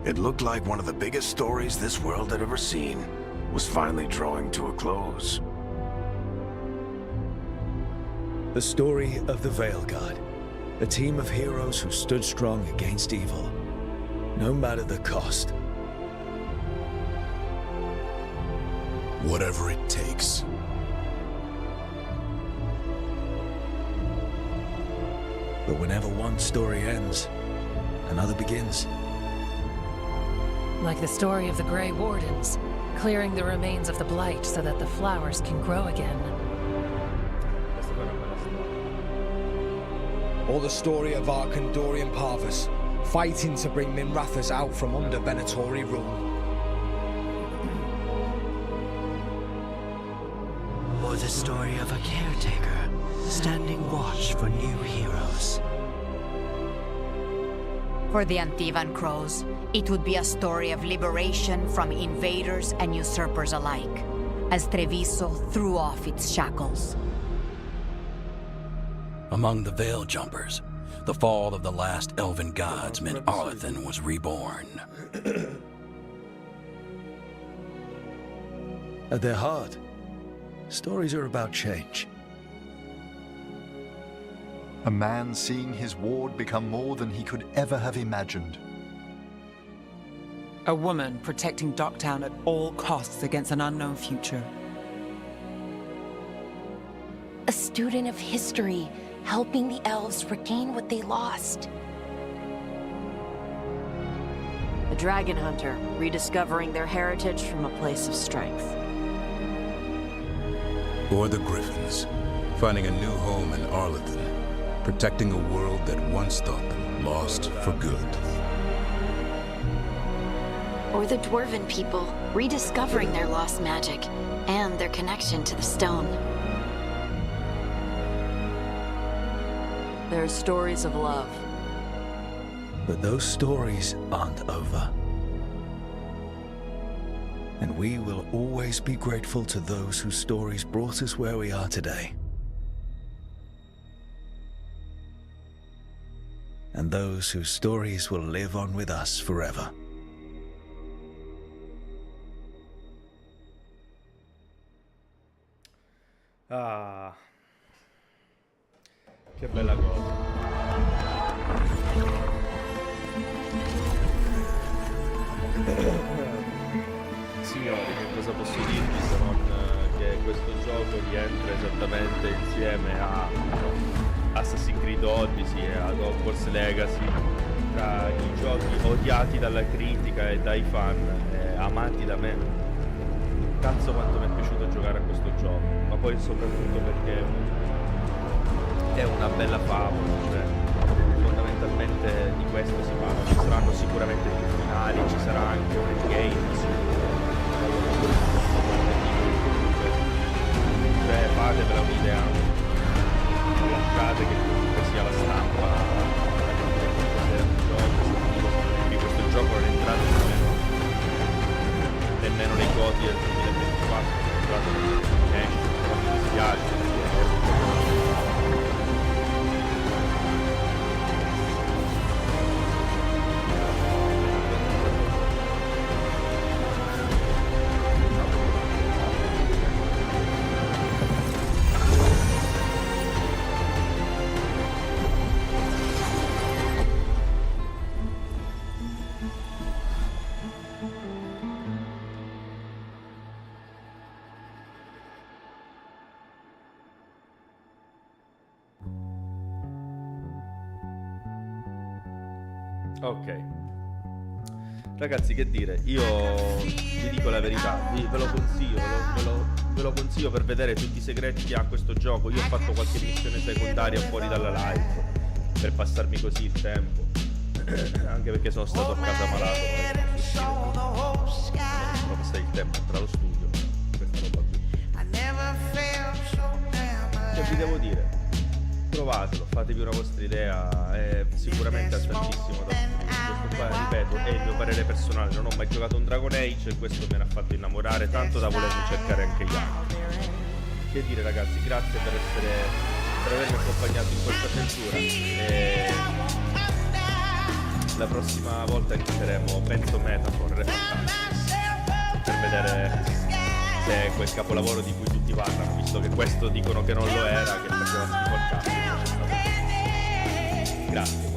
it looked like one of the biggest stories this world had ever seen was finally drawing to a close. The story of the Veilguard, a team of heroes who stood strong against evil, no matter the cost. Whatever it takes. But whenever one story ends, another begins. Like the story of the Grey Wardens, clearing the remains of the Blight so that the flowers can grow again. Or the story of Arkandorian Parvus, fighting to bring Minrathous out from under Venatori rule. Or the story of a caretaker, standing watch for new heroes. For the Antivan Crows, it would be a story of liberation from invaders and usurpers alike, as Treviso threw off its shackles. Among the Veil Jumpers, the fall of the last elven gods meant Arlathan was reborn. At their heart, stories are about change. A man seeing his ward become more than he could ever have imagined. A woman protecting Docktown at all costs against an unknown future. A student of history, helping the elves regain what they lost. A dragon hunter, rediscovering their heritage from a place of strength. Or the Griffins, finding a new home in Arlathan, protecting a world that once thought them lost for good. Or the Dwarven people, rediscovering their lost magic and their connection to the stone. There are stories of love. But those stories aren't over. And we will always be grateful to those whose stories brought us where we are today. And those whose stories will live on with us forever. Ah, che bella cosa. Signori, che cosa posso dirvi se non che questo gioco rientra esattamente insieme a Assassin's Creed Odyssey e ad Hogwarts Legacy tra i giochi odiati dalla critica e dai fan e amati da me. Cazzo quanto mi è piaciuto giocare a questo gioco, ma poi soprattutto perché è una bella favola, cioè fondamentalmente di questo si parla. Ci saranno sicuramente più finali, ci sarà anche un endgame, cioè fatevela un'idea, lasciate che comunque sia la stampa di questo gioco non è entrato nemmeno nei goti del 2024, è entrato nel però mi dispiace Ok, ragazzi, che dire, io vi dico la verità, ve lo consiglio, ve lo consiglio per vedere tutti i segreti che ha questo gioco. Io ho fatto qualche missione secondaria fuori dalla live per passarmi così il tempo, anche perché sono stato a casa malato, non sono passato il tempo tra lo studio, questa roba qui. Che vi devo dire? Provatelo, fatevi una vostra idea, è sicuramente tantissimo da questo qua, ripeto, è il mio parere personale, non ho mai giocato un Dragon Age e questo me ne ha fatto innamorare tanto da volermi cercare anche gli altri. Che dire ragazzi, grazie per essere per avermi accompagnato in questa avventura e la prossima volta inizieremo, penso, Metaphor Re Fantasma, per vedere se è quel capolavoro di cui tutti parlano, visto che questo dicono che non lo era, che faceva schifo al cazzo. Grazie.